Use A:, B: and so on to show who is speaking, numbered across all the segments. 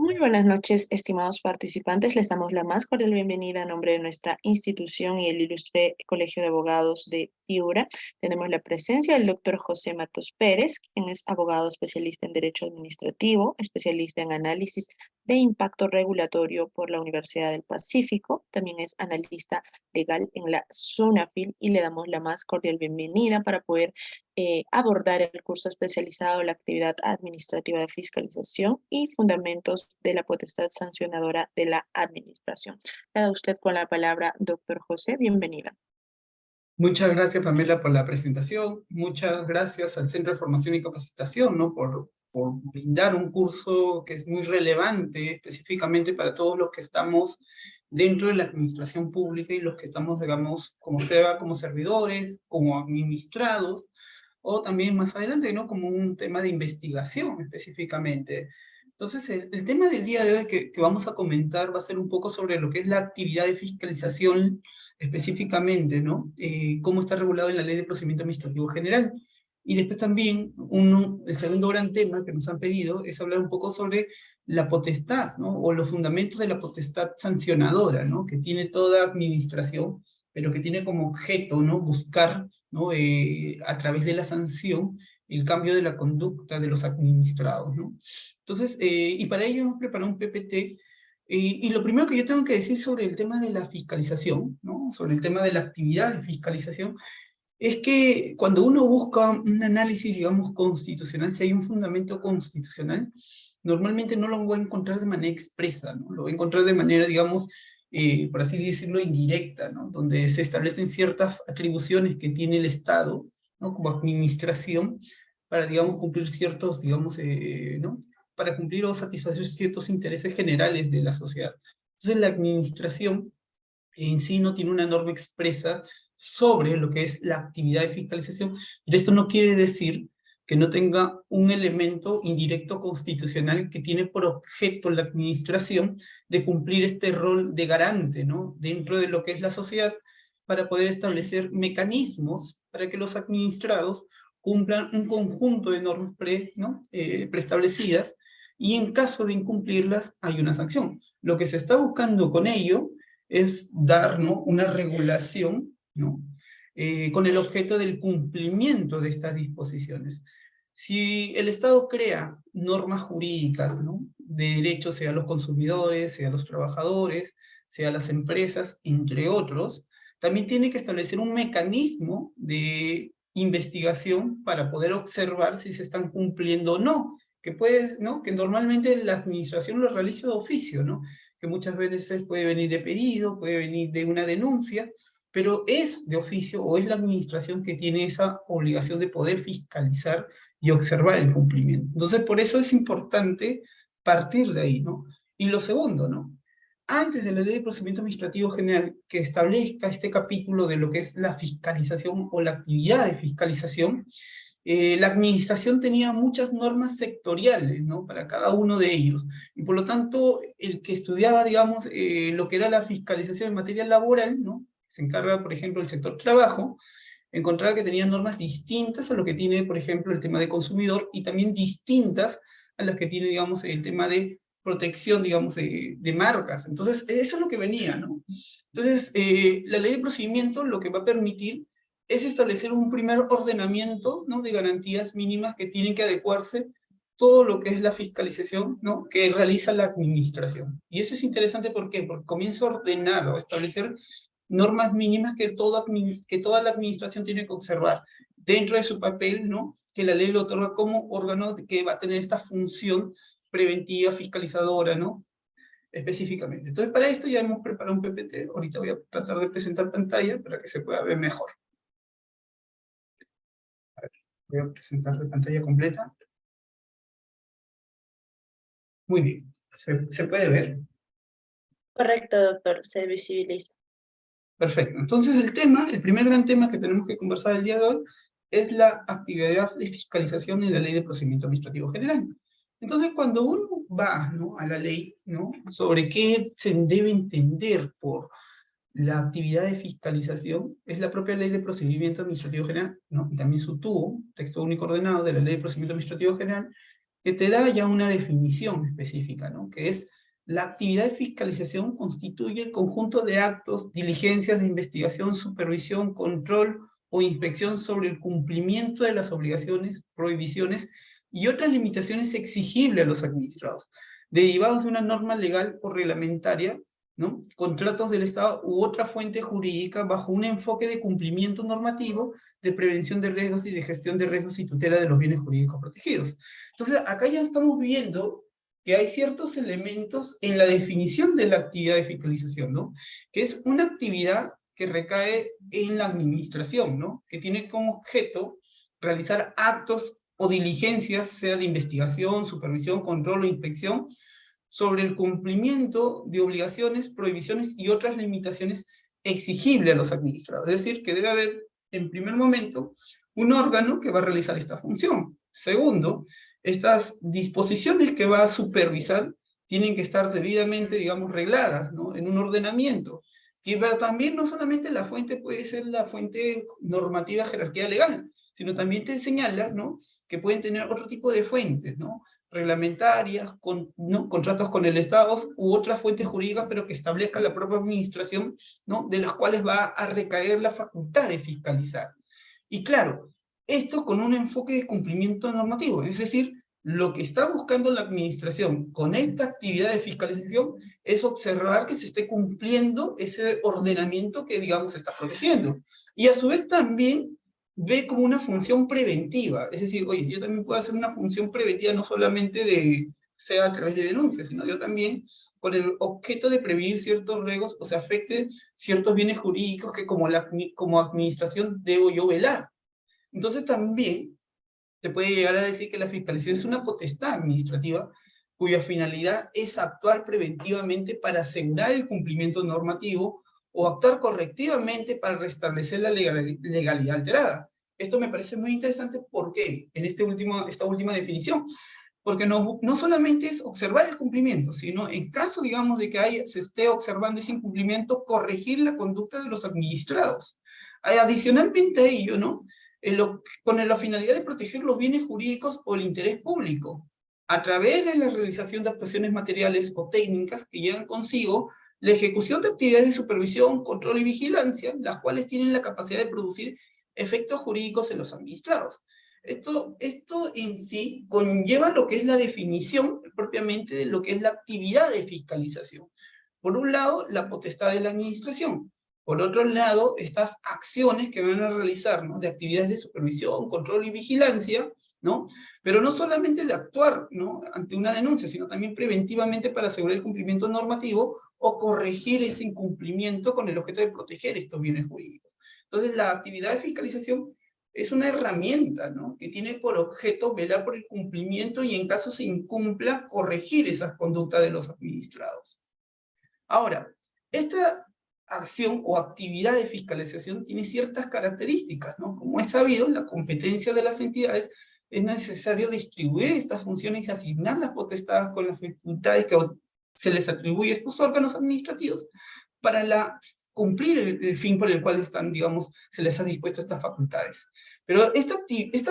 A: Muy buenas noches, estimados participantes. Les damos la más cordial bienvenida a nombre de nuestra institución y el ilustre Colegio de Abogados de Piura. Tenemos la presencia del doctor José Matos Pérez, quien es abogado especialista en Derecho Administrativo, especialista en análisis de impacto regulatorio por la Universidad del Pacífico. También es analista legal en la SUNAFIL y le damos la más cordial bienvenida para poder abordar el curso especializado en la actividad administrativa de fiscalización y fundamentos de la potestad sancionadora de la administración. Queda usted con la palabra, doctor José, bienvenida.
B: Muchas gracias, Pamela, por la presentación. Muchas gracias al Centro de Formación y Capacitación, ¿no? por brindar un curso que es muy relevante específicamente para todos los que estamos dentro de la administración pública y los que estamos, digamos, como FEBA, como servidores, como administrados, o también más adelante, ¿no? Como un tema de investigación específicamente. Entonces, el tema del día de hoy que vamos a comentar va a ser un poco sobre lo que es la actividad de fiscalización específicamente, ¿no? Cómo está regulado en la Ley de Procedimiento Administrativo General. Y después también, el segundo gran tema que nos han pedido es hablar un poco sobre la potestad, ¿no? O los fundamentos de la potestad sancionadora, ¿no? Que tiene toda administración, pero que tiene como objeto, ¿no? Buscar, ¿no? A través de la sanción, el cambio de la conducta de los administrados, ¿no? Entonces, y para ello hemos preparado un PPT, y lo primero que yo tengo que decir sobre el tema de la fiscalización, ¿no? Sobre el tema de la actividad de fiscalización, es que cuando uno busca un análisis, digamos, constitucional, si hay un fundamento constitucional, normalmente no lo va a encontrar de manera expresa, ¿no? Lo va a encontrar de manera, digamos, por así decirlo, indirecta, ¿no? Donde se establecen ciertas atribuciones que tiene el Estado, ¿no? Como administración, para, digamos, cumplir ciertos, digamos, ¿no? Para cumplir o satisfacer ciertos intereses generales de la sociedad. Entonces la administración en sí no tiene una norma expresa sobre lo que es la actividad de fiscalización, pero esto no quiere decir que no tenga un elemento indirecto constitucional que tiene por objeto la administración de cumplir este rol de garante, ¿no? Dentro de lo que es la sociedad, para poder establecer mecanismos para que los administrados cumplan un conjunto de normas ¿no? Preestablecidas, y en caso de incumplirlas hay una sanción. Lo que se está buscando con ello es dar, ¿no? Una regulación, ¿no? Con el objeto del cumplimiento de estas disposiciones. Si el Estado crea normas jurídicas, ¿no? De derechos, sea a los consumidores, sea a los trabajadores, sea a las empresas, entre otros, también tiene que establecer un mecanismo de investigación para poder observar si se están cumpliendo o no, que puede, ¿no? Que normalmente la administración lo realiza de oficio, ¿no? Que muchas veces puede venir de pedido, puede venir de una denuncia, pero es de oficio o es la administración que tiene esa obligación de poder fiscalizar y observar el cumplimiento. Entonces, por eso es importante partir de ahí, ¿no? Y lo segundo, ¿no? Antes de la Ley de Procedimiento Administrativo General, que establezca este capítulo de lo que es la fiscalización o la actividad de fiscalización, la administración tenía muchas normas sectoriales, ¿no? Para cada uno de ellos. Y por lo tanto, el que estudiaba, digamos, lo que era la fiscalización en materia laboral, ¿no? Se encarga, por ejemplo, del sector trabajo, encontraba que tenía normas distintas a lo que tiene, por ejemplo, el tema de consumidor, y también distintas a las que tiene, digamos, el tema de protección, digamos, de marcas. Entonces, eso es lo que venía, ¿no? Entonces, la ley de procedimiento lo que va a permitir es establecer un primer ordenamiento, ¿no? De garantías mínimas que tienen que adecuarse todo lo que es la fiscalización, ¿no? Que realiza la administración. Y eso es interesante, ¿por qué? Porque comienza a ordenar o a establecer normas mínimas que toda la administración tiene que observar dentro de su papel, ¿no? Que la ley lo otorga como órgano que va a tener esta función preventiva, fiscalizadora, ¿no? Específicamente. Entonces, para esto ya hemos preparado un PPT. Ahorita voy a tratar de presentar pantalla para que se pueda ver mejor. A ver, voy a presentar la pantalla completa. Muy bien. ¿Se puede ver?
A: Correcto, doctor, se visibiliza.
B: Perfecto. Entonces el primer gran tema que tenemos que conversar el día de hoy es la actividad de fiscalización en la Ley de Procedimiento Administrativo General. Entonces cuando uno va, ¿no? A la ley, ¿no? Sobre qué se debe entender por la actividad de fiscalización, es la propia Ley de Procedimiento Administrativo General, ¿no? Y también su TUO, Texto Único Ordenado de la Ley de Procedimiento Administrativo General, que te da ya una definición específica, ¿no? Que es: la actividad de fiscalización constituye el conjunto de actos, diligencias de investigación, supervisión, control o inspección sobre el cumplimiento de las obligaciones, prohibiciones y otras limitaciones exigibles a los administrados, derivados de una norma legal o reglamentaria, ¿no? Contratos del Estado u otra fuente jurídica bajo un enfoque de cumplimiento normativo, de prevención de riesgos y de gestión de riesgos y tutela de los bienes jurídicos protegidos. Entonces, acá ya estamos viendo que hay ciertos elementos en la definición de la actividad de fiscalización, ¿no? Que es una actividad que recae en la administración, ¿no? Que tiene como objeto realizar actos o diligencias, sea de investigación, supervisión, control o inspección, sobre el cumplimiento de obligaciones, prohibiciones y otras limitaciones exigibles a los administrados. Es decir, que debe haber, en primer momento, un órgano que va a realizar esta función. Segundo, estas disposiciones que va a supervisar tienen que estar debidamente, digamos, regladas, ¿no? En un ordenamiento. Pero también no solamente la fuente puede ser la fuente normativa, jerarquía legal, sino también te señala, ¿no? Que pueden tener otro tipo de fuentes, ¿no? Reglamentarias, ¿no? Contratos con el Estado u otras fuentes jurídicas, pero que establezca la propia administración, ¿no? De las cuales va a recaer la facultad de fiscalizar. Y claro, esto con un enfoque de cumplimiento normativo, es decir, lo que está buscando la administración con esta actividad de fiscalización es observar que se esté cumpliendo ese ordenamiento que, digamos, se está protegiendo. Y a su vez también ve como una función preventiva, es decir, oye, yo también puedo hacer una función preventiva no solamente sea a través de denuncias, sino yo también con el objeto de prevenir ciertos riesgos o se afecte ciertos bienes jurídicos que como administración debo yo velar. Entonces también se puede llegar a decir que la fiscalización es una potestad administrativa cuya finalidad es actuar preventivamente para asegurar el cumplimiento normativo o actuar correctivamente para restablecer la legalidad alterada. Esto me parece muy interesante porque en esta última definición, porque no solamente es observar el cumplimiento, sino en caso, digamos, de que se esté observando ese incumplimiento, corregir la conducta de los administrados. Adicionalmente a ello, ¿no? Con la finalidad de proteger los bienes jurídicos o el interés público, a través de la realización de actuaciones materiales o técnicas que llevan consigo la ejecución de actividades de supervisión, control y vigilancia, las cuales tienen la capacidad de producir efectos jurídicos en los administrados. Esto en sí conlleva lo que es la definición propiamente de lo que es la actividad de fiscalización. Por un lado, la potestad de la administración. Por otro lado, estas acciones que van a realizar, ¿no? De actividades de supervisión, control y vigilancia, ¿no? Pero no solamente de actuar, ¿no? Ante una denuncia, sino también preventivamente para asegurar el cumplimiento normativo o corregir ese incumplimiento con el objeto de proteger estos bienes jurídicos. Entonces, la actividad de fiscalización es una herramienta, ¿no? Que tiene por objeto velar por el cumplimiento y en caso se incumpla, corregir esas conductas de los administrados. Ahora, esta acción o actividad de fiscalización tiene ciertas características, ¿no? Como es sabido, la competencia de las entidades es necesario distribuir estas funciones y asignar las potestades con las facultades que se les atribuye a estos órganos administrativos para cumplir el fin por el cual están, digamos, se les ha dispuesto estas facultades. Pero esta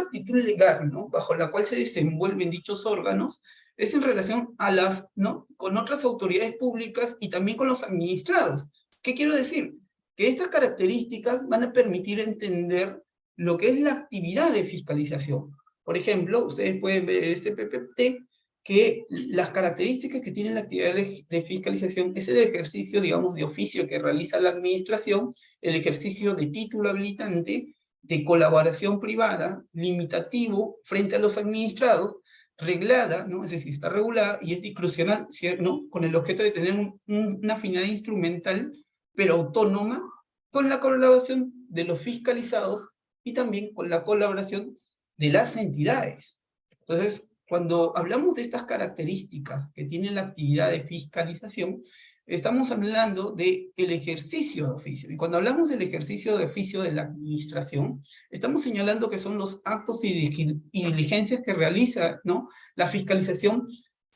B: actitud legal, ¿no? Bajo la cual se desenvuelven dichos órganos, es en relación a ¿no? Con otras autoridades públicas y también con los administrados. ¿Qué quiero decir? Que estas características van a permitir entender lo que es la actividad de fiscalización. Por ejemplo, ustedes pueden ver este PPT que las características que tiene la actividad de fiscalización es el ejercicio, digamos, de oficio que realiza la administración, el ejercicio de título habilitante, de colaboración privada, limitativo frente a los administrados, reglada, ¿no? Es decir, está regulada y es discrecional, ¿no? Con el objeto de tener una finalidad instrumental, pero autónoma, con la colaboración de los fiscalizados y también con la colaboración de las entidades. Entonces, cuando hablamos de estas características que tiene la actividad de fiscalización, estamos hablando del ejercicio de oficio. Y cuando hablamos del ejercicio de oficio de la administración, estamos señalando que son los actos y diligencias que realiza, ¿no? La fiscalización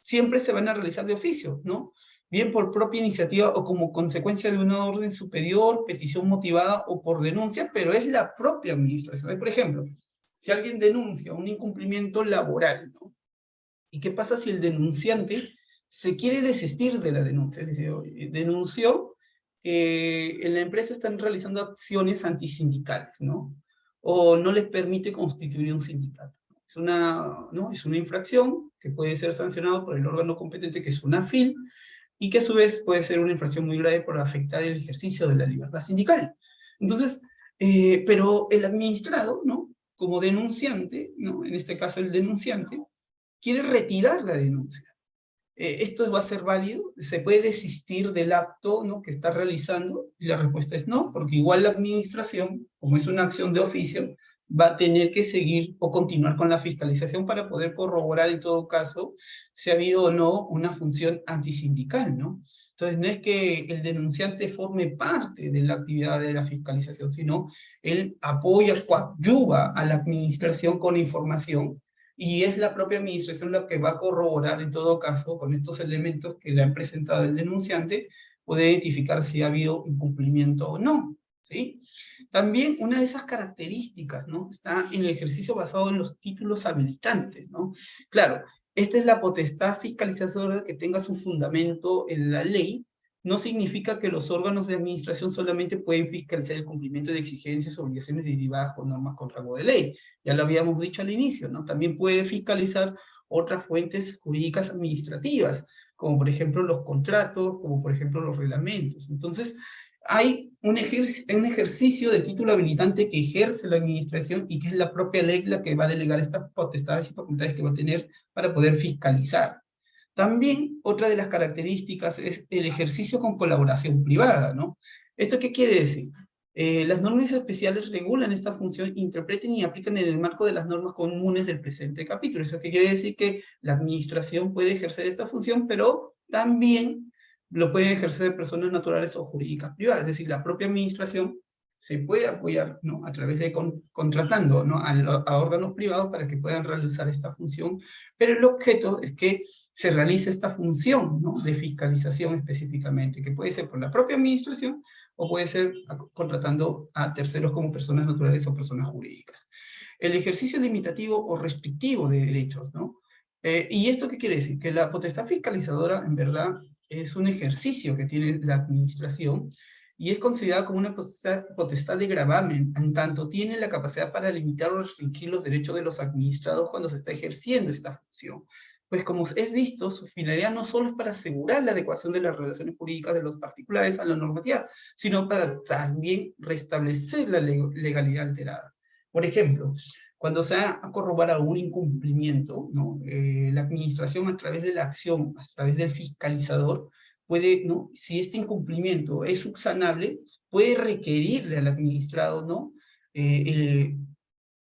B: siempre se van a realizar de oficio, ¿no? Bien por propia iniciativa o como consecuencia de una orden superior, petición motivada o por denuncia, pero es la propia administración. Por ejemplo, si alguien denuncia un incumplimiento laboral, ¿no? ¿Y qué pasa si el denunciante se quiere desistir de la denuncia? Es decir, denunció que en la empresa están realizando acciones antisindicales, ¿no? O no les permite constituir un sindicato. ¿No? Es una infracción que puede ser sancionado por el órgano competente, que es una FIL, y que a su vez puede ser una infracción muy grave por afectar el ejercicio de la libertad sindical. Entonces, pero el administrado, ¿no? Como denunciante, ¿no? En este caso el denunciante, quiere retirar la denuncia. ¿Esto va a ser válido? ¿Se puede desistir del acto, ¿no?, que está realizando? Y la respuesta es no, porque igual la administración, como es una acción de oficio, va a tener que seguir o continuar con la fiscalización para poder corroborar en todo caso si ha habido o no una función antisindical, ¿no? Entonces no es que el denunciante forme parte de la actividad de la fiscalización, sino él apoya, coadyuva a la administración con información, y es la propia administración la que va a corroborar en todo caso con estos elementos que le han presentado el denunciante, puede identificar si ha habido incumplimiento o no, ¿sí? También una de esas características, ¿no?, está en el ejercicio basado en los títulos habilitantes, ¿no? Claro, esta es la potestad fiscalizadora que tenga su fundamento en la ley. No significa que los órganos de administración solamente pueden fiscalizar el cumplimiento de exigencias o obligaciones derivadas con normas con rango de ley. Ya lo habíamos dicho al inicio, ¿no? También puede fiscalizar otras fuentes jurídicas administrativas, como por ejemplo los contratos, como por ejemplo los reglamentos. Entonces, hay un ejercicio de título habilitante que ejerce la administración y que es la propia ley la que va a delegar estas potestades y facultades que va a tener para poder fiscalizar. También otra de las características es el ejercicio con colaboración privada, ¿no? ¿Esto qué quiere decir? Las normas especiales regulan esta función, interpreten y aplican en el marco de las normas comunes del presente capítulo. Eso qué quiere decir que la administración puede ejercer esta función, pero también lo pueden ejercer personas naturales o jurídicas privadas. Es decir, la propia administración se puede apoyar, ¿no?, a través de contratando, ¿no?, a órganos privados para que puedan realizar esta función, pero el objeto es que se realice esta función, ¿no?, de fiscalización específicamente, que puede ser por la propia administración o puede ser contratando a terceros como personas naturales o personas jurídicas. El ejercicio limitativo o restrictivo de derechos, ¿no? ¿Y esto qué quiere decir? Que la potestad fiscalizadora, en verdad, es un ejercicio que tiene la administración y es considerada como una potestad de gravamen, en tanto tiene la capacidad para limitar o restringir los derechos de los administrados cuando se está ejerciendo esta función. Pues como es visto, su finalidad no solo es para asegurar la adecuación de las relaciones jurídicas de los particulares a la normativa, sino para también restablecer la legalidad alterada. Por ejemplo, cuando se ha corroborado un incumplimiento, ¿no?, la administración a través de la acción, a través del fiscalizador, puede, ¿no?, si este incumplimiento es subsanable, puede requerirle al administrado, ¿no?,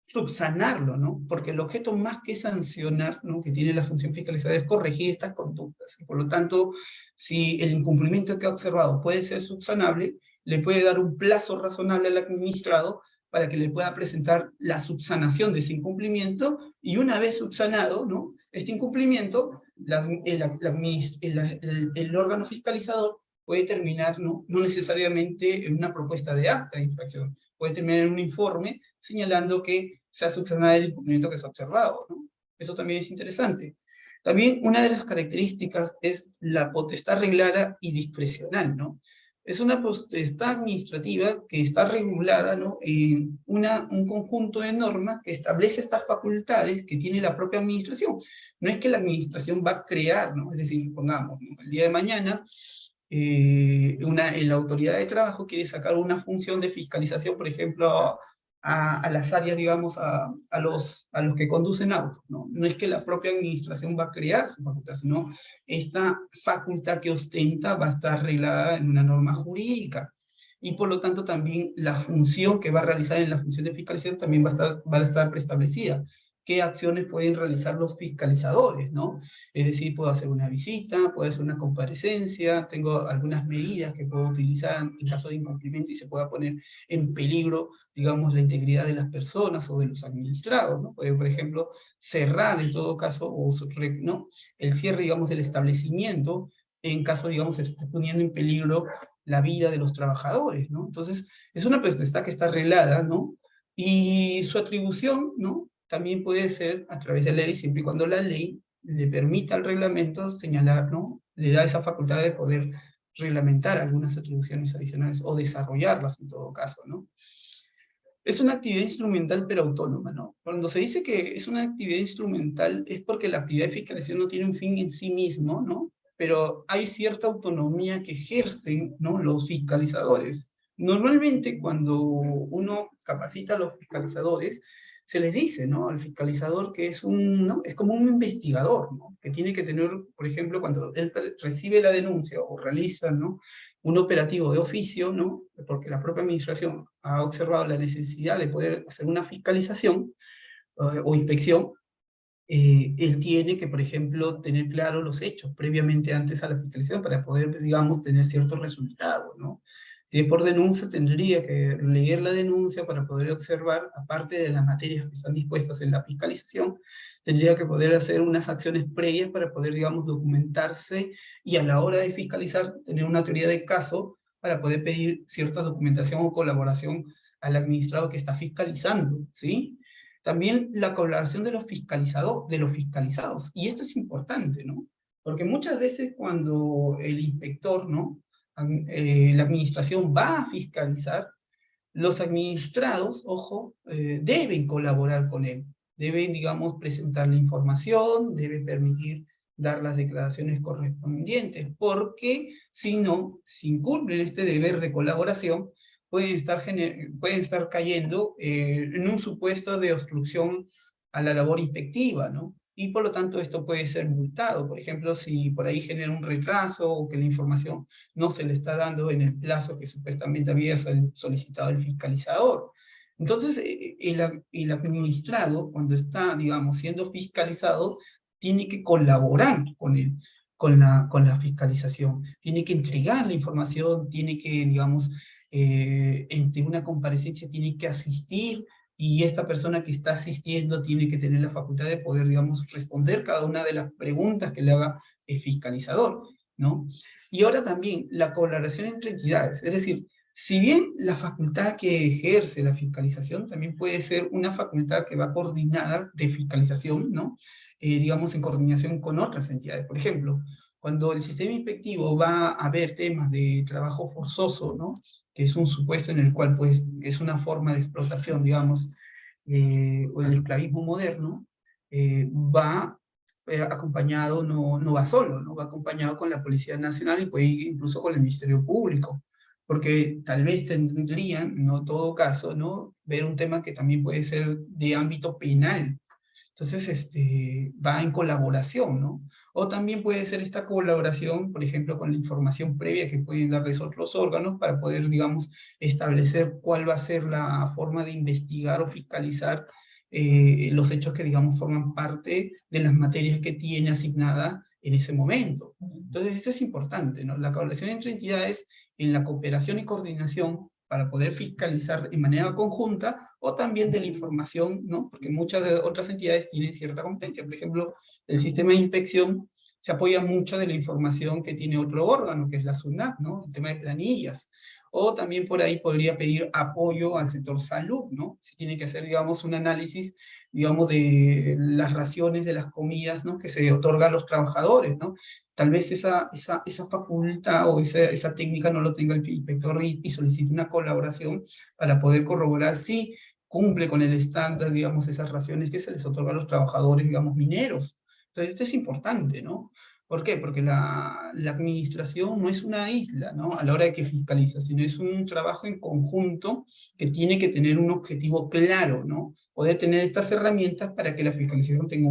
B: subsanarlo, ¿no? Porque el objeto más que sancionar, ¿no?, que tiene la función fiscalizadora es corregir estas conductas. Y por lo tanto, si el incumplimiento que ha observado puede ser subsanable, le puede dar un plazo razonable al administrado para que le pueda presentar la subsanación de ese incumplimiento, y una vez subsanado, ¿no?, este incumplimiento, el órgano fiscalizador puede terminar, no necesariamente en una propuesta de acta de infracción, puede terminar en un informe señalando que se ha subsanado el incumplimiento que se ha observado, ¿no? Eso también es interesante. También una de las características es la potestad reglada y discrecional, ¿no? Es una potestad administrativa que está regulada, ¿no?, en un conjunto de normas que establece estas facultades que tiene la propia administración. No es que la administración va a crear, ¿no? Es decir, pongamos, ¿no?, el día de mañana la autoridad de trabajo quiere sacar una función de fiscalización, por ejemplo, a las áreas, digamos, a los que conducen autos, ¿no? No es que la propia administración va a crear su facultad, sino esta facultad que ostenta va a estar arreglada en una norma jurídica. Y por lo tanto también la función que va a realizar en la función de fiscalización también va a estar preestablecida. ¿Qué acciones pueden realizar los fiscalizadores, ¿no? Es decir, puedo hacer una visita, puedo hacer una comparecencia, tengo algunas medidas que puedo utilizar en caso de incumplimiento y se pueda poner en peligro, digamos, la integridad de las personas o de los administrados, ¿no? Puede, por ejemplo, cerrar en todo caso, ¿no?, el cierre, digamos, del establecimiento en caso, digamos, se esté poniendo en peligro la vida de los trabajadores, ¿no? Entonces, es una potestad que está arreglada, ¿no? Y su atribución, ¿no?, también puede ser a través de la ley, siempre y cuando la ley le permite al reglamento señalar, ¿no? Le da esa facultad de poder reglamentar algunas atribuciones adicionales o desarrollarlas en todo caso, ¿no? Es una actividad instrumental pero autónoma, ¿no? Cuando se dice que es una actividad instrumental es porque la actividad de fiscalización no tiene un fin en sí mismo, ¿no? Pero hay cierta autonomía que ejercen, ¿no?, los fiscalizadores. Normalmente cuando uno capacita a los fiscalizadores, se les dice, ¿no?, al fiscalizador que es ¿no?, es como un investigador, ¿no?, que tiene que tener, por ejemplo, cuando él recibe la denuncia o realiza, ¿no?, un operativo de oficio, ¿no?, porque la propia administración ha observado la necesidad de poder hacer una fiscalización o inspección, él tiene que, por ejemplo, tener claro los hechos previamente antes a la fiscalización para poder, digamos, tener ciertos resultados, ¿no? Si es por denuncia, tendría que leer la denuncia para poder observar, aparte de las materias que están dispuestas en la fiscalización, tendría que poder hacer unas acciones previas para poder, digamos, documentarse y a la hora de fiscalizar, tener una teoría de caso para poder pedir cierta documentación o colaboración al administrado que está fiscalizando, ¿sí? También la colaboración de los fiscalizados. Y esto es importante, ¿no? Porque muchas veces cuando el inspector, ¿no?, la administración va a fiscalizar, los administrados, ojo, deben colaborar con él. Deben, digamos, presentar la información, deben permitir dar las declaraciones correspondientes, porque si no, si incumplen este deber de colaboración, pueden estar cayendo en un supuesto de obstrucción a la labor inspectiva, ¿no? Y por lo tanto esto puede ser multado. Por ejemplo, si por ahí genera un retraso o que la información no se le está dando en el plazo que supuestamente había solicitado el fiscalizador. Entonces, el administrado, cuando está, digamos, siendo fiscalizado, tiene que colaborar con la fiscalización, tiene que entregar la información, tiene que, digamos, entre una comparecencia tiene que asistir, y esta persona que está asistiendo tiene que tener la facultad de poder, digamos, responder cada una de las preguntas que le haga el fiscalizador, ¿no? Y ahora también la colaboración entre entidades, es decir, si bien la facultad que ejerce la fiscalización también puede ser una facultad que va coordinada de fiscalización, ¿no? Digamos, en coordinación con otras entidades. Por ejemplo, cuando el sistema inspectivo va a ver temas de trabajo forzoso, ¿no?, que es un supuesto en el cual, pues, es una forma de explotación, digamos, o el esclavismo moderno, va acompañado, no va solo, ¿no? Va acompañado con la Policía Nacional y puede ir incluso con el Ministerio Público, porque tal vez tendrían, no todo caso, ¿no?, ver un tema que también puede ser de ámbito penal. Entonces, va en colaboración, ¿no? O también puede ser esta colaboración, por ejemplo, con la información previa que pueden darles otros órganos para poder, digamos, establecer cuál va a ser la forma de investigar o fiscalizar los hechos que, digamos, forman parte de las materias que tiene asignada en ese momento. Entonces, esto es importante, ¿no? La colaboración entre entidades en la cooperación y coordinación para poder fiscalizar de manera conjunta, o también de la información, ¿no? Porque muchas de otras entidades tienen cierta competencia. Por ejemplo, el sistema de inspección se apoya mucho de la información que tiene otro órgano, que es la SUNAT, ¿no?, el tema de planillas. O también por ahí podría pedir apoyo al sector salud, ¿no? Si tiene que hacer, digamos, un análisis, digamos, de las raciones de las comidas, ¿no?, que se otorga a los trabajadores, ¿no? Tal vez esa facultad o esa técnica no lo tenga el inspector y solicite una colaboración para poder corroborar si cumple con el estándar, digamos, esas raciones que se les otorga a los trabajadores, digamos, mineros. Entonces, esto es importante, ¿no? ¿Por qué? Porque la administración no es una isla, ¿no?, a la hora de que fiscaliza, sino es un trabajo en conjunto que tiene que tener un objetivo claro, ¿no? Poder tener estas herramientas para que la fiscalización tenga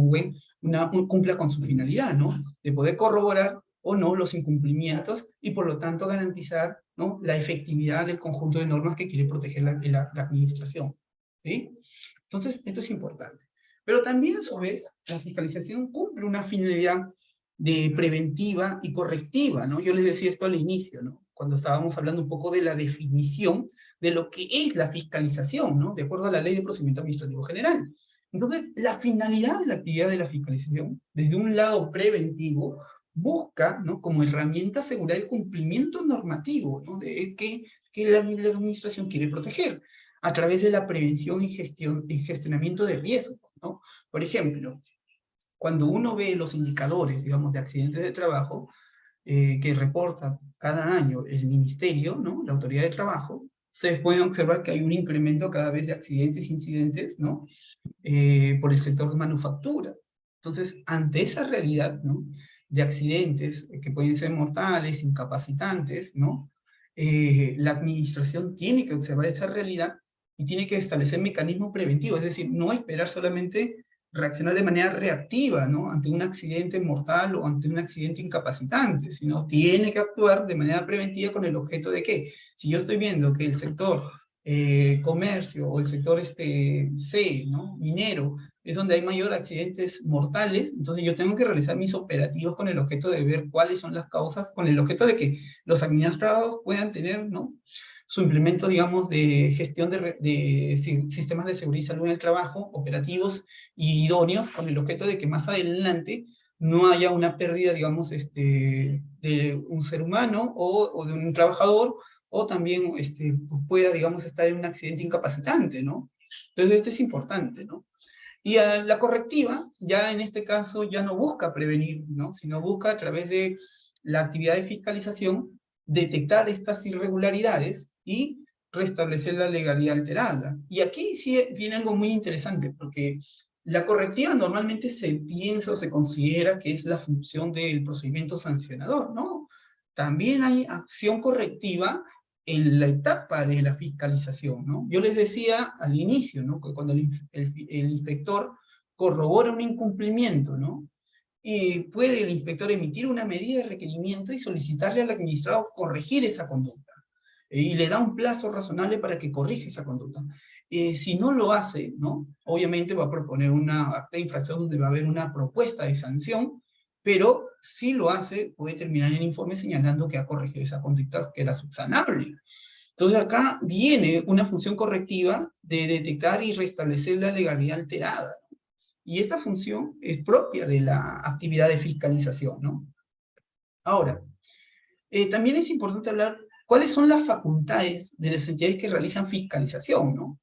B: cumpla con su finalidad, ¿no?, de poder corroborar o no los incumplimientos y por lo tanto garantizar, ¿no?, la efectividad del conjunto de normas que quiere proteger la administración, ¿sí? Entonces, esto es importante. Pero también, a su vez, la fiscalización cumple una finalidad de preventiva y correctiva, ¿no? Yo les decía esto al inicio, ¿no?, cuando estábamos hablando un poco de la definición de lo que es la fiscalización, ¿no?, de acuerdo a la Ley de Procedimiento Administrativo General. Entonces, la finalidad de la actividad de la fiscalización, desde un lado preventivo, busca, ¿no?, como herramienta asegurar el cumplimiento normativo, ¿no?, que la administración quiere proteger, a través de la prevención y gestionamiento de riesgos, ¿no? Por ejemplo, cuando uno ve los indicadores, digamos, de accidentes de trabajo, que reporta cada año el ministerio, ¿no? La autoridad de trabajo, ustedes pueden observar que hay un incremento cada vez de accidentes, incidentes, ¿no? Por el sector de manufactura. Entonces, ante esa realidad, ¿no? De accidentes que pueden ser mortales, incapacitantes, ¿no? La administración tiene que observar esa realidad y tiene que establecer mecanismos preventivos, es decir, no esperar solamente reaccionar de manera reactiva, ¿no? Ante un accidente mortal o ante un accidente incapacitante, sino tiene que actuar de manera preventiva con el objeto de que, si yo estoy viendo que el sector comercio o el sector C, ¿no? Minero, es donde hay mayor accidentes mortales, entonces yo tengo que realizar mis operativos con el objeto de ver cuáles son las causas, con el objeto de que los administrados puedan tener, ¿no? Su implemento, digamos, de gestión de sistemas de seguridad y salud en el trabajo, operativos y idóneos, con el objeto de que más adelante no haya una pérdida, digamos, de un ser humano o de un trabajador, o también pues pueda, digamos, estar en un accidente incapacitante, ¿no? Entonces esto es importante, ¿no? Y a la correctiva, ya en este caso, ya no busca prevenir, ¿no? Sino busca a través de la actividad de fiscalización detectar estas irregularidades y restablecer la legalidad alterada. Y aquí sí viene algo muy interesante, porque la correctiva normalmente se piensa o se considera que es la función del procedimiento sancionador, ¿no? También hay acción correctiva en la etapa de la fiscalización, ¿no? Yo les decía al inicio, ¿no? Que cuando el inspector corrobora un incumplimiento, ¿no? Y puede el inspector emitir una medida de requerimiento y solicitarle al administrado corregir esa conducta. Y le da un plazo razonable para que corrija esa conducta. Si no lo hace, ¿no? Obviamente va a proponer una acta de infracción donde va a haber una propuesta de sanción, pero si lo hace, puede terminar el informe señalando que ha corregido esa conducta que era subsanable. Entonces acá viene una función correctiva de detectar y restablecer la legalidad alterada. Y esta función es propia de la actividad de fiscalización, ¿no? Ahora, también es importante hablar cuáles son las facultades de las entidades que realizan fiscalización, ¿no?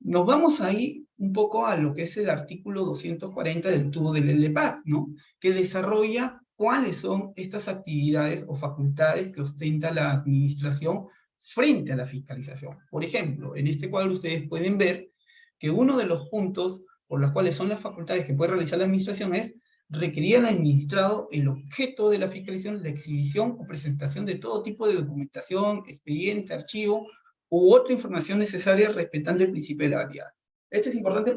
B: Nos vamos ahí un poco a lo que es el artículo 240 del TUO del LEPAC, ¿no? Que desarrolla cuáles son estas actividades o facultades que ostenta la administración frente a la fiscalización. Por ejemplo, en este cuadro ustedes pueden ver que uno de los puntos por los cuales son las facultades que puede realizar la administración es requerir al administrado el objeto de la fiscalización, la exhibición o presentación de todo tipo de documentación, expediente, archivo, u otra información necesaria respetando el principio de la legalidad. Esto es importante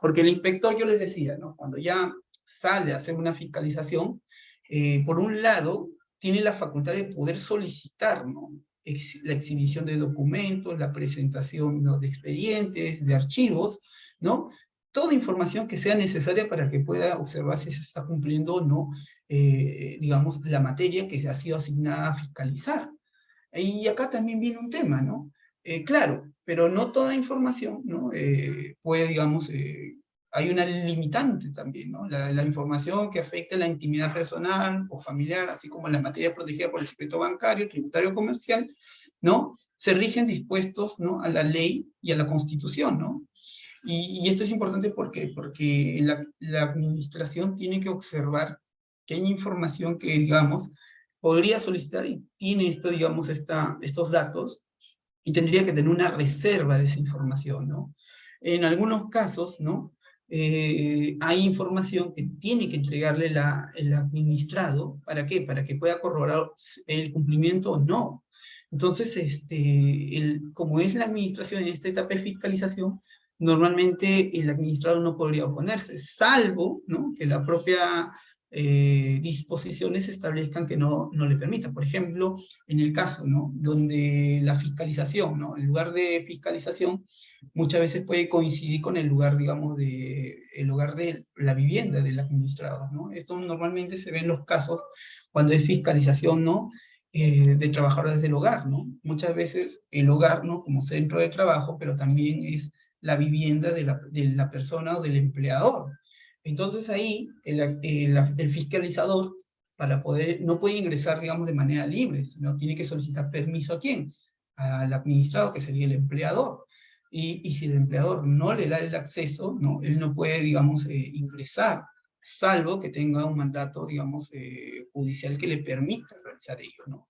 B: porque el inspector, yo les decía, ¿no? Cuando ya sale a hacer una fiscalización, por un lado, tiene la facultad de poder solicitar, ¿no? La exhibición de documentos, la presentación, ¿no? De expedientes, de archivos, ¿no? Toda información que sea necesaria para que pueda observar si se está cumpliendo o no, digamos, la materia que se ha sido asignada a fiscalizar. Y acá también viene un tema, ¿no? Claro, pero no toda información, ¿no? Puede, digamos, hay una limitante también, ¿no? La información que afecta la intimidad personal o familiar, así como la materia protegida por el secreto bancario, tributario, comercial, ¿no? Se rigen dispuestos, ¿no? A la ley y a la Constitución, ¿no? Y esto es importante porque la administración tiene que observar que hay información que, digamos, podría solicitar y tiene esto, digamos, estos datos, y tendría que tener una reserva de esa información, ¿no? En algunos casos, ¿no? Hay información que tiene que entregarle el administrado, ¿para qué? Para que pueda corroborar el cumplimiento o no. Entonces, como es la administración en esta etapa de fiscalización, normalmente el administrador no podría oponerse, salvo, ¿no? Que la propia disposiciones establezcan que no le permitan. Por ejemplo, en el caso, ¿no? Donde la fiscalización, ¿no? El lugar de fiscalización muchas veces puede coincidir con el lugar, digamos, el lugar de la vivienda del administrador, ¿no? Esto normalmente se ve en los casos cuando es fiscalización, ¿no? De trabajadores del hogar, ¿no? Muchas veces el hogar, ¿no? Como centro de trabajo, pero también es la vivienda de la persona o del empleador. Entonces ahí el fiscalizador no puede ingresar, digamos, de manera libre, sino tiene que solicitar permiso ¿a quién? Al administrado, que sería el empleador. Y si el empleador no le da el acceso, ¿no? Él no puede, digamos, ingresar salvo que tenga un mandato, digamos, judicial que le permita realizar ello, ¿no?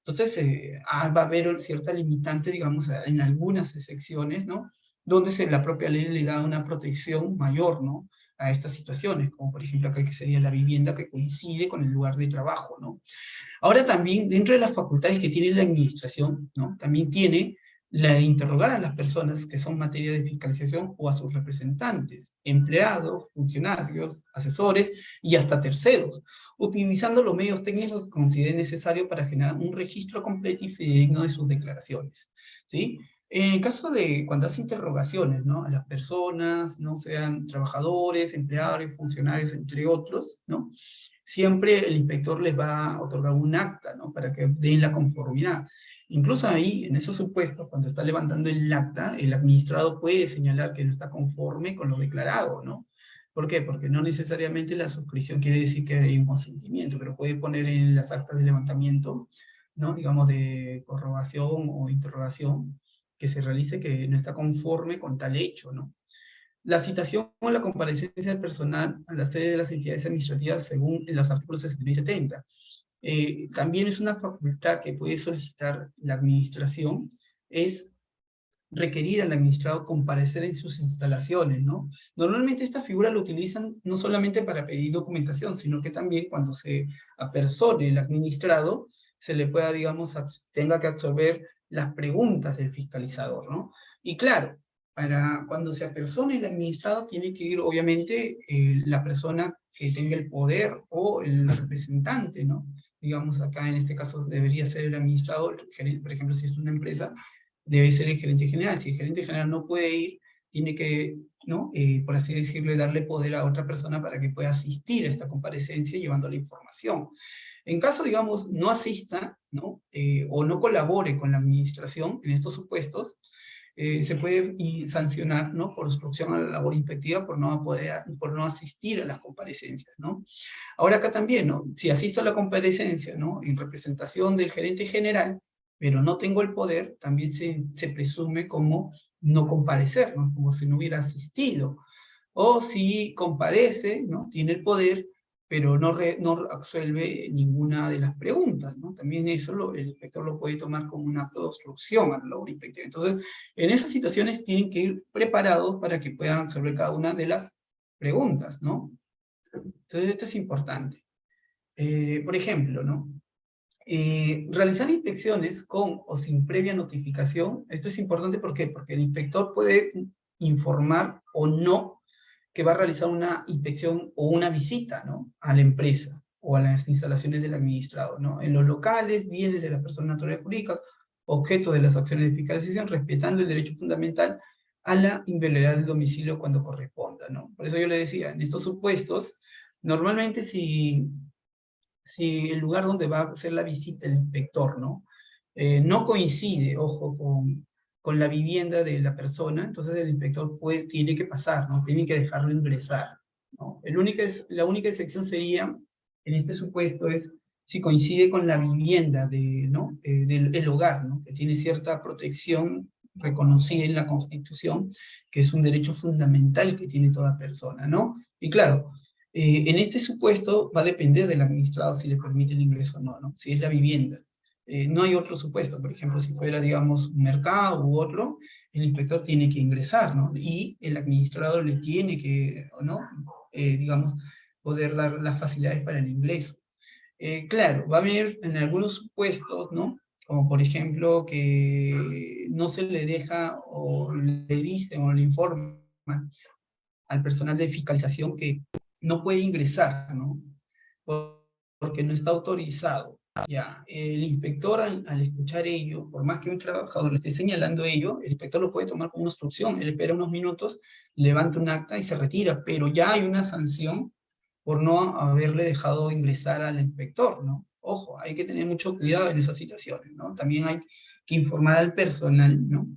B: Entonces, va a haber cierta limitante, digamos, en algunas excepciones, ¿no? Donde la propia ley le da una protección mayor, ¿no? A estas situaciones, como por ejemplo acá que sería la vivienda que coincide con el lugar de trabajo, ¿no? Ahora también, dentro de las facultades que tiene la administración, ¿no? También tiene la de interrogar a las personas que son materia de fiscalización o a sus representantes, empleados, funcionarios, asesores y hasta terceros, utilizando los medios técnicos que considere necesario para generar un registro completo y fidedigno de sus declaraciones, ¿sí? En el caso de cuando hace interrogaciones, ¿no? A las personas, no sean trabajadores, empleados, funcionarios, entre otros, ¿no? Siempre el inspector les va a otorgar un acta, ¿no? Para que den la conformidad. Incluso ahí, en esos supuestos, cuando está levantando el acta, el administrado puede señalar que no está conforme con lo declarado, ¿no? ¿Por qué? Porque no necesariamente la suscripción quiere decir que hay un consentimiento, pero puede poner en las actas de levantamiento, ¿no? Digamos, de corroboración o interrogación, que se realice que no está conforme con tal hecho, ¿no? La citación o la comparecencia del personal a la sede de las entidades administrativas según los artículos 69 y 70. También es una facultad que puede solicitar la administración, es requerir al administrado comparecer en sus instalaciones, ¿no? Normalmente esta figura la utilizan no solamente para pedir documentación, sino que también cuando se apersone el administrado, se le pueda, digamos, tenga que absorber las preguntas del fiscalizador, ¿no? Y claro, para cuando se apersone el administrado, tiene que ir, obviamente, la persona que tenga el poder o el representante, ¿no? Digamos, acá en este caso debería ser el administrador, por ejemplo, si es una empresa, debe ser el gerente general. Si el gerente general no puede ir, tiene que, ¿no? Por así decirlo, darle poder a otra persona para que pueda asistir a esta comparecencia llevando la información. En caso, digamos, no asista, ¿no? O no colabore con la administración en estos supuestos, se puede sancionar, ¿no? Por obstrucción a la labor inspectiva por no asistir a las comparecencias, ¿no? Ahora acá también, ¿no? Si asisto a la comparecencia, ¿no? En representación del gerente general, pero no tengo el poder, también se presume como no comparecer, ¿no? Como si no hubiera asistido. O si compadece, ¿no? Tiene el poder, pero no absuelve ninguna de las preguntas, ¿no? También eso el inspector lo puede tomar como un acto de obstrucción a la labor inspectiva. Entonces, en esas situaciones tienen que ir preparados para que puedan absorber cada una de las preguntas, ¿no? Entonces, esto es importante. Por ejemplo, ¿no? Realizar inspecciones con o sin previa notificación, esto es importante, ¿por qué? Porque el inspector puede informar o no que va a realizar una inspección o una visita, ¿no? A la empresa o a las instalaciones del administrado, ¿no? En los locales, bienes de las personas naturales jurídicas, objeto de las acciones de fiscalización, respetando el derecho fundamental a la inviolabilidad del domicilio cuando corresponda, ¿no? Por eso yo le decía, en estos supuestos, normalmente si el lugar donde va a hacer la visita el inspector, ¿no? No coincide, ojo, con la vivienda de la persona, entonces el inspector tiene que pasar, ¿no? Tiene que dejarlo ingresar, ¿no? La única excepción sería, en este supuesto, es si coincide con la vivienda ¿no? Del hogar, ¿no? Que tiene cierta protección reconocida en la Constitución, que es un derecho fundamental que tiene toda persona, ¿no? Y claro, en este supuesto va a depender del administrado si le permite el ingreso o no, ¿no? Si es la vivienda. No hay otro supuesto, por ejemplo, si fuera, digamos, un mercado u otro, el inspector tiene que ingresar, ¿no? Y el administrador le tiene que, ¿no? Digamos, poder dar las facilidades para el ingreso. Claro, va a haber en algunos supuestos, ¿no? Como por ejemplo que no se le deja o le dicen o le informan al personal de fiscalización que no puede ingresar, ¿no? Porque no está autorizado. Ya, el inspector al escuchar ello, por más que un trabajador le esté señalando ello, el inspector lo puede tomar como una instrucción. Él espera unos minutos, levanta un acta y se retira, pero ya hay una sanción por no haberle dejado ingresar al inspector, ¿no? Ojo, hay que tener mucho cuidado en esas situaciones, ¿no? También hay que informar al personal, ¿no?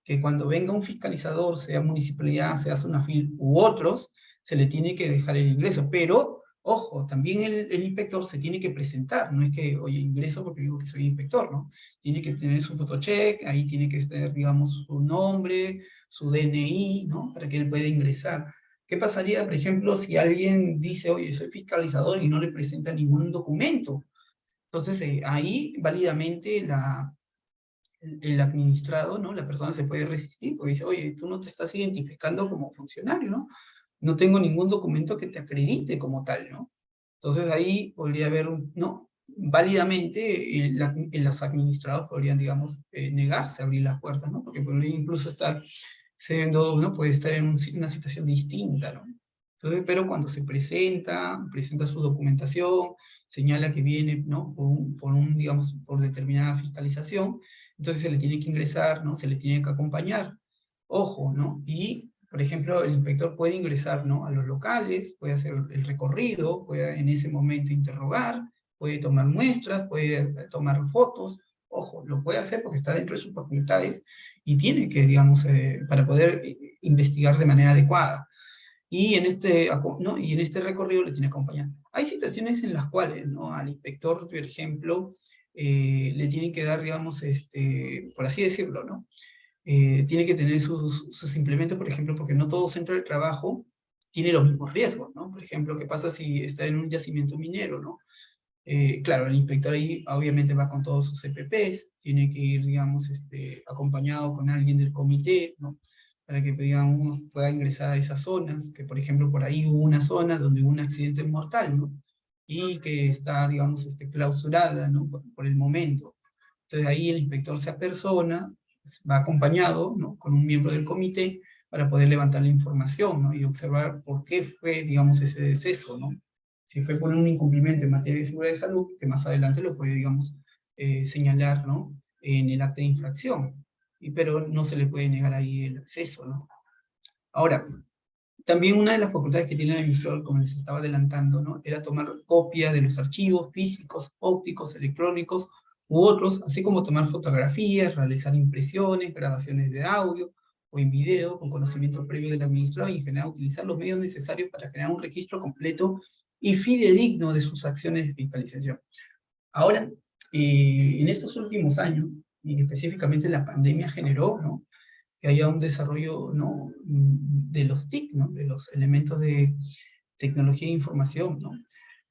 B: Que cuando venga un fiscalizador, sea municipalidad, sea SUNAFIL u otros, se le tiene que dejar el ingreso, pero, ojo, también el inspector se tiene que presentar, no es que, oye, ingreso porque digo que soy inspector, ¿no? Tiene que tener su fotocheck, ahí tiene que tener, digamos, su nombre, su DNI, ¿no? Para que él pueda ingresar. ¿Qué pasaría, por ejemplo, si alguien dice, oye, soy fiscalizador y no le presenta ningún documento? Entonces, ahí válidamente el administrado, ¿no? La persona se puede resistir, porque dice, oye, tú no te estás identificando como funcionario, ¿no? No tengo ningún documento que te acredite como tal, ¿no? Entonces ahí podría haber, ¿no? Válidamente los administrados podrían, digamos, negarse a abrir las puertas, ¿no? Porque podría incluso estar siendo, ¿no? Puede estar en una situación distinta, ¿no? Entonces, pero cuando se presenta su documentación, señala que viene, ¿no? Digamos, por determinada fiscalización, entonces se le tiene que ingresar, ¿no? Se le tiene que acompañar. Ojo, ¿no? Y, por ejemplo, el inspector puede ingresar, ¿no? A los locales, puede hacer el recorrido, puede en ese momento interrogar, puede tomar muestras, puede tomar fotos. Ojo, lo puede hacer porque está dentro de sus facultades y tiene que, digamos, para poder investigar de manera adecuada. Y en ¿no? Y en este recorrido le tiene que acompañar. Hay situaciones en las cuales, ¿no? Al inspector, por ejemplo, le tienen que dar, digamos, por así decirlo, ¿no? Tiene que tener sus implementos, por ejemplo, porque no todo centro de trabajo tiene los mismos riesgos, ¿no? Por ejemplo, ¿qué pasa si está en un yacimiento minero, ¿no? Claro, el inspector ahí obviamente va con todos sus CPPs, tiene que ir, digamos, acompañado con alguien del comité, ¿no? Para que, digamos, pueda ingresar a esas zonas, que por ejemplo por ahí hubo una zona donde hubo un accidente mortal, ¿no? Y que está, digamos, clausurada, ¿no? Por el momento. Entonces ahí el inspector se apersona, va acompañado, ¿no? Con un miembro del comité para poder levantar la información, ¿no? Y observar por qué fue, digamos, ese deceso, ¿no? Si fue por un incumplimiento en materia de seguridad de salud, que más adelante lo puede, digamos, señalar, ¿no? En el acta de infracción, pero no se le puede negar ahí el acceso, ¿no? Ahora, también una de las facultades que tiene el administrador, como les estaba adelantando, ¿no? Era tomar copia de los archivos físicos, ópticos, electrónicos u otros, así como tomar fotografías, realizar impresiones, grabaciones de audio o en video con conocimiento previo del administrador y en general utilizar los medios necesarios para generar un registro completo y fidedigno de sus acciones de fiscalización. Ahora, en estos últimos años, y específicamente la pandemia generó, ¿no? Que haya un desarrollo, ¿no? De los TIC, ¿no? De los elementos de tecnología e información, ¿no?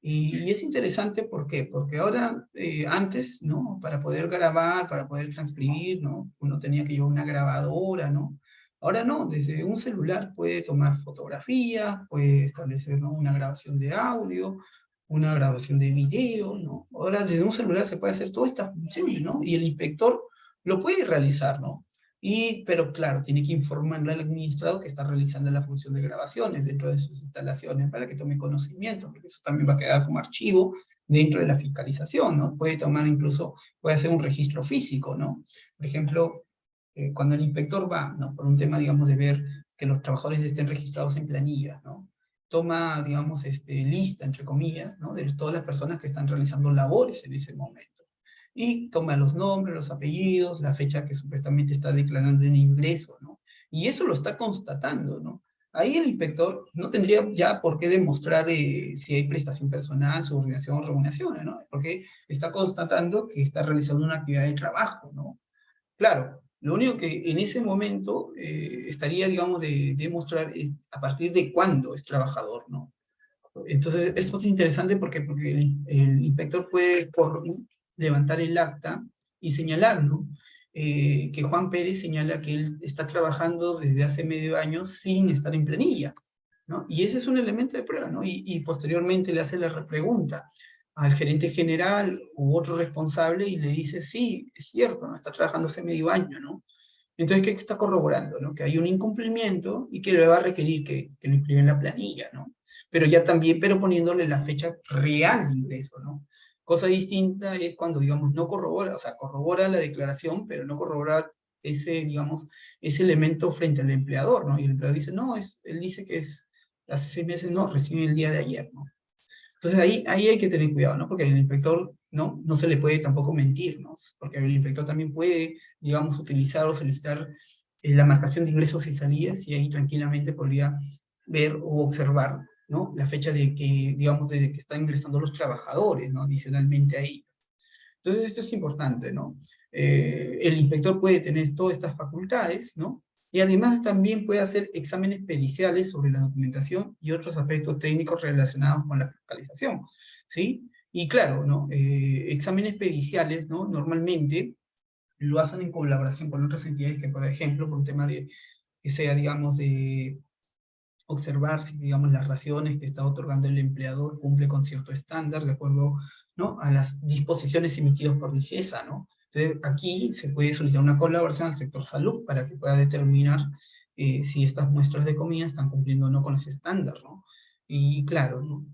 B: Y es interesante, ¿por qué? Porque ahora, antes, ¿no? Para poder grabar, para poder transcribir, ¿no? Uno tenía que llevar una grabadora, ¿no? Ahora no, desde un celular puede tomar fotografías, puede establecer, ¿no? Una grabación de audio, una grabación de video, ¿no? Ahora desde un celular se puede hacer todas estas funciones, ¿no? Y el inspector lo puede realizar, ¿no? Pero claro, tiene que informarle al administrado que está realizando la función de grabaciones dentro de sus instalaciones para que tome conocimiento, porque eso también va a quedar como archivo dentro de la fiscalización, ¿no? Puede tomar incluso, puede hacer un registro físico, ¿no? Por ejemplo, cuando el inspector va, ¿no? Por un tema, digamos, de ver que los trabajadores estén registrados en planillas, ¿no? Toma, digamos, lista, entre comillas, ¿no? De todas las personas que están realizando labores en ese momento. Y toma los nombres, los apellidos, la fecha que supuestamente está declarando en ingreso, ¿no? Y eso lo está constatando, ¿no? Ahí el inspector no tendría ya por qué demostrar si hay prestación personal, subordinación o remuneración, ¿no? Porque está constatando que está realizando una actividad de trabajo, ¿no? Claro, lo único que en ese momento estaría, digamos, de demostrar es a partir de cuándo es trabajador, ¿no? Entonces, esto es interesante porque el inspector puede levantar el acta y señalar, ¿no? Que Juan Pérez señala que él está trabajando desde hace medio año sin estar en planilla, ¿no? Y ese es un elemento de prueba, ¿no? Y posteriormente le hace la repregunta al gerente general u otro responsable y le dice, sí, es cierto, ¿no? Está trabajando hace medio año, ¿no? Entonces, ¿qué está corroborando? ¿No? Que hay un incumplimiento y que le va a requerir que lo inscriba en la planilla, ¿no? Pero ya también, pero poniéndole la fecha real de ingreso, ¿no? Cosa distinta es cuando, digamos, no corrobora, o sea, corrobora la declaración, pero no corrobora ese, digamos, ese elemento frente al empleador, ¿no? Y el empleador dice, no, él dice que es hace 6 meses, no, recién el día de ayer, ¿no? Entonces ahí hay que tener cuidado, ¿no? Porque el inspector no se le puede tampoco mentir, ¿no? Porque el inspector también puede, digamos, utilizar o solicitar la marcación de ingresos y salidas y ahí tranquilamente podría ver o observar, ¿no? La fecha de que, digamos, desde que están ingresando los trabajadores, ¿no? Adicionalmente ahí. Entonces esto es importante, ¿no? El inspector puede tener todas estas facultades, ¿no? y además también puede hacer exámenes periciales sobre la documentación y otros aspectos técnicos relacionados con la fiscalización, ¿sí? Y claro, ¿no? Exámenes periciales, ¿no? Normalmente lo hacen en colaboración con otras entidades que, por ejemplo, por un tema de, que sea, digamos, de observar si, digamos, las raciones que está otorgando el empleador cumple con cierto estándar de acuerdo, ¿no?, a las disposiciones emitidas por DIGESA, ¿no? Entonces, aquí se puede solicitar una colaboración al sector salud para que pueda determinar si estas muestras de comida están cumpliendo o no con ese estándar, ¿no? Y claro, ¿no?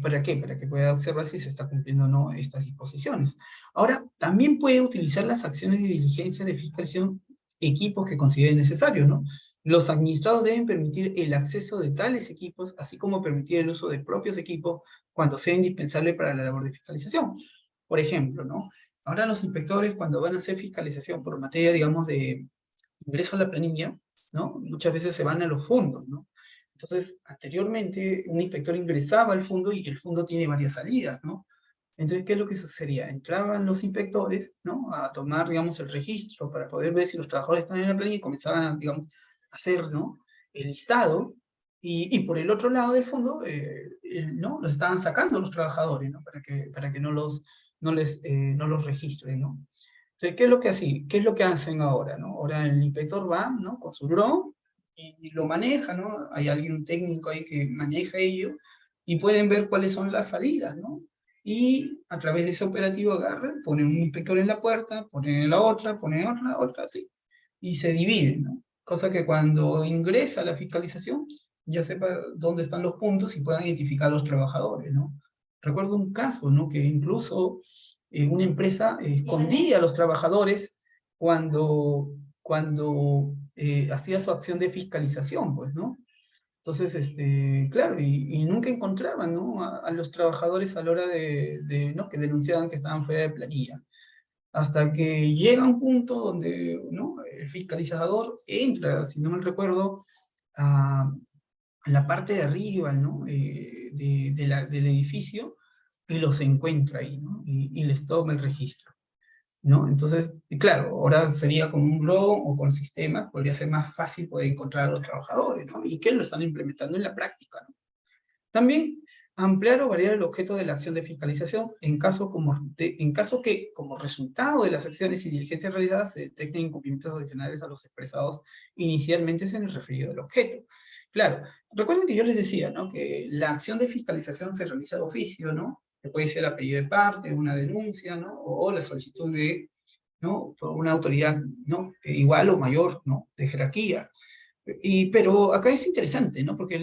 B: ¿Para qué? Para que pueda observar si se está cumpliendo o no estas disposiciones. Ahora, también puede utilizar las acciones de diligencia de fiscalización equipos que considere necesario, ¿no? Los administrados deben permitir el acceso de tales equipos, así como permitir el uso de propios equipos cuando sea indispensable para la labor de fiscalización. Por ejemplo, ¿no? Ahora los inspectores, cuando van a hacer fiscalización por materia, digamos, de ingreso a la planilla, ¿no? Muchas veces se van a los fondos, ¿no? Entonces, anteriormente, un inspector ingresaba al fondo y el fondo tiene varias salidas, ¿no? Entonces, ¿qué es lo que sucedía? Entraban los inspectores, ¿no?, a tomar, digamos, el registro para poder ver si los trabajadores estaban en la planilla y comenzaban, digamos, a hacer, ¿no?, el listado, y por el otro lado del fondo, ¿no?, los estaban sacando los trabajadores, ¿no?, para que no los registren, ¿no? Entonces, ¿qué es lo que ¿Qué es lo que hacen ahora, no? Ahora el inspector va, ¿no?, con su dron y lo maneja, ¿no? Hay alguien, un técnico ahí que maneja ello, y pueden ver cuáles son las salidas, ¿no? Y a través de ese operativo agarran, ponen un inspector en la puerta, ponen en la otra, ponen en otra, así. Y se dividen, ¿no? Cosa que cuando ingresa la fiscalización, ya sepa dónde están los puntos y puedan identificar a los trabajadores, ¿no? Recuerdo un caso, ¿no?, que incluso una empresa escondía a los trabajadores cuando hacía su acción de fiscalización, pues, ¿no? Entonces, claro, y nunca encontraban, ¿no?, a los trabajadores a la hora ¿no?, que denunciaban que estaban fuera de planilla. Hasta que llega un punto donde, ¿no?, el fiscalizador entra, si no mal recuerdo, a la parte de arriba, ¿no?, del edificio, y los encuentra ahí, ¿no?, y les toma el registro, ¿no? Entonces, y claro, ahora sería con un dron o con sistemas, podría ser más fácil poder encontrar a los trabajadores, ¿no? Y que lo están implementando en la práctica, ¿no? También ampliar o variar el objeto de la acción de fiscalización en caso que, como resultado de las acciones y diligencias realizadas, se detecten incumplimientos adicionales a los expresados inicialmente en el referido del objeto. Claro, recuerden que yo les decía, ¿no?, que la acción de fiscalización se realiza de oficio, ¿no? Que puede ser a pedido de parte, una denuncia, ¿no?, o la solicitud de, ¿no?, por una autoridad, ¿no?, igual o mayor, ¿no?, de jerarquía. Pero acá es interesante, ¿no?, porque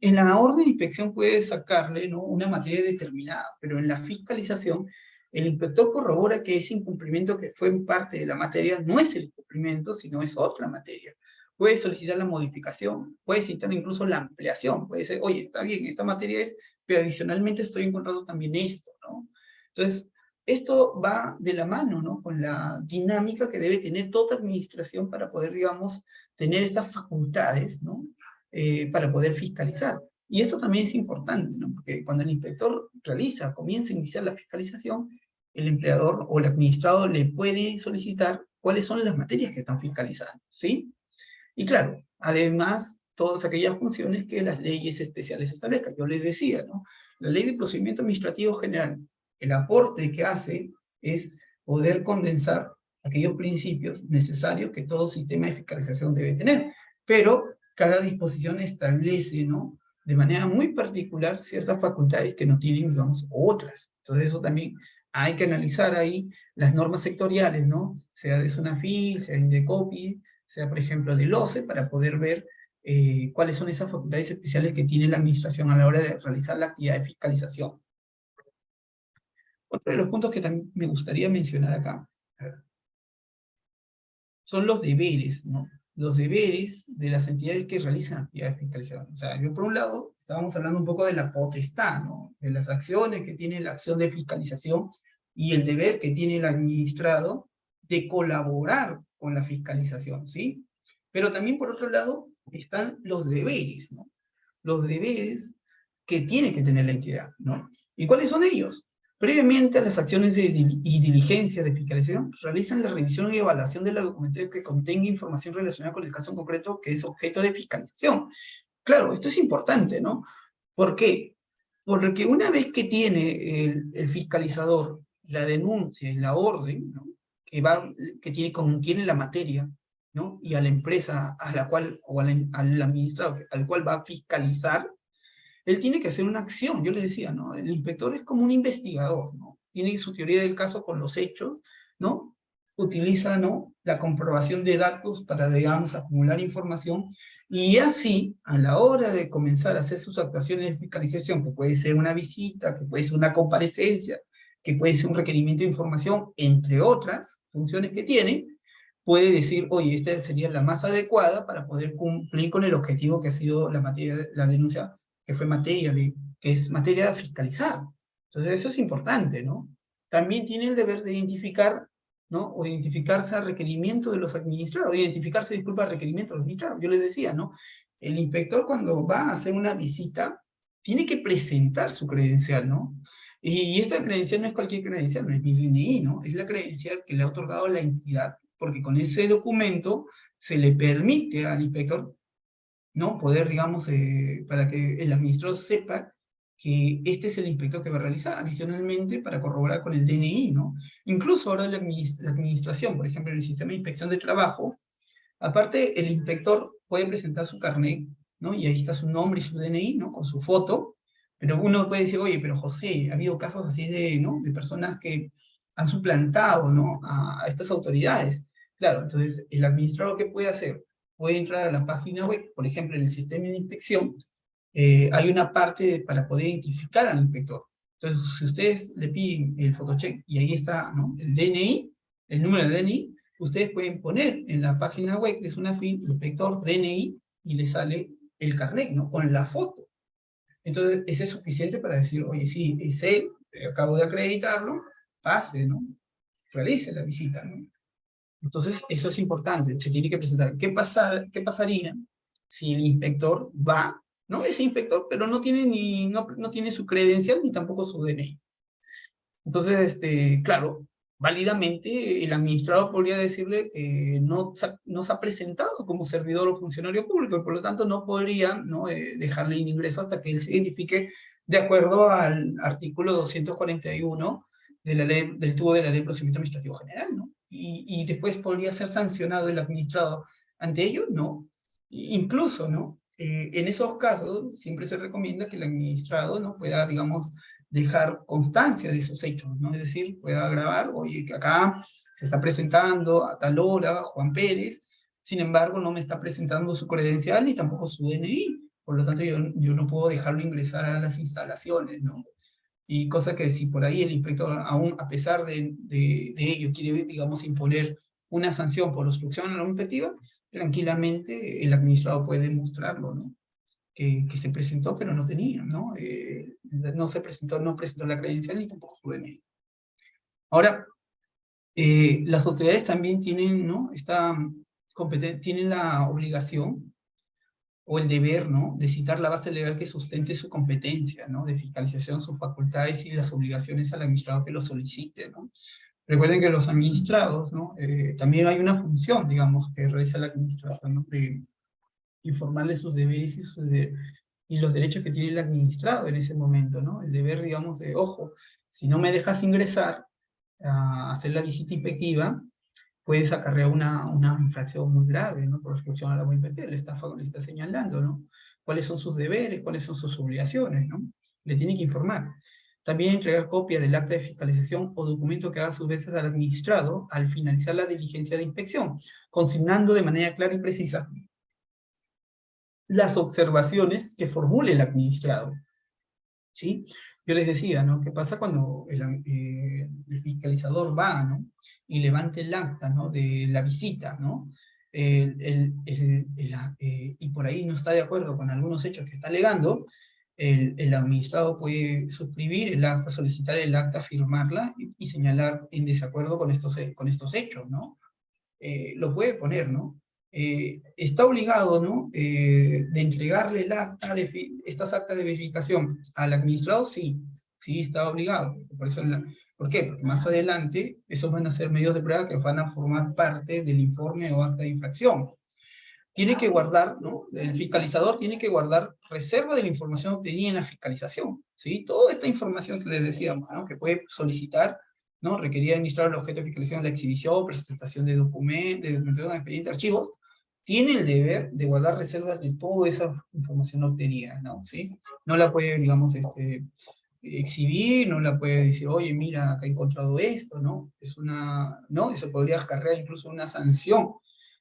B: en la orden de inspección puede sacarle, ¿no?, una materia determinada, pero en la fiscalización el inspector corrobora que ese incumplimiento que fue parte de la materia no es el incumplimiento, sino es otra materia. Puede solicitar la modificación, puede citar incluso la ampliación, puede ser, oye, está bien, esta materia es, pero adicionalmente estoy encontrando también esto, ¿no? Entonces, esto va de la mano, ¿no?, con la dinámica que debe tener toda administración para poder, digamos, tener estas facultades, ¿no?, para poder fiscalizar. Y esto también es importante, ¿no?, porque cuando el inspector comienza a iniciar la fiscalización, el empleador o el administrado le puede solicitar cuáles son las materias que están fiscalizando, ¿sí? Y claro, además, todas aquellas funciones que las leyes especiales establezcan. Yo les decía, ¿no?, la Ley de Procedimiento Administrativo General, el aporte que hace es poder condensar aquellos principios necesarios que todo sistema de fiscalización debe tener, pero cada disposición establece, ¿no?, de manera muy particular ciertas facultades que no tienen, digamos, otras. Entonces eso también hay que analizar ahí las normas sectoriales, ¿no?, sea de SUNAFIL, sea de INDECOPI, sea, por ejemplo, del OCE, para poder ver cuáles son esas facultades especiales que tiene la administración a la hora de realizar la actividad de fiscalización. Otro de los puntos que también me gustaría mencionar acá son los deberes, ¿no? Los deberes de las entidades que realizan actividades de fiscalización. O sea, yo por un lado, estábamos hablando un poco de la potestad, ¿no?, de las acciones que tiene la acción de fiscalización y el deber que tiene el administrado de colaborar con la fiscalización, ¿sí? Pero también por otro lado están los deberes, ¿no? Los deberes que tiene que tener la entidad, ¿no? ¿Y cuáles son ellos? Previamente a las acciones y diligencias de fiscalización, realizan la revisión y evaluación de la documentación que contenga información relacionada con el caso en concreto que es objeto de fiscalización. Claro, esto es importante, ¿no? ¿Por qué? Porque una vez que tiene el fiscalizador la denuncia y la orden, ¿no? Contiene la materia, ¿no? Y a la empresa a la cual, o al administrador al cual va a fiscalizar, él tiene que hacer una acción. Yo les decía, ¿no? El inspector es como un investigador, ¿no? Tiene su teoría del caso con los hechos, ¿no? Utiliza, ¿no? La comprobación de datos para, digamos, acumular información, y así, a la hora de comenzar a hacer sus actuaciones de fiscalización, que puede ser una visita, que puede ser una comparecencia, que puede ser un requerimiento de información, entre otras funciones que tiene, puede decir, oye, esta sería la más adecuada para poder cumplir con el objetivo que ha sido la materia, la denuncia, que es materia de fiscalizar. Entonces eso es importante, ¿no? También tiene el deber de identificar, ¿no? O identificarse a requerimiento de los administrados, identificarse, disculpa, a requerimiento de los administrados. Yo les decía, ¿no? El inspector cuando va a hacer una visita, tiene que presentar su credencial, ¿no? Y esta credencial no es cualquier credencial, no es mi DNI, ¿no? Es la credencial que le ha otorgado la entidad, porque con ese documento se le permite al inspector, ¿no? Poder, digamos, para que el administrador sepa que este es el inspector que va a realizar, adicionalmente para corroborar con el DNI, ¿no? Incluso ahora la administración, por ejemplo, en el sistema de inspección de trabajo, aparte el inspector puede presentar su carnet, ¿no? Y ahí está su nombre y su DNI, ¿no? Con su foto, pero uno puede decir, oye, pero José, ha habido casos así de, ¿no? De personas que han suplantado, ¿no? A estas autoridades. Claro, entonces el administrador, ¿qué puede hacer? Puede entrar a la página web, por ejemplo, en el sistema de inspección, hay una parte para poder identificar al inspector. Entonces, si ustedes le piden el photocheck y ahí está, ¿no? El DNI, el número de DNI, ustedes pueden poner en la página web de Sunafin inspector DNI y le sale el carnet, ¿no? Con la foto. Entonces, ese es suficiente para decir, oye, sí, es él, acabo de acreditarlo, pase, ¿no? Realice la visita, ¿no? Entonces, eso es importante, se tiene que presentar. ¿Qué pasaría si el inspector va, no es inspector, pero no tiene, no tiene su credencial ni tampoco su DNI? Entonces, claro, válidamente el administrador podría decirle que no se ha presentado como servidor o funcionario público, y por lo tanto no podría, ¿no? Dejarle el ingreso hasta que él se identifique de acuerdo al artículo 241 de la ley, del tubo de la Ley de Procedimiento Administrativo General, ¿no? Y después podría ser sancionado el administrador. Ante ello, no. Incluso, ¿no? En esos casos siempre se recomienda que el administrado, ¿no? Pueda, digamos, dejar constancia de esos hechos, ¿no? Es decir, pueda grabar, oye, que acá se está presentando a tal hora Juan Pérez, sin embargo no me está presentando su credencial ni tampoco su DNI, por lo tanto yo no puedo dejarlo ingresar a las instalaciones, ¿no? Y cosa que si por ahí el inspector, aún a pesar de ello, quiere, digamos, imponer una sanción por obstrucción a la inspectiva, tranquilamente el administrador puede demostrarlo, ¿no? Que se presentó, pero no tenía, ¿no? No se presentó, no presentó la credencial ni tampoco su DNI. Ahora, las autoridades también tienen, ¿no? Tienen la obligación o el deber, ¿no? De citar la base legal que sustente su competencia, ¿no? De fiscalización, sus facultades y las obligaciones al administrador que lo solicite, ¿no? Recuerden que los administrados, ¿no? También hay una función, digamos, que realiza la administración, ¿no? De informarle sus deberes y los derechos que tiene el administrado en ese momento, ¿no? El deber, digamos, de, ojo, si no me dejas ingresar a hacer la visita inspectiva, puedes acarrear una infracción muy grave, ¿no? Por obstrucción a la buena inspección, le está señalando, ¿no? Cuáles son sus deberes, cuáles son sus obligaciones, ¿no? Le tiene que informar. También entregar copia del acta de fiscalización o documento que haga sus veces al administrado al finalizar la diligencia de inspección, consignando de manera clara y precisa las observaciones que formule el administrado, ¿sí? Yo les decía, ¿no? ¿Qué pasa cuando el fiscalizador va, ¿no? Y levante el acta, ¿no? De la visita, ¿no? Y por ahí no está de acuerdo con algunos hechos que está alegando, el administrado puede suscribir el acta, solicitar el acta, firmarla y señalar en desacuerdo con estos hechos, ¿no? Lo puede poner, ¿no? Está obligado, ¿no? De entregarle el acta estas actas de verificación al administrado, sí, sí está obligado. Por eso ¿por qué? Porque más adelante esos van a ser medios de prueba que van a formar parte del informe o acta de infracción. Tiene que guardar, ¿no? El fiscalizador tiene que guardar reserva de la información obtenida en la fiscalización, ¿sí? Toda esta información que les decíamos, ¿no? Que puede solicitar, ¿no? Requerir administrar el objeto de fiscalización, la exhibición, presentación de documentos, de documentación, expediente, archivos, tiene el deber de guardar reservas de toda esa información obtenida, ¿no? ¿Sí? No la puede, digamos, exhibir, no la puede decir, oye, mira, acá he encontrado esto, ¿no? ¿no? Eso podría acarrear incluso una sanción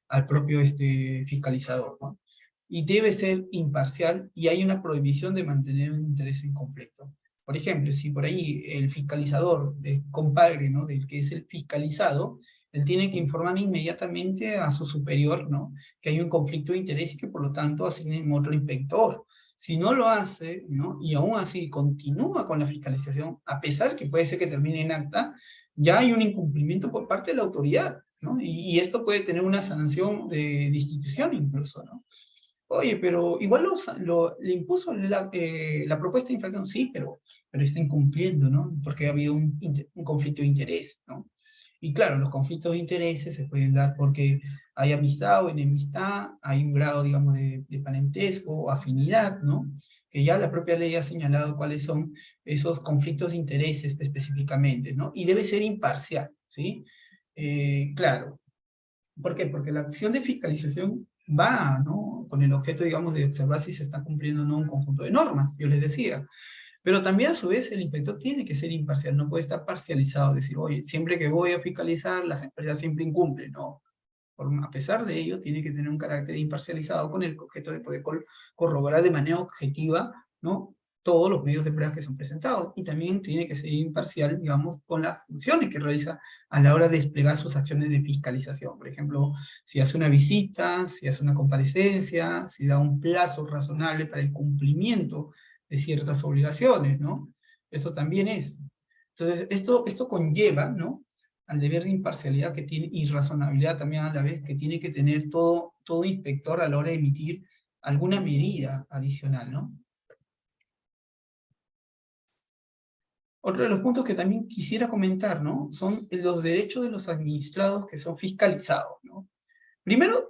B: al propio fiscalizador, ¿no? Y debe ser imparcial y hay una prohibición de mantener un interés en conflicto. Por ejemplo, si por ahí el fiscalizador es compadre, ¿no? Del que es el fiscalizado, él tiene que informar inmediatamente a su superior, ¿no? Que hay un conflicto de interés y que por lo tanto asignen otro inspector. Si no lo hace, ¿no? Y aún así continúa con la fiscalización, a pesar que puede ser que termine en acta, ya hay un incumplimiento por parte de la autoridad, ¿no? Y esto puede tener una sanción de destitución incluso, ¿no? Oye, pero igual le impuso la propuesta de infracción, sí, pero está incumpliendo, ¿no? Porque ha habido un conflicto de interés, ¿no? Y claro, los conflictos de intereses se pueden dar porque hay amistad o enemistad, hay un grado, digamos, de parentesco o afinidad, ¿no? Que ya la propia ley ha señalado cuáles son esos conflictos de intereses específicamente, ¿no? Y debe ser imparcial, ¿sí? Claro. ¿Por qué? Porque la acción de fiscalización va, ¿no? Con el objeto, digamos, de observar si se está cumpliendo o no un conjunto de normas, yo les decía. Pero también a su vez el inspector tiene que ser imparcial, no puede estar parcializado, decir, oye, siempre que voy a fiscalizar, las empresas siempre incumplen, no. A pesar de ello, tiene que tener un carácter imparcializado con el objeto de poder corroborar de manera objetiva, ¿no? Todos los medios de prueba que son presentados. Y también tiene que ser imparcial, digamos, con las funciones que realiza a la hora de desplegar sus acciones de fiscalización. Por ejemplo, si hace una visita, si hace una comparecencia, si da un plazo razonable para el cumplimiento de ciertas obligaciones, ¿no? Eso también es. Entonces, esto conlleva, ¿no? Al deber de imparcialidad que tiene y razonabilidad también a la vez que tiene que tener todo inspector a la hora de emitir alguna medida adicional, ¿no? Otro de los puntos que también quisiera comentar, ¿no? Son los derechos de los administrados que son fiscalizados, ¿no? Primero,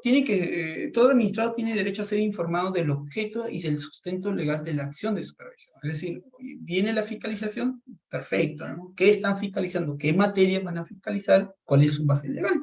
B: todo administrado tiene derecho a ser informado del objeto y del sustento legal de la acción de supervisión. Es decir, viene la fiscalización, perfecto, ¿no? ¿Qué están fiscalizando? ¿Qué materias van a fiscalizar? ¿Cuál es su base legal?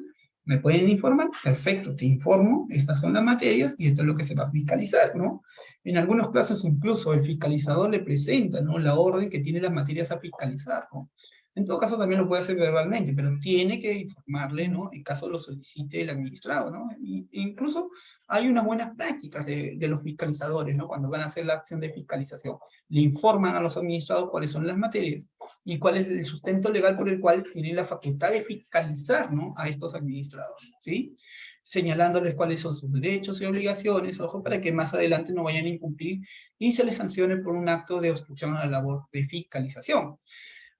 B: ¿Me pueden informar? Perfecto, te informo, estas son las materias y esto es lo que se va a fiscalizar, ¿no? En algunos casos incluso el fiscalizador le presenta, ¿no? La orden que tiene las materias a fiscalizar, ¿no? En todo caso también lo puede hacer verbalmente, pero tiene que informarle, ¿no? En caso lo solicite el administrado, ¿no? Incluso hay unas buenas prácticas de los fiscalizadores, ¿no? Cuando van a hacer la acción de fiscalización. Le informan a los administrados cuáles son las materias y cuál es el sustento legal por el cual tienen la facultad de fiscalizar, ¿no? A estos administrados, ¿sí? Señalándoles cuáles son sus derechos y obligaciones, ojo, para que más adelante no vayan a incumplir y se les sancione por un acto de obstrucción a la labor de fiscalización.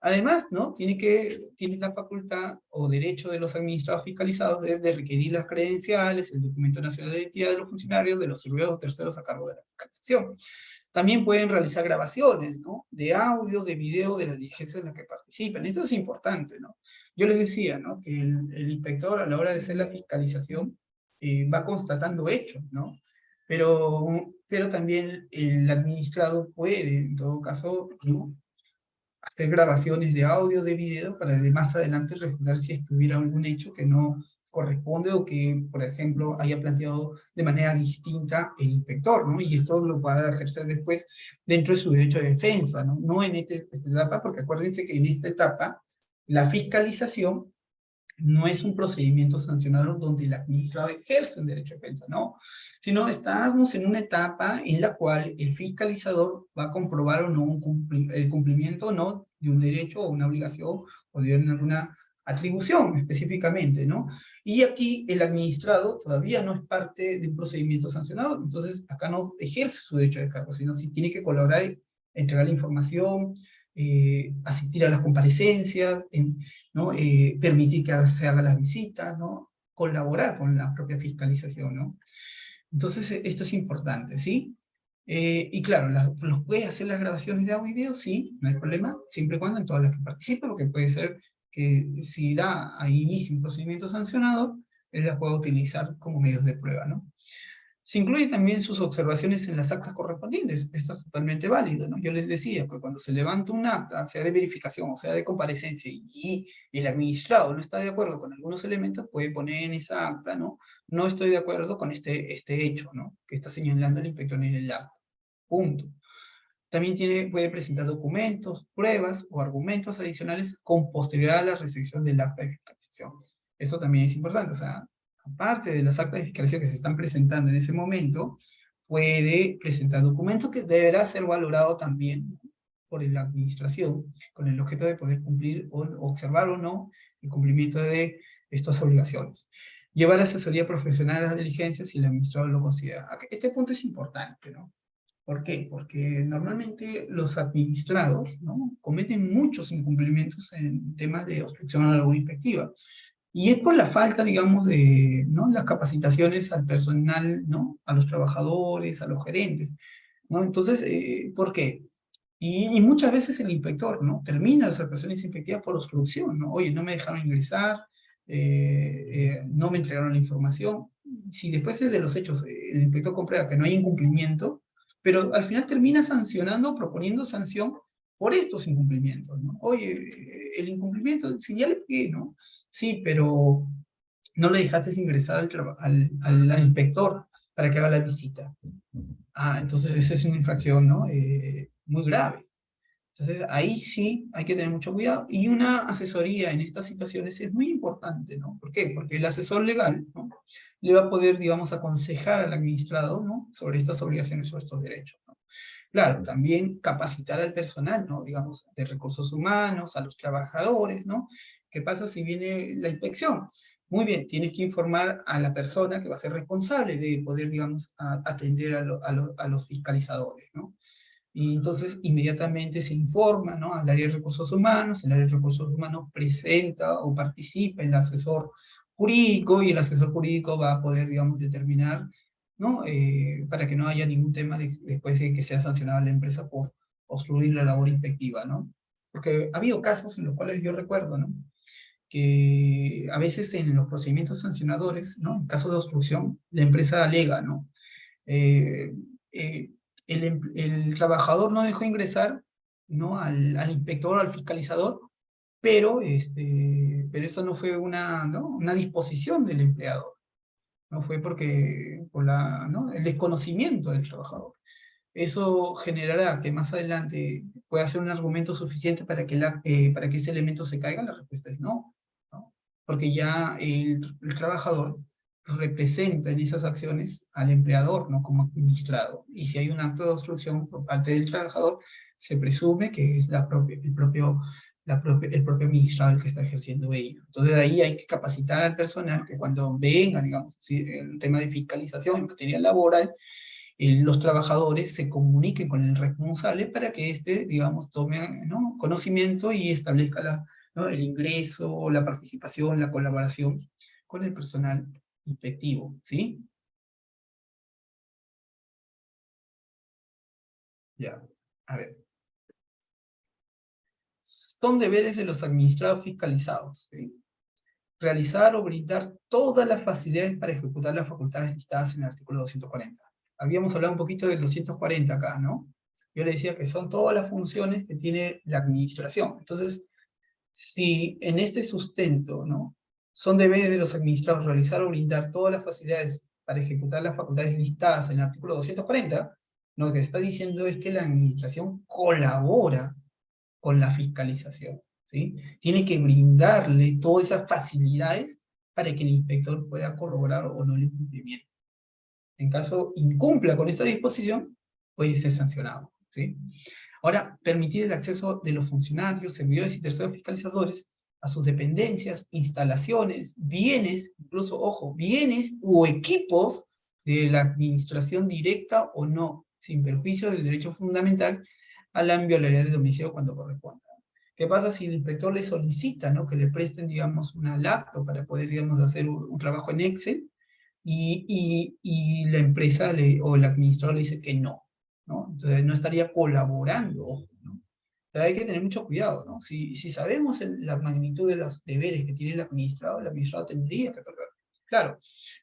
B: Además, ¿no? Tiene la facultad o derecho de los administrados fiscalizados de requerir las credenciales, el documento nacional de identidad de los funcionarios, de los servidores terceros a cargo de la fiscalización. También pueden realizar grabaciones, ¿no? De audio, de video de las diligencias en las que participan. Esto es importante, ¿no? Yo les decía, ¿no? Que el inspector a la hora de hacer la fiscalización va constatando hechos, ¿no? Pero también el administrado puede, en todo caso, ¿no? Hacer grabaciones de audio, de video, para de más adelante recordar si es que hubiera algún hecho que no corresponde o que, por ejemplo, haya planteado de manera distinta el inspector, ¿no? Y esto lo pueda ejercer después dentro de su derecho de defensa, ¿no? No en esta etapa, porque acuérdense que en esta etapa la fiscalización no es un procedimiento sancionado donde el administrado ejerce un derecho de defensa, no, sino estamos en una etapa en la cual el fiscalizador va a comprobar o no el cumplimiento o no de un derecho o una obligación o de alguna atribución específicamente, ¿no? Y aquí el administrado todavía no es parte de un procedimiento sancionado, entonces acá no ejerce su derecho de cargo, sino si tiene que colaborar, entregar la información, asistir a las comparecencias, ¿no? Permitir que se haga las visitas, ¿no? Colaborar con la propia fiscalización, ¿no? Entonces, esto es importante, ¿sí? Y claro, ¿los puede hacer las grabaciones de audio y video? Sí, no hay problema, siempre y cuando en todas las que participe, porque puede ser que si da a inicio un procedimiento sancionador, él las pueda utilizar como medios de prueba, ¿no? Se incluye también sus observaciones en las actas correspondientes. Esto es totalmente válido, ¿no? Yo les decía que cuando se levanta un acta, sea de verificación o sea de comparecencia, y el administrado no está de acuerdo con algunos elementos, puede poner en esa acta, ¿no? No estoy de acuerdo con este hecho, ¿no? Que está señalando el inspector en el acta. Punto. También puede presentar documentos, pruebas o argumentos adicionales con posterioridad a la recepción del acta de fiscalización. Eso también es importante, o sea, aparte de las actas de fiscalización que se están presentando en ese momento, puede presentar documentos que deberá ser valorado también por la administración, con el objeto de poder cumplir o observar o no el cumplimiento de estas obligaciones. Llevar asesoría profesional a las diligencias si el administrador lo considera. Este punto es importante, ¿no? ¿Por qué? Porque normalmente los administrados, ¿no?, cometen muchos incumplimientos en temas de obstrucción a la labor inspectiva. Y es por la falta, digamos, de, ¿no?, las capacitaciones al personal, ¿no?, a los trabajadores, a los gerentes, ¿no? Entonces, ¿por qué? Y muchas veces el inspector, ¿no?, termina las actuaciones inspectivas por obstrucción, ¿no? Oye, no me dejaron ingresar, no me entregaron la información. Si después de los hechos el inspector comprueba que no hay incumplimiento, pero al final termina sancionando, proponiendo sanción por estos incumplimientos, ¿no? Oye, el incumplimiento, señale qué, ¿no? Sí, pero no le dejaste ingresar al inspector para que haga la visita. Ah, entonces esa es una infracción, ¿no? Muy grave. Entonces ahí sí hay que tener mucho cuidado, y una asesoría en estas situaciones es muy importante, ¿no? ¿Por qué? Porque el asesor legal, ¿no?, le va a poder, digamos, aconsejar al administrado, ¿no?, sobre estas obligaciones o estos derechos, ¿no? Claro, también capacitar al personal, ¿no?, digamos, de recursos humanos, a los trabajadores, ¿no? ¿Qué pasa si viene la inspección? Muy bien, tienes que informar a la persona que va a ser responsable de poder, digamos, atender a los fiscalizadores, ¿no? Y entonces inmediatamente se informa, ¿no?, al área de recursos humanos, el área de recursos humanos presenta o participa en el asesor jurídico, y el asesor jurídico va a poder, digamos, determinar, ¿no?, para que no haya ningún tema después de que sea sancionada la empresa por obstruir la labor inspectiva, ¿no? Porque ha habido casos en los cuales yo recuerdo, ¿no?, que a veces en los procedimientos sancionadores, ¿no?, en caso de obstrucción, la empresa alega, ¿no?, eh, eh, el trabajador no dejó ingresar, ¿no?, al inspector o al fiscalizador, pero esto no fue ¿no?, una disposición del empleador, no fue porque, ¿no?, el desconocimiento del trabajador. Eso generará que más adelante pueda ser un argumento suficiente para para que ese elemento se caiga. La respuesta es no, ¿no? Porque ya el trabajador representa en esas acciones al empleador, ¿no?, como administrado. Y si hay un acto de obstrucción por parte del trabajador, se presume que es el propio administrado el que está ejerciendo ello. Entonces ahí hay que capacitar al personal que cuando venga, digamos, el tema de fiscalización en materia laboral, los trabajadores se comuniquen con el responsable para que éste, digamos, tome, ¿no?, conocimiento y establezca ¿no?, el ingreso, la participación, la colaboración con el personal inspectivo, ¿sí? Ya, a ver. Son deberes de los administrados fiscalizados, ¿sí? Realizar o brindar todas las facilidades para ejecutar las facultades listadas en el artículo 240. Habíamos hablado un poquito del 240 acá, ¿no? Yo le decía que son todas las funciones que tiene la administración. Entonces, si en este sustento, ¿no?, son deberes de los administrados realizar o brindar todas las facilidades para ejecutar las facultades listadas en el artículo 240, lo que está diciendo es que la administración colabora con la fiscalización, ¿sí? Tiene que brindarle todas esas facilidades para que el inspector pueda corroborar o no el incumplimiento. En caso incumpla con esta disposición, puede ser sancionado, ¿sí? Ahora, permitir el acceso de los funcionarios, servidores y terceros fiscalizadores a sus dependencias, instalaciones, bienes, incluso, ojo, bienes o equipos de la administración directa o no, sin perjuicio del derecho fundamental a la inviolabilidad del domicilio cuando corresponda. ¿Qué pasa si el inspector le solicita, ¿no?, que le presten, digamos, una laptop para poder, digamos, hacer un trabajo en Excel, y la empresa o el administrador le dice que no? ¿no? Entonces no estaría colaborando, ojo, ¿no? Pero hay que tener mucho cuidado, ¿no? Si sabemos la magnitud de los deberes que tiene el administrado tendría que otorgar. Claro,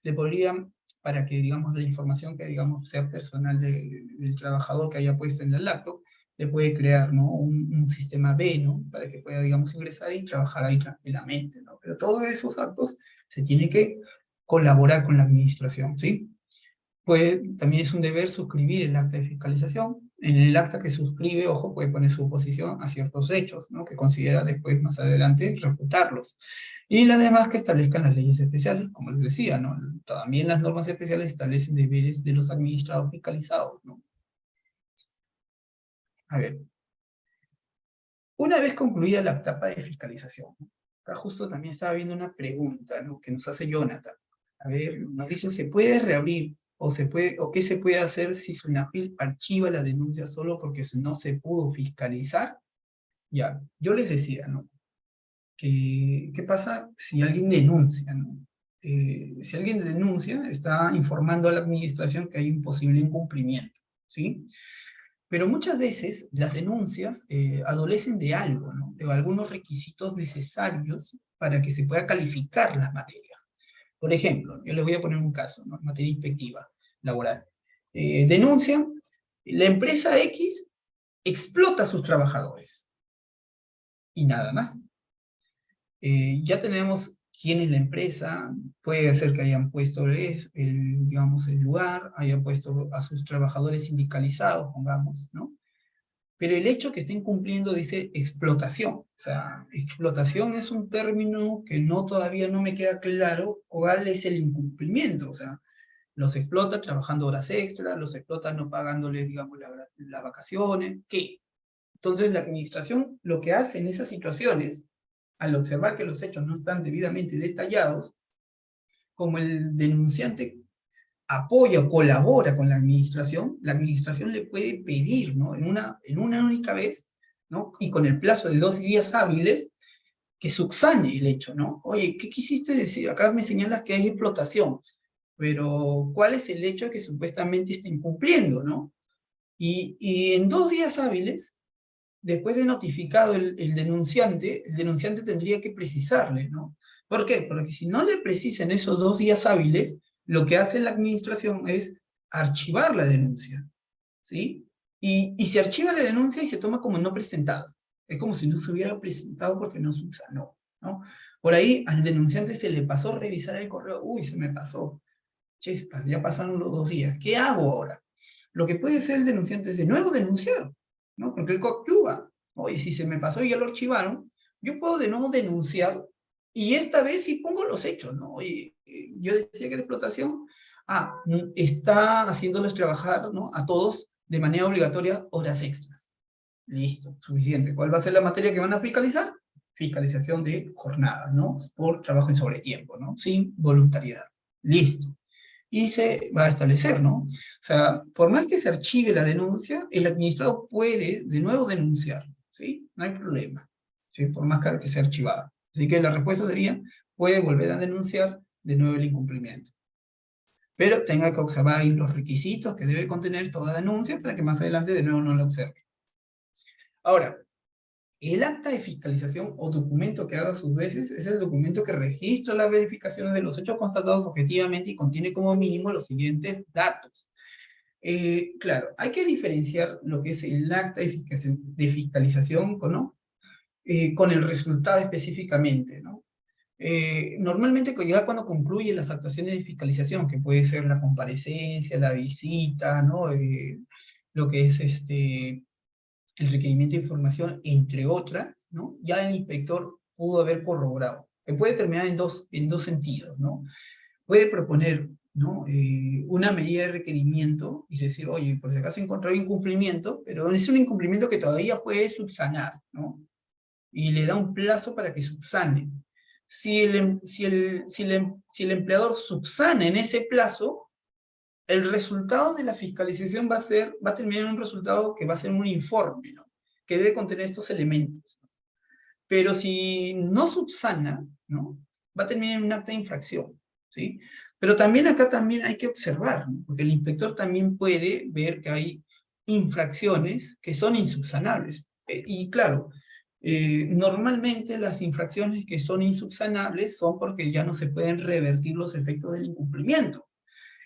B: le podrían, para que, digamos, la información que, digamos, sea personal del trabajador que haya puesto en el laptop, le puede crear, ¿no? Un sistema B, ¿no? Para que pueda, digamos, ingresar y trabajar ahí tranquilamente, ¿no? Pero todos esos actos se tiene que colaborar con la administración, ¿sí? Pues también es un deber suscribir el acta de fiscalización. En el acta que suscribe, ojo, puede poner su oposición a ciertos hechos, ¿no? Que considera después, más adelante, refutarlos. Y las demás que establezcan las leyes especiales, como les decía, ¿no? También las normas especiales establecen deberes de los administrados fiscalizados, ¿no? A ver, una vez concluida la etapa de fiscalización, ¿no? Acá justo también estaba viendo una pregunta, ¿no? Que nos hace Jonathan. A ver, nos dice, ¿se puede reabrir o qué se puede hacer si SUNAFIL archiva la denuncia solo porque no se pudo fiscalizar? Ya, yo les decía, ¿no? ¿Qué pasa si alguien denuncia, ¿no? Si alguien denuncia, está informando a la administración que hay un posible incumplimiento, ¿sí? Pero muchas veces las denuncias adolecen de algo, ¿no? De algunos requisitos necesarios para que se pueda calificar las materias. Por ejemplo, yo les voy a poner un caso, ¿no? En materia inspectiva laboral. Denuncian, la empresa X explota a sus trabajadores y nada más. Ya tenemos quién es la empresa, puede ser que hayan puesto digamos, el lugar, hayan puesto a sus trabajadores sindicalizados, pongamos, ¿no? Pero el hecho que estén cumpliendo dice explotación. O sea, explotación es un término que todavía no me queda claro cuál es el incumplimiento. O sea, los explota trabajando horas extras, los explota no pagándoles, digamos, las vacaciones, ¿qué? Entonces la administración lo que hace en esas situaciones, al observar que los hechos no están debidamente detallados, como el denunciante apoya o colabora con la administración le puede pedir, ¿no? En una única vez, ¿no? Y con el plazo de 2 días hábiles, que subsane el hecho, ¿no? Oye, ¿qué quisiste decir? Acá me señalas que hay explotación, pero ¿cuál es el hecho que supuestamente está incumpliendo, ¿no? Y en 2 días hábiles, después de notificado el denunciante tendría que precisarle, ¿no? ¿Por qué? Porque si no le precisan esos 2 días hábiles, lo que hace la administración es archivar la denuncia, ¿sí? Y se archiva la denuncia y se toma como no presentada. Es como si no se hubiera presentado porque no subsanó, ¿no? Por ahí al denunciante se le pasó revisar el correo, uy, se me pasó, chispas, ya pasaron los 2 días, ¿qué hago ahora? Lo que puede hacer el denunciante es de nuevo denunciar, ¿no? Porque él coadyuva. Oye, si se me pasó y ya lo archivaron, yo puedo de nuevo denunciar y esta vez sí pongo los hechos, ¿no? Oye, yo decía que la explotación, está haciéndoles trabajar, ¿no? A todos de manera obligatoria horas extras. Listo, suficiente. ¿Cuál va a ser la materia que van a fiscalizar? Fiscalización de jornadas, ¿no? Por trabajo en sobretiempo, ¿no? Sin voluntariedad. Listo. Y se va a establecer, ¿no? O sea, por más que se archive la denuncia, el administrado puede de nuevo denunciar, ¿sí? No hay problema, ¿sí? Por más que sea archivada. Así que la respuesta sería, puede volver a denunciar de nuevo el incumplimiento. Pero tenga que observar ahí los requisitos que debe contener toda denuncia para que más adelante de nuevo no la observe. Ahora, el acta de fiscalización o documento que haga sus veces es el documento que registra las verificaciones de los hechos constatados objetivamente y contiene como mínimo los siguientes datos. Claro, hay que diferenciar lo que es el acta de fiscalización, ¿no? Con el resultado específicamente, ¿no? Normalmente ya cuando concluyen las actuaciones de fiscalización, que puede ser la comparecencia, la visita, ¿no? Lo que es el requerimiento de información, entre otras, ¿no? Ya el inspector pudo haber corroborado, que puede terminar en dos sentidos, ¿no? Puede proponer, ¿no? Una medida de requerimiento y decir, oye, por si acaso encontré incumplimiento, pero es un incumplimiento que todavía puede subsanar, ¿no? Y le da un plazo para que subsane. Si el empleador subsana en ese plazo, el resultado de la fiscalización va a terminar en un resultado que va a ser un informe, ¿no? Que debe contener estos elementos. Pero si no subsana, ¿no? Va a terminar en un acta de infracción, ¿sí? Pero también acá también hay que observar, ¿no? Porque el inspector también puede ver que hay infracciones que son insubsanables. Y claro, normalmente las infracciones que son insubsanables son porque ya no se pueden revertir los efectos del incumplimiento.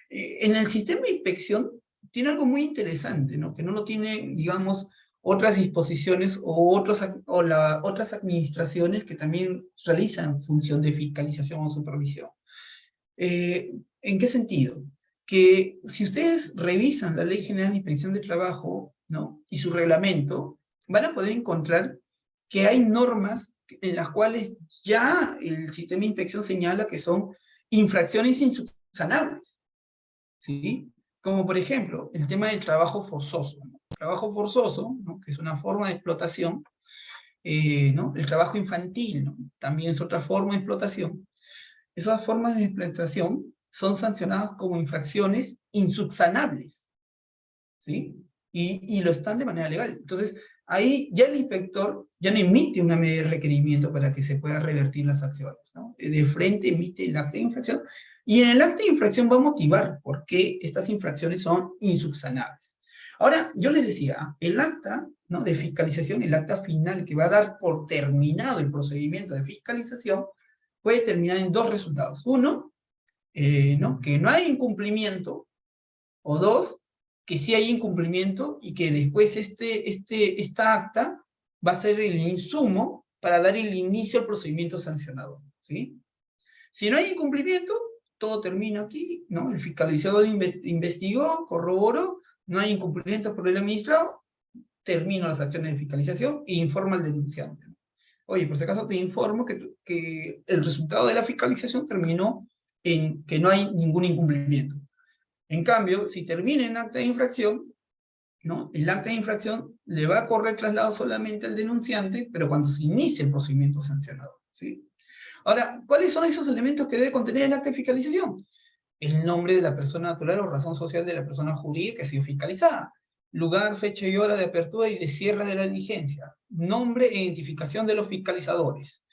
B: En el sistema de inspección tiene algo muy interesante, ¿no? Que no lo tiene, digamos, otras disposiciones o otras administraciones que también realizan función de fiscalización o supervisión. ¿En qué sentido? Que si ustedes revisan la Ley General de Inspección de Trabajo, ¿no? Y su reglamento, van a poder encontrar que hay normas en las cuales ya el sistema de inspección señala que son infracciones insubsanables, ¿sí? Como por ejemplo, el tema del trabajo forzoso, ¿no? El trabajo forzoso, ¿no? Que es una forma de explotación, ¿no? El trabajo infantil, ¿no? También es otra forma de explotación. Esas formas de explotación son sancionadas como infracciones insubsanables, ¿sí? Y lo están de manera legal. Entonces, ahí ya el inspector ya no emite una medida de requerimiento para que se pueda revertir las acciones, ¿no? De frente emite el acta de infracción, y en el acta de infracción va a motivar por qué estas infracciones son insubsanables. Ahora, yo les decía, el acta, ¿no? De fiscalización, el acta final que va a dar por terminado el procedimiento de fiscalización, puede terminar en dos resultados. Uno, ¿no? Que no hay incumplimiento, o dos, que sí hay incumplimiento y que después esta acta va a ser el insumo para dar el inicio al procedimiento sancionador, ¿sí? Si no hay incumplimiento, todo termina aquí, ¿no? El fiscalizador investigó, corroboró, no hay incumplimiento por el administrado, termino las acciones de fiscalización e informa al denunciante. Oye, por si acaso te informo que el resultado de la fiscalización terminó en que no hay ningún incumplimiento. En cambio, si termina en acta de infracción, ¿no? El acta de infracción le va a correr traslado solamente al denunciante, pero cuando se inicie el procedimiento sancionador, ¿sí? Ahora, ¿cuáles son esos elementos que debe contener el acta de fiscalización? El nombre de la persona natural o razón social de la persona jurídica que ha sido fiscalizada, lugar, fecha y hora de apertura y de cierre de la diligencia, nombre e identificación de los fiscalizadores,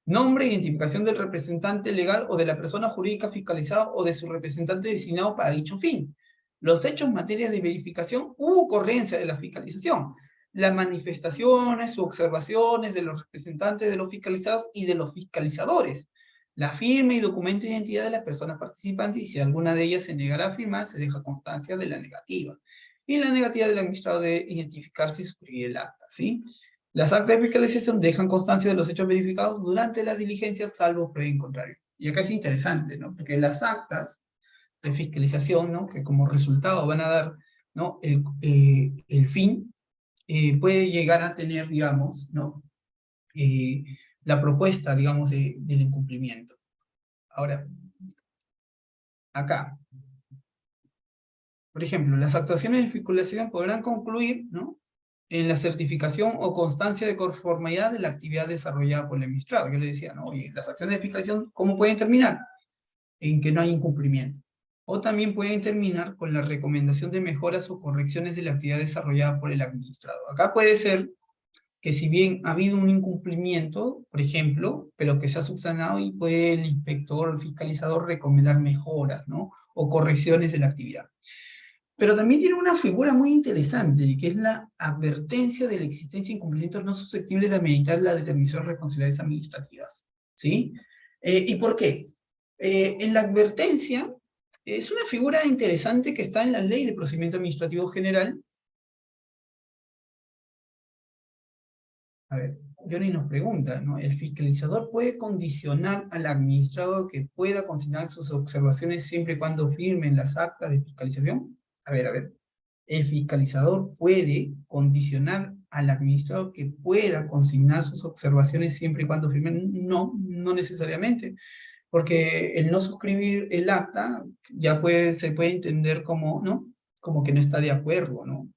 B: nombre e identificación del representante legal o de la persona jurídica fiscalizada o de su representante designado para dicho fin, los hechos en materia de verificación u ocurrencia de la fiscalización, las manifestaciones u observaciones de los representantes de los fiscalizados y de los fiscalizadores, la firma y documento de identidad de las personas participantes, y si alguna de ellas se negara a firmar, se deja constancia de la negativa. Y la negativa del administrado de identificarse y suscribir el acta, ¿sí? Las actas de fiscalización dejan constancia de los hechos verificados durante las diligencias, salvo previo en contrario. Y acá es interesante, ¿no? Porque las actas de fiscalización, ¿no? Que como resultado van a dar, ¿no? El fin, puede llegar a tener, digamos, ¿no? La propuesta, digamos, del incumplimiento. Ahora, acá, por ejemplo, las actuaciones de fiscalización podrán concluir, ¿no? En la certificación o constancia de conformidad de la actividad desarrollada por el administrado. Yo le decía, ¿no? Oye, las acciones de fiscalización, ¿cómo pueden terminar? En que no hay incumplimiento. O también pueden terminar con la recomendación de mejoras o correcciones de la actividad desarrollada por el administrado. Acá puede ser que si bien ha habido un incumplimiento, por ejemplo, pero que se ha subsanado, y puede el inspector o el fiscalizador recomendar mejoras, ¿no? O correcciones de la actividad. Pero también tiene una figura muy interesante, que es la advertencia de la existencia de incumplimientos no susceptibles de ameritar la determinación de responsabilidades administrativas, ¿sí? ¿Y por qué? En la advertencia, es una figura interesante que está en la Ley de Procedimiento Administrativo General. A ver, Johnny nos pregunta, ¿no? ¿El fiscalizador puede condicionar al administrado que pueda consignar sus observaciones siempre y cuando firmen las actas de fiscalización? A ver. El fiscalizador puede condicionar al administrado que pueda consignar sus observaciones siempre y cuando firmen. No, no necesariamente, porque el no suscribir el acta ya se puede entender como, ¿no? Como que no está de acuerdo, ¿no?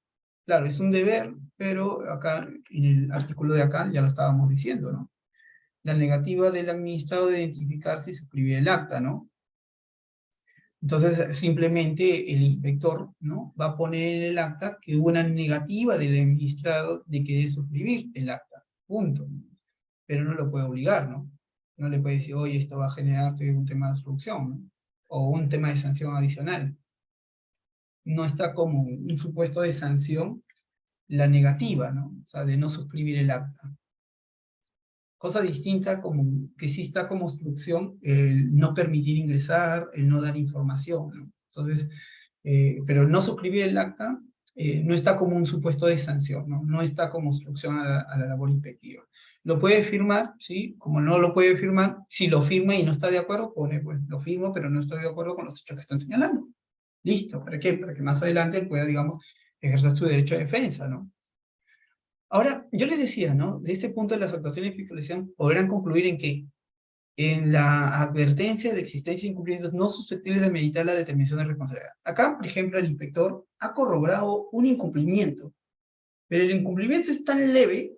B: Claro, es un deber, pero acá, en el artículo de acá, ya lo estábamos diciendo, ¿no? La negativa del administrado de identificarse y suscribir el acta, ¿no? Entonces, simplemente el inspector, ¿no? Va a poner en el acta que hubo una negativa del administrado de que debe suscribir el acta, punto. Pero no lo puede obligar, ¿no? No le puede decir, oye, esto va a generarte un tema de obstrucción, ¿no? O un tema de sanción adicional. no está como un supuesto de sanción la negativa, ¿no? O sea, de no suscribir el acta. Cosa distinta como que sí está como obstrucción el no permitir ingresar, el no dar información, ¿no? Entonces, pero no suscribir el acta no está como un supuesto de sanción, ¿no? No está como obstrucción a la labor inspectiva. Lo puede firmar, ¿sí? Como no lo puede firmar, si lo firma y no está de acuerdo, pone, pues, lo firmo, pero no estoy de acuerdo con los hechos que están señalando. Listo, ¿para qué? Para que más adelante él pueda, digamos, ejercer su derecho de defensa, ¿no? Ahora, yo les decía, ¿no? De este punto de las actuaciones de fiscalización podrán concluir en que en la advertencia de la existencia de incumplimientos no susceptibles de meditar la determinación de responsabilidad. Acá, por ejemplo, el inspector ha corroborado un incumplimiento, pero el incumplimiento es tan leve,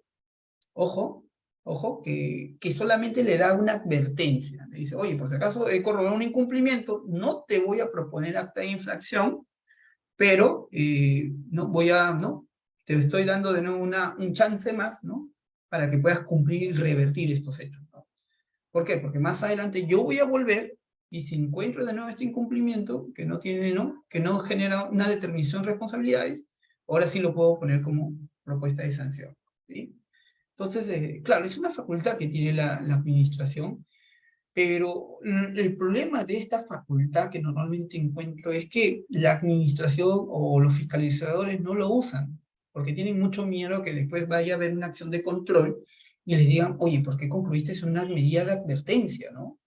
B: ojo, ojo, que solamente le da una advertencia. Le dice, oye, por si acaso he corroborado un incumplimiento, no te voy a proponer acta de infracción, pero no voy a, ¿no? Te estoy dando de nuevo un chance más, ¿no? Para que puedas cumplir y revertir estos hechos, ¿no? ¿Por qué? Porque más adelante yo voy a volver y si encuentro de nuevo este incumplimiento que no tiene, ¿no? Que no genera una determinación de responsabilidades, ahora sí lo puedo poner como propuesta de sanción, ¿sí? Entonces, claro, es una facultad que tiene la administración, pero el problema de esta facultad que normalmente encuentro es que la administración o los fiscalizadores no lo usan, porque tienen mucho miedo que después vaya a haber una acción de control y les digan, oye, ¿por qué concluiste una medida de advertencia, no?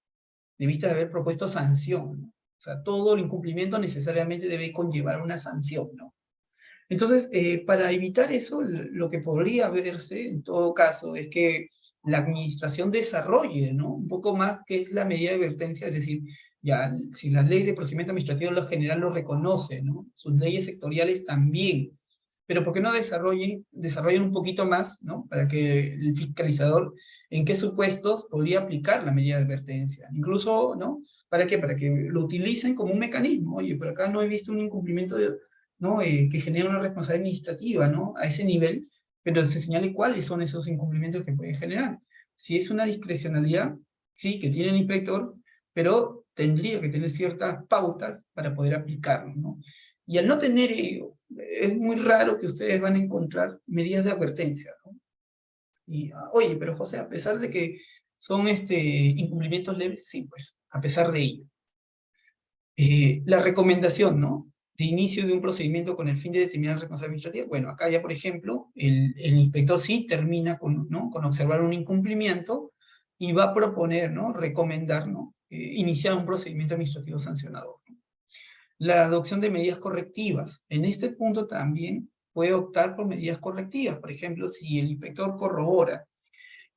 B: Debiste de haber propuesto sanción, ¿no? O sea, todo el incumplimiento necesariamente debe conllevar una sanción, ¿no? Entonces, para evitar eso, lo que podría verse en todo caso es que la administración desarrolle, ¿no? Un poco más qué es la medida de advertencia, es decir, ya, si las leyes de procedimiento administrativo en lo general lo reconocen, ¿no? Sus leyes sectoriales también, pero ¿por qué no desarrollen un poquito más, ¿no? Para que el fiscalizador, en qué supuestos podría aplicar la medida de advertencia. Incluso, ¿no? ¿Para qué? Para que lo utilicen como un mecanismo. Oye, por acá no he visto un incumplimiento de, ¿no? Que genera una responsabilidad administrativa, ¿no? A ese nivel, pero se señale cuáles son esos incumplimientos que pueden generar. Si es una discrecionalidad, sí, que tiene el inspector, pero tendría que tener ciertas pautas para poder aplicarlo, ¿no? Y al no tener ello, es muy raro que ustedes van a encontrar medidas de advertencia, ¿no? Y, oye, pero José, a pesar de que son incumplimientos leves, sí, pues, a pesar de ello. La recomendación, ¿no? De inicio de un procedimiento con el fin de determinar la responsabilidad administrativa. Bueno, acá ya, por ejemplo, el inspector sí termina con, ¿no? Con observar un incumplimiento y va a proponer, ¿no? Recomendar, ¿no? Iniciar un procedimiento administrativo sancionador, ¿no? La adopción de medidas correctivas. En este punto también puede optar por medidas correctivas. Por ejemplo, si el inspector corrobora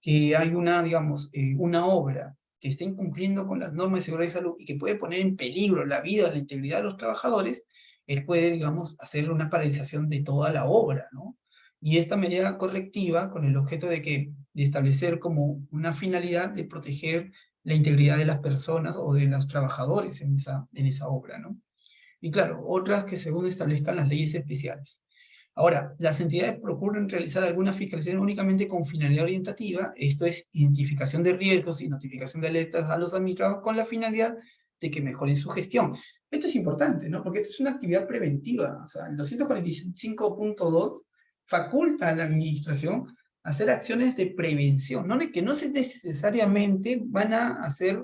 B: que hay una, digamos, una obra que está incumpliendo con las normas de seguridad y salud y que puede poner en peligro la vida o la integridad de los trabajadores, él puede, digamos, hacer una paralización de toda la obra, ¿no? Y esta medida correctiva con el objeto de establecer como una finalidad de proteger la integridad de las personas o de los trabajadores en esa obra, ¿no? Y claro, otras que según establezcan las leyes especiales. Ahora, las entidades procuran realizar alguna fiscalización únicamente con finalidad orientativa, esto es identificación de riesgos y notificación de alertas a los administrados con la finalidad de que mejoren su gestión. Esto es importante, ¿no? Porque esto es una actividad preventiva. O sea, el 245.2 faculta a la administración a hacer acciones de prevención, ¿no? Que no necesariamente van a hacer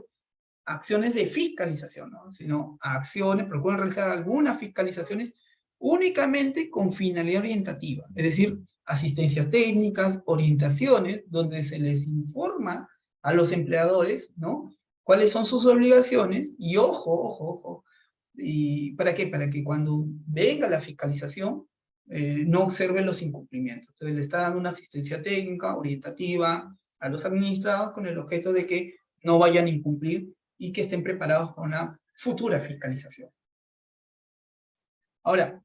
B: acciones de fiscalización, ¿no? Sino acciones, procuran realizar algunas fiscalizaciones únicamente con finalidad orientativa, es decir, asistencias técnicas, orientaciones, donde se les informa a los empleadores, ¿no? Cuáles son sus obligaciones, y ojo, ojo, ojo, ¿y para qué? Para que cuando venga la fiscalización, no observen los incumplimientos. Entonces le está dando una asistencia técnica, orientativa, a los administrados con el objeto de que no vayan a incumplir y que estén preparados para una futura fiscalización. Ahora,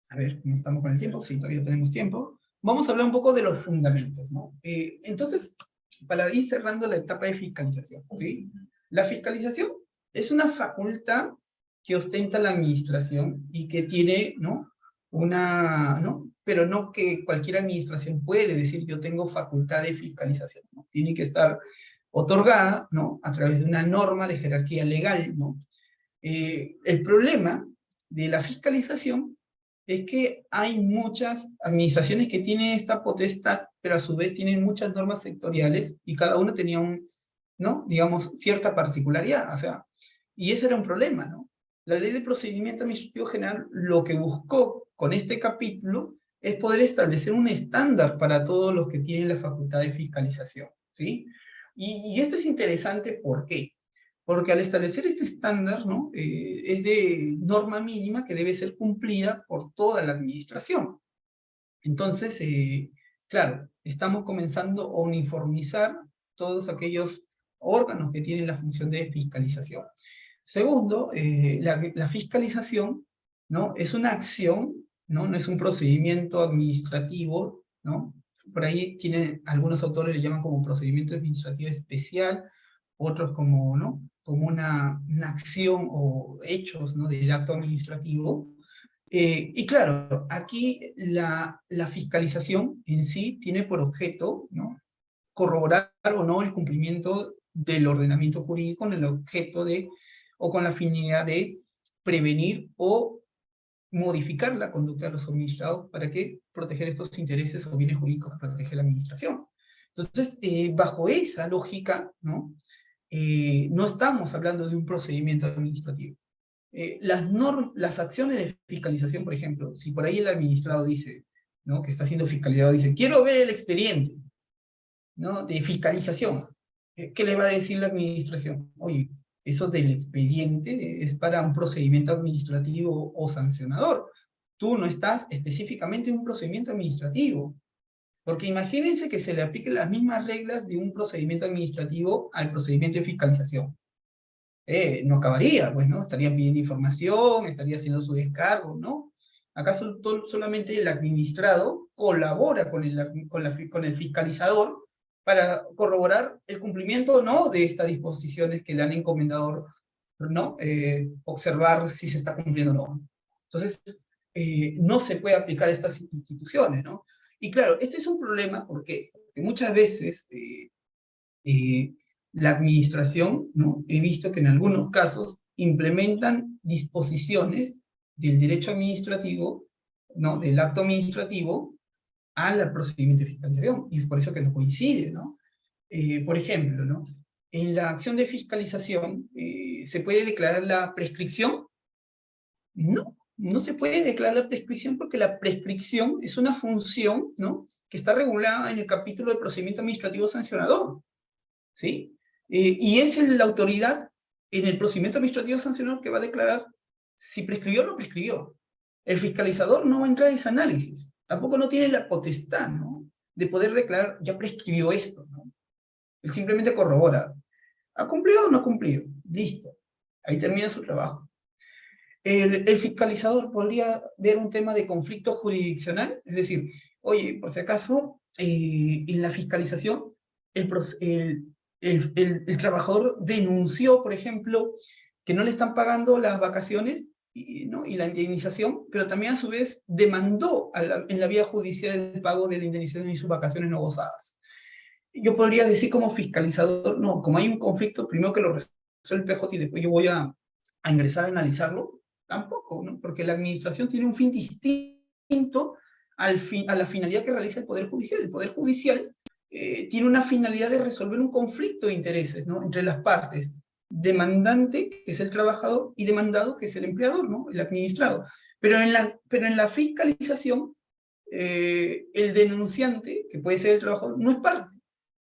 B: a ver, ¿cómo estamos con el tiempo? Sí, todavía tenemos tiempo. Vamos a hablar un poco de los fundamentos, ¿no? Entonces, para ir cerrando la etapa de fiscalización, ¿sí? La fiscalización es una facultad que ostenta la administración y que tiene, ¿no? ¿no? Pero no que cualquier administración puede decir yo tengo facultad de fiscalización, ¿no? Tiene que estar otorgada, ¿no? A través de una norma de jerarquía legal, ¿no? El problema de la fiscalización es que hay muchas administraciones que tienen esta potestad, pero a su vez tienen muchas normas sectoriales y cada una tenía ¿no? Digamos, cierta particularidad, o sea, y ese era un problema, ¿no? La Ley de Procedimiento Administrativo General lo que buscó con este capítulo es poder establecer un estándar para todos los que tienen la facultad de fiscalización, ¿sí? Y esto es interesante, ¿por qué? Porque al establecer este estándar, ¿no? Es de norma mínima que debe ser cumplida por toda la administración. Entonces, claro, estamos comenzando a uniformizar todos aquellos órganos que tienen la función de fiscalización. Segundo, la fiscalización, ¿no? Es una acción, ¿no? No es un procedimiento administrativo, ¿no? Por ahí tienen, algunos autores le llaman como procedimiento administrativo especial, otros como, ¿no? Como una acción o hechos, ¿no? Del acto administrativo. Y claro, aquí la fiscalización en sí tiene por objeto, ¿no? Corroborar o no el cumplimiento del ordenamiento jurídico con el objeto de, o con la finalidad de prevenir o modificar la conducta de los administrados para que proteger estos intereses o bienes jurídicos que protege la administración. Entonces, bajo esa lógica, ¿no? No estamos hablando de un procedimiento administrativo. Las acciones de fiscalización, por ejemplo, si por ahí el administrado dice, ¿no? Que está haciendo fiscalidad, dice, quiero ver el expediente, ¿no? De fiscalización. ¿Qué le va a decir la administración? Oye, eso del expediente es para un procedimiento administrativo o sancionador. Tú no estás específicamente en un procedimiento administrativo. Porque imagínense que se le apliquen las mismas reglas de un procedimiento administrativo al procedimiento de fiscalización. No acabaría, pues, ¿no? Estarían pidiendo información, estaría haciendo su descargo, ¿no? ¿Acaso solamente el administrado colabora con el fiscalizador para corroborar el cumplimiento o no de estas disposiciones que le han encomendado, ¿no? Observar si se está cumpliendo o no. Entonces, no se puede aplicar a estas instituciones, ¿no? Y claro, este es un problema porque muchas veces la administración, ¿no? He visto que en algunos casos implementan disposiciones del derecho administrativo, ¿no? Del acto administrativo al procedimiento de fiscalización, y es por eso que no coincide, ¿no? Por ejemplo, ¿no? En la acción de fiscalización, ¿se puede declarar la prescripción? No, no se puede declarar la prescripción porque la prescripción es una función, ¿no? Que está regulada en el capítulo de procedimiento administrativo sancionador, ¿sí? Y es la autoridad en el procedimiento administrativo sancionador que va a declarar si prescribió o no prescribió. El fiscalizador no va a entrar en ese análisis. Tampoco no tiene la potestad, ¿no? De poder declarar, ya prescribió esto, ¿no? Él simplemente corrobora. ¿Ha cumplido o no ha cumplido? Listo. Ahí termina su trabajo. El fiscalizador podría ver un tema de conflicto jurisdiccional, es decir, oye, por si acaso, en la fiscalización, el trabajador denunció, por ejemplo, que no le están pagando las vacaciones ¿no? y la indemnización, pero también a su vez demandó en la vía judicial el pago de la indemnización y sus vacaciones no gozadas. Yo podría decir como fiscalizador, no, como hay un conflicto, primero que lo resuelve el PJ y después yo voy a ingresar a analizarlo, tampoco, ¿no? Porque la administración tiene un fin distinto a la finalidad que realiza el Poder Judicial. El Poder Judicial tiene una finalidad de resolver un conflicto de intereses, ¿no? Entre las partes, demandante, que es el trabajador, y demandado, que es el empleador, ¿no? El administrado. Pero en la fiscalización, el denunciante, que puede ser el trabajador, no es parte.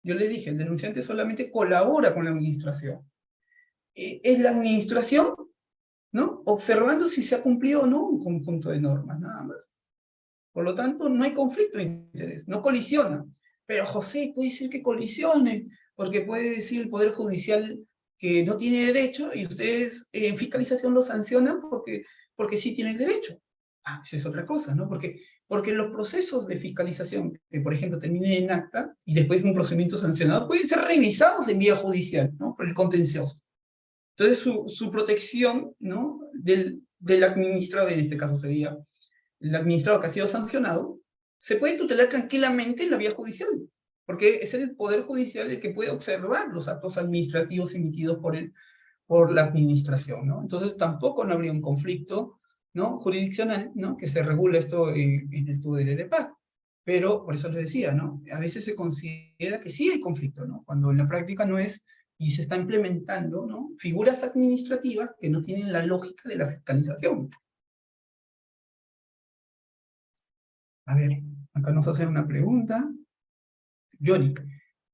B: Yo les dije, el denunciante solamente colabora con la administración. Es la administración, ¿no? Observando si se ha cumplido o no un conjunto de normas, nada más. Por lo tanto, no hay conflicto de interés, no colisiona. Pero José puede decir que colisione, porque puede decir el Poder Judicial que no tiene derecho y ustedes en fiscalización lo sancionan porque sí tiene el derecho. Ah, esa es otra cosa, ¿no? Porque los procesos de fiscalización, que por ejemplo terminen en acta y después de un procedimiento sancionado, pueden ser revisados en vía judicial, ¿no? Por el contencioso. Entonces su protección, ¿no? del administrado, en este caso sería el administrado que ha sido sancionado, se puede tutelar tranquilamente en la vía judicial, porque es el Poder Judicial el que puede observar los actos administrativos emitidos por la administración, ¿no? Entonces tampoco no habría un conflicto ¿no? Jurisdiccional, ¿no? Que se regula esto en el tubo del LPA. Pero, por eso les decía, ¿no? A veces se considera que sí hay conflicto, ¿no? Cuando en la práctica no es, y se está implementando, ¿no? Figuras administrativas que no tienen la lógica de la fiscalización. A ver, acá nos hacen una pregunta. Johnny,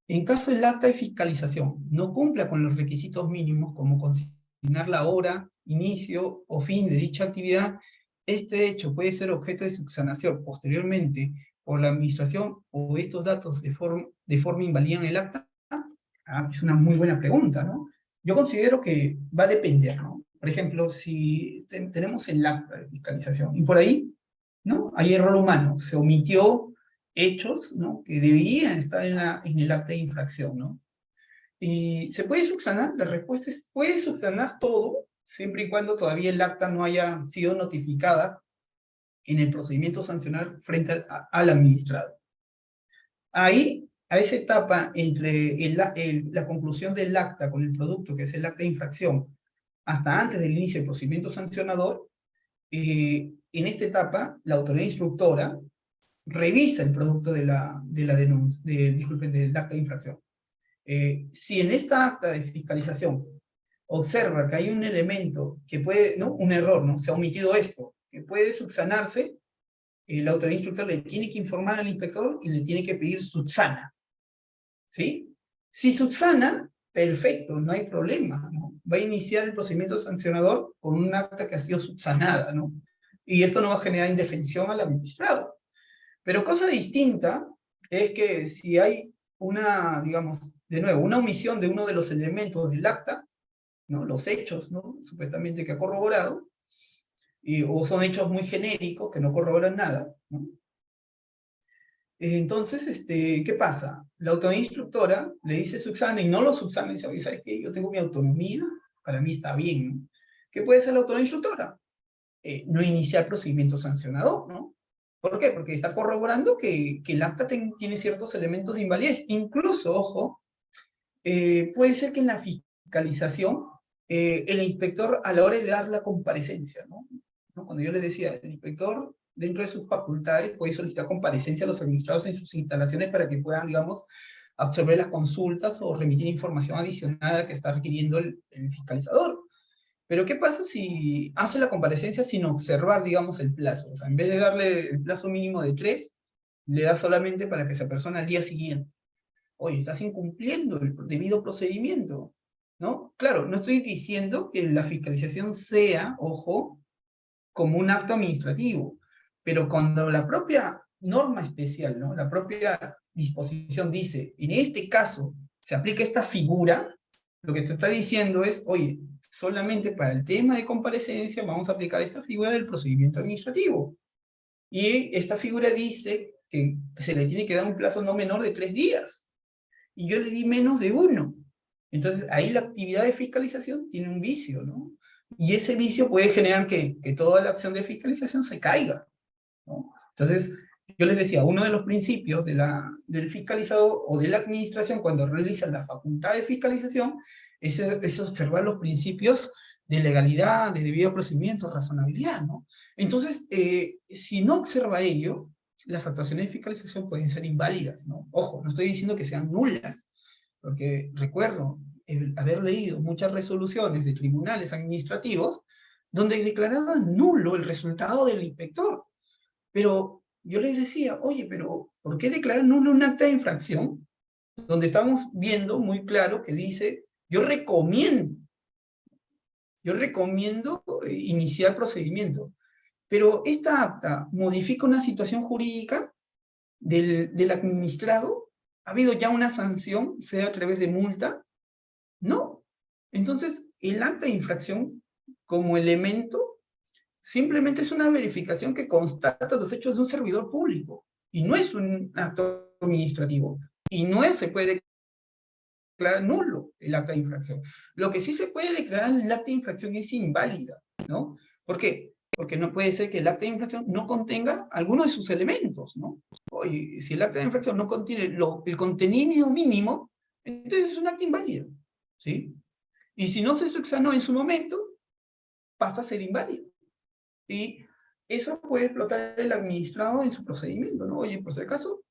B: en caso el acta de fiscalización no cumpla con los requisitos mínimos como consignar la hora, inicio o fin de dicha actividad, este hecho puede ser objeto de subsanación posteriormente por la administración o estos datos de forma invalidan el acta. Es una muy buena pregunta, ¿no? Yo considero que va a depender, ¿no? Por ejemplo, si tenemos el acta de fiscalización y por ahí, ¿no? Hay error humano, se omitió hechos, ¿no? Que debían estar en el acta de infracción, ¿no? ¿Y se puede subsanar? La respuesta es, puede subsanar todo, siempre y cuando todavía el acta no haya sido notificada en el procedimiento sancional frente al administrado. Ahí, a esa etapa entre la conclusión del acta con el producto, que es el acta de infracción, hasta antes del inicio del procedimiento sancionador, en esta etapa, la autoridad instructora revisa el producto de la denuncia, disculpen, del acta de infracción. Si en esta acta de fiscalización observa que hay un elemento que puede, ¿no? Un error, ¿no? Se ha omitido esto, que puede subsanarse, la autoridad instructora le tiene que informar al inspector y le tiene que pedir subsana. ¿Sí? Si subsana, perfecto, no hay problema, ¿no? Va a iniciar el procedimiento sancionador con un acta que ha sido subsanada, ¿no? Y esto no va a generar indefensión al administrado. Pero cosa distinta es que si hay una, digamos, de nuevo, una omisión de uno de los elementos del acta, ¿no? Los hechos, ¿no? Supuestamente que ha corroborado, o son hechos muy genéricos que no corroboran nada, ¿no? Entonces, ¿qué pasa? La autoridad instructora le dice subsana y no lo subsana y dice, oye, ¿sabes qué? Yo tengo mi autonomía, para mí está bien, ¿no? ¿Qué puede hacer la autoridad instructora? No iniciar procedimiento sancionador, ¿no? ¿Por qué? Porque está corroborando que el acta tiene ciertos elementos de invalidez. Incluso, ojo, puede ser que en la fiscalización el inspector a la hora de dar la comparecencia, ¿no? Cuando yo les decía, el inspector dentro de sus facultades puede solicitar comparecencia a los administrados en sus instalaciones para que puedan, digamos, absorber las consultas o remitir información adicional a la que está requiriendo el fiscalizador. Pero ¿qué pasa si hace la comparecencia sin observar, digamos, el plazo? O sea, en vez de darle el plazo mínimo de 3, le da solamente para que se apersone al día siguiente. Oye, estás incumpliendo el debido procedimiento, ¿no? Claro, no estoy diciendo que la fiscalización sea, ojo, como un acto administrativo, pero cuando la propia norma especial, ¿no? La propia disposición dice, en este caso se aplica esta figura, lo que te está diciendo es, oye, solamente para el tema de comparecencia vamos a aplicar esta figura del procedimiento administrativo. Y esta figura dice que se le tiene que dar un plazo no menor de 3 días. Y yo le di menos de 1. Entonces, ahí la actividad de fiscalización tiene un vicio, ¿no? Y ese vicio puede generar que toda la acción de fiscalización se caiga, ¿no? Entonces, yo les decía, uno de los principios del fiscalizador o de la administración cuando realiza la facultad de fiscalización es observar los principios de legalidad, de debido procedimiento, razonabilidad, ¿no? Entonces, si no observa ello, las actuaciones de fiscalización pueden ser inválidas, ¿no? Ojo, no estoy diciendo que sean nulas, porque recuerdo haber leído muchas resoluciones de tribunales administrativos donde declaraban nulo el resultado del inspector. Pero yo les decía, oye, pero ¿por qué declarar nulo un acta de infracción? Donde estamos viendo muy claro que dice, yo recomiendo iniciar procedimiento. Pero esta acta modifica una situación jurídica del administrado. ¿Ha habido ya una sanción, sea a través de multa? No. Entonces, el acta de infracción como elemento simplemente es una verificación que constata los hechos de un servidor público y no es un acto administrativo y no se puede declarar nulo el acta de infracción. Lo que sí se puede declarar el acta de infracción es inválida, ¿no? ¿Por qué? Porque no puede ser que el acta de infracción no contenga alguno de sus elementos, ¿no? Oye, si el acta de infracción no contiene el contenido mínimo, entonces es un acta inválido, ¿sí? Y si no se subsanó en su momento, pasa a ser inválido. Y eso puede explotar el administrado en su procedimiento, ¿no? Oye, por si acaso,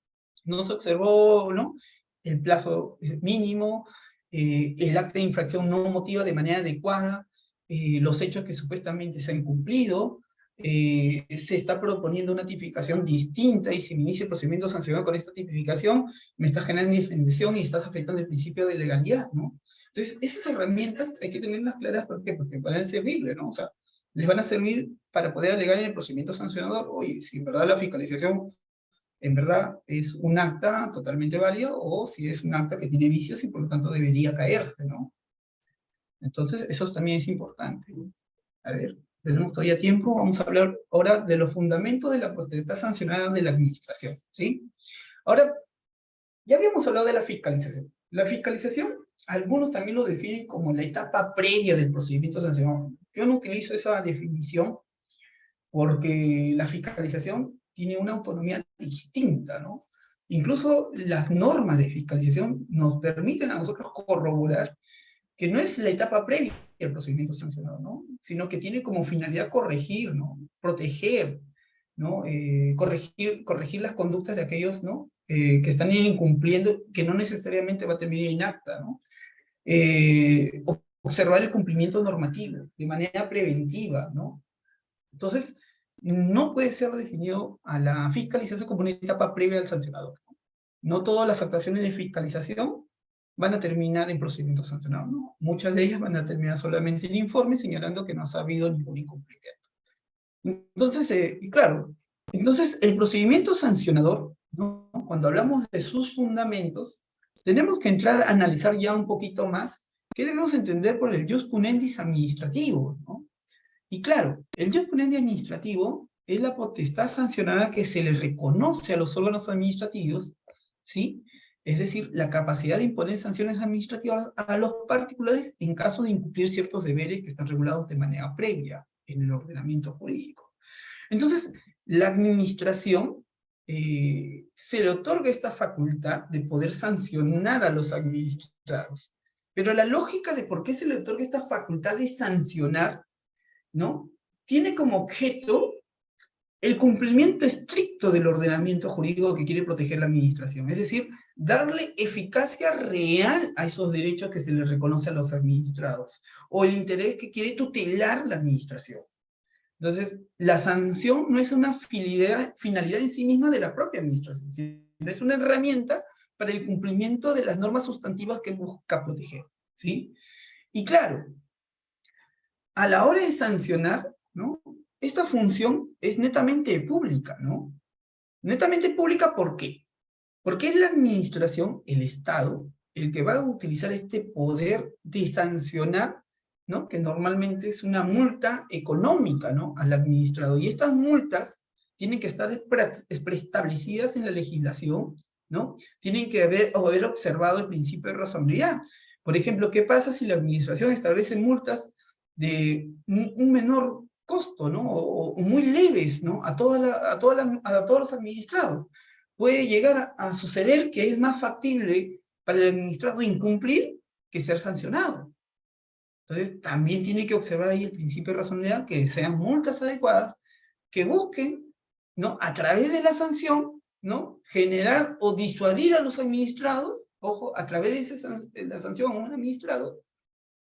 B: no se observó, ¿no?, el plazo mínimo, el acta de infracción no motiva de manera adecuada, los hechos que supuestamente se han cumplido, se está proponiendo una tipificación distinta, y si me inicia el procedimiento sancionado con esta tipificación, me está generando indefensión y estás afectando el principio de legalidad, ¿no? Entonces, esas herramientas hay que tenerlas claras. ¿Por qué? Porque van a servirle, ¿no? O sea, les van a servir para poder alegar en el procedimiento sancionador, oye, si en verdad la fiscalización en verdad es un acta totalmente válido, o si es un acta que tiene vicios y por lo tanto debería caerse, ¿no? Entonces, eso también es importante, ¿no? A ver, tenemos todavía tiempo, vamos a hablar ahora de los fundamentos de la potestad sancionada de la administración, ¿sí? Ahora, ya habíamos hablado de la fiscalización. La fiscalización, algunos también lo definen como la etapa previa del procedimiento sancionador. Yo no utilizo esa definición porque la fiscalización tiene una autonomía distinta, ¿no? Incluso las normas de fiscalización nos permiten a nosotros corroborar que no es la etapa previa al procedimiento sancionador, ¿no? Sino que tiene como finalidad corregir, ¿no? Proteger, ¿no? Corregir las conductas de aquellos, ¿no?, que están incumpliendo, que no necesariamente va a terminar en acta, ¿no? Observar el cumplimiento normativo de manera preventiva, ¿no? Entonces, no puede ser definido a la fiscalización como una etapa previa al sancionador. No todas las actuaciones de fiscalización van a terminar en procedimiento sancionador, ¿no? Muchas de ellas van a terminar solamente en informe señalando que no ha habido ningún incumplimiento. Entonces, claro, entonces el procedimiento sancionador, ¿no?, cuando hablamos de sus fundamentos, tenemos que entrar a analizar ya un poquito más qué debemos entender por el jus punendis administrativo, ¿no? Y claro, el jus punendis administrativo es la potestad sancionada que se le reconoce a los órganos administrativos, ¿sí? Es decir, la capacidad de imponer sanciones administrativas a los particulares en caso de incumplir ciertos deberes que están regulados de manera previa en el ordenamiento jurídico. Entonces, la administración se le otorga esta facultad de poder sancionar a los administrados. Pero la lógica de por qué se le otorga esta facultad de sancionar, ¿no?, tiene como objeto el cumplimiento estricto del ordenamiento jurídico que quiere proteger la administración. Es decir, darle eficacia real a esos derechos que se les reconoce a los administrados, o el interés que quiere tutelar la administración. Entonces, la sanción no es una finalidad en sí misma de la propia administración, sino es una herramienta para el cumplimiento de las normas sustantivas que busca proteger, ¿sí? Y claro, a la hora de sancionar, ¿no?, esta función es netamente pública, ¿no? Netamente pública, ¿por qué? Porque es la administración, el Estado, el que va a utilizar este poder de sancionar, ¿no?, que normalmente es una multa económica, ¿no?, al administrador. Y estas multas tienen que estar preestablecidas en la legislación, ¿no? Tienen que haber observado el principio de razonabilidad. Por ejemplo, ¿qué pasa si la administración establece multas de un menor costo, ¿no?, o muy leves, ¿no?, a todos los administrados? Puede llegar a suceder que es más factible para el administrado incumplir que ser sancionado. Entonces, también tiene que observar ahí el principio de razonabilidad, que sean multas adecuadas, que busquen, ¿no?, a través de la sanción, ¿no?, generar o disuadir a los administrados. Ojo, a través de la sanción a un administrado,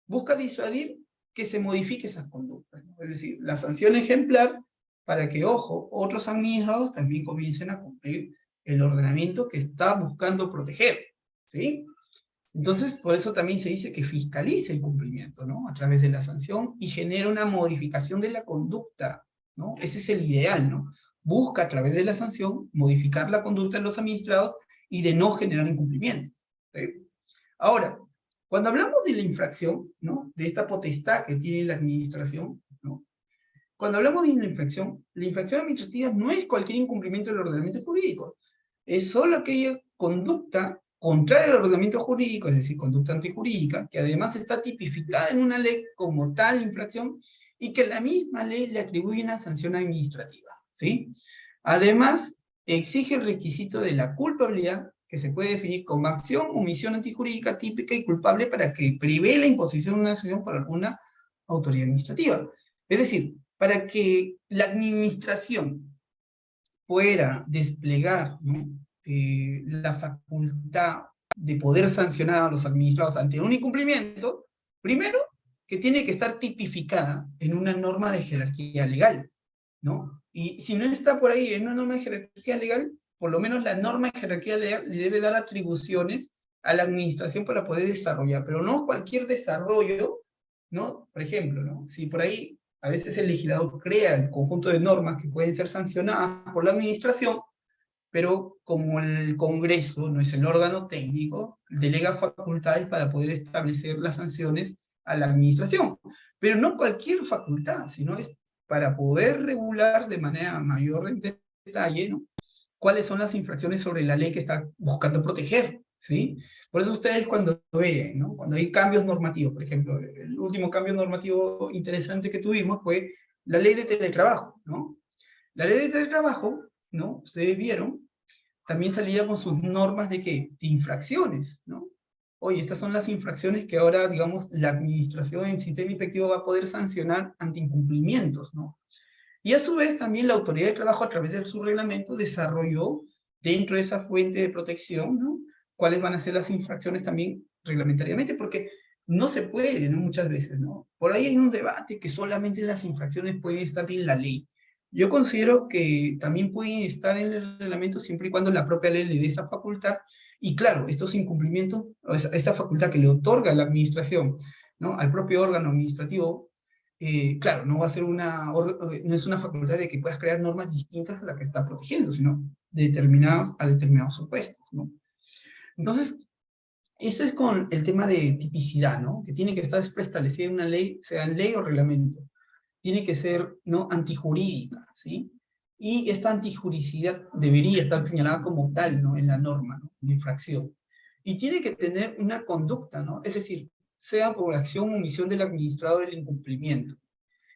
B: busca disuadir que se modifique esas conductas, ¿no? Es decir, la sanción ejemplar para que, ojo, otros administrados también comiencen a cumplir el ordenamiento que está buscando proteger, ¿sí? Entonces, por eso también se dice que fiscalice el cumplimiento, ¿no?, a través de la sanción, y genera una modificación de la conducta, ¿no? Ese es el ideal, ¿no? Busca a través de la sanción modificar la conducta de los administrados y de no generar incumplimiento, ¿sí? Ahora, cuando hablamos de la infracción, ¿no?, de esta potestad que tiene la administración, ¿no?, cuando hablamos de una infracción, la infracción administrativa no es cualquier incumplimiento del ordenamiento jurídico, es solo aquella conducta contraria al ordenamiento jurídico, es decir, conducta antijurídica, que además está tipificada en una ley como tal infracción, y que la misma ley le atribuye una sanción administrativa, ¿sí? Además, exige el requisito de la culpabilidad, que se puede definir como acción o omisión antijurídica típica y culpable para que prevé la imposición de una sanción por alguna autoridad administrativa. Es decir, para que la administración pueda desplegar, ¿no?, la facultad de poder sancionar a los administrados ante un incumplimiento, primero, que tiene que estar tipificada en una norma de jerarquía legal, ¿no? Y si no está por ahí en una norma de jerarquía legal, por lo menos la norma de jerarquía legal le debe dar atribuciones a la administración para poder desarrollar, pero no cualquier desarrollo, ¿no? Por ejemplo, ¿no?, si por ahí a veces el legislador crea el conjunto de normas que pueden ser sancionadas por la administración, pero como el Congreso no es el órgano técnico, delega facultades para poder establecer las sanciones a la administración. Pero no cualquier facultad, sino es para poder regular de manera mayor en detalle, ¿no?, cuáles son las infracciones sobre la ley que está buscando proteger, ¿sí? Por eso ustedes cuando ven, ¿no?, cuando hay cambios normativos, por ejemplo, el último cambio normativo interesante que tuvimos fue la ley de teletrabajo, ¿no? La ley de teletrabajo, ¿no?, ustedes vieron, también salía con sus normas de ¿qué? De infracciones, ¿no? Oye, estas son las infracciones que ahora, digamos, la administración en sistema inspectivo va a poder sancionar ante incumplimientos, ¿no? Y a su vez también la autoridad de trabajo a través de su reglamento desarrolló dentro de esa fuente de protección, ¿no?, cuáles van a ser las infracciones también reglamentariamente, porque no se puede, ¿no?, muchas veces, ¿no? Por ahí hay un debate que solamente las infracciones pueden estar en la ley. Yo considero que también pueden estar en el reglamento siempre y cuando la propia ley le dé esa facultad, y claro, estos incumplimientos, o esta facultad que le otorga la administración, ¿no?, al propio órgano administrativo, claro, no va a ser no es una facultad de que puedas crear normas distintas a la que está protegiendo, sino determinadas a determinados supuestos, ¿no? Entonces, eso es con el tema de tipicidad, ¿no?, que tiene que estar preestablecida en una ley, sea en ley o reglamento. Tiene que ser, ¿no?, antijurídica, ¿sí? Y esta antijuricidad debería estar señalada como tal, ¿no?, en la norma, ¿no?, en la infracción. Y tiene que tener una conducta, ¿no?, es decir, sea por acción o omisión del administrado del incumplimiento.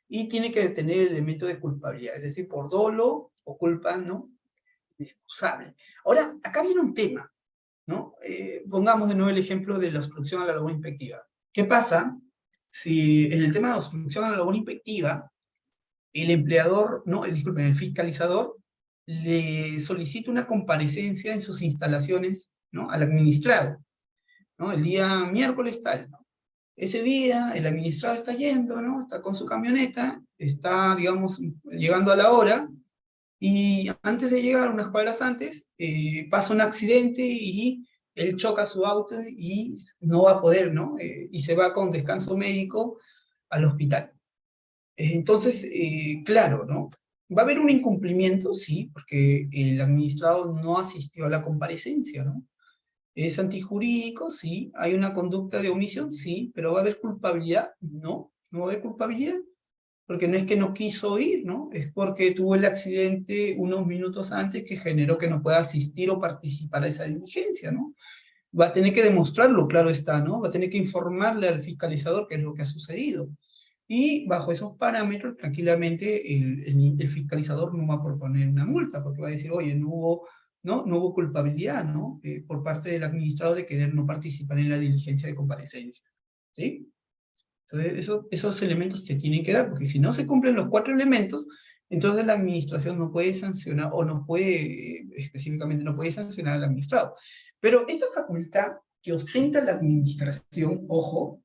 B: Y tiene que tener el elemento de culpabilidad, es decir, por dolo o culpa, ¿no?, inexcusable. Ahora, acá viene un tema, ¿no? Pongamos de nuevo el ejemplo de la obstrucción a la labor inspectiva. ¿Qué pasa si en el tema de obstrucción a la labor inspectiva, el empleador, no, disculpen, el fiscalizador, le solicita una comparecencia en sus instalaciones, ¿no?, al administrado, ¿no?, el día miércoles tal, ¿no? Ese día el administrado está yendo, ¿no?, está con su camioneta, está, digamos, llegando a la hora, y antes de llegar, unas cuadras antes, pasa un accidente y él choca su auto y no va a poder, ¿no?, y se va con descanso médico al hospital. Entonces, claro, ¿no?, va a haber un incumplimiento, sí, porque el administrado no asistió a la comparecencia, ¿no? ¿Es antijurídico? Sí. ¿Hay una conducta de omisión? Sí. ¿Pero va a haber culpabilidad? No, no va a haber culpabilidad, porque no es que no quiso ir, ¿no? Es porque tuvo el accidente unos minutos antes que generó que no pueda asistir o participar a esa diligencia, ¿no? Va a tener que demostrarlo, claro está, ¿no? Va a tener que informarle al fiscalizador qué es lo que ha sucedido. Y bajo esos parámetros, tranquilamente, el fiscalizador no va a proponer una multa, porque va a decir, oye, no hubo culpabilidad, ¿no?, por parte del administrado de querer no participar en la diligencia de comparecencia, ¿sí? Entonces, esos elementos se tienen que dar, porque si no se cumplen los 4 elementos, entonces la administración no puede sancionar, o no puede, específicamente no puede sancionar al administrado. Pero esta facultad que ostenta la administración, ojo,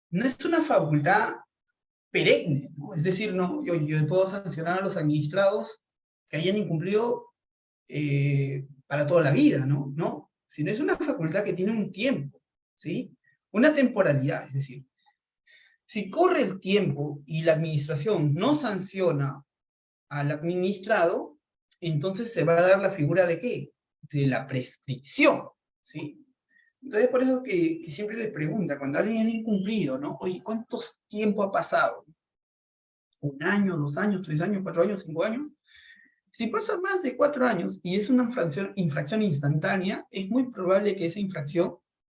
B: no es una facultad perenne, ¿no? Es decir, no, yo puedo sancionar a los administrados que hayan incumplido para toda la vida, ¿no? No, sino es una facultad que tiene un tiempo, ¿sí? Una temporalidad, es decir, si corre el tiempo y la administración no sanciona al administrado, entonces se va a dar la figura ¿de qué? De la prescripción, ¿sí? Entonces, por eso que siempre le pregunta, cuando alguien ha incumplido, ¿no? Oye, ¿cuánto tiempo ha pasado? ¿1 año, 2 años, 3 años, 4 años, 5 años? Si pasa más de 4 años y es una infracción instantánea, es muy probable que esa infracción,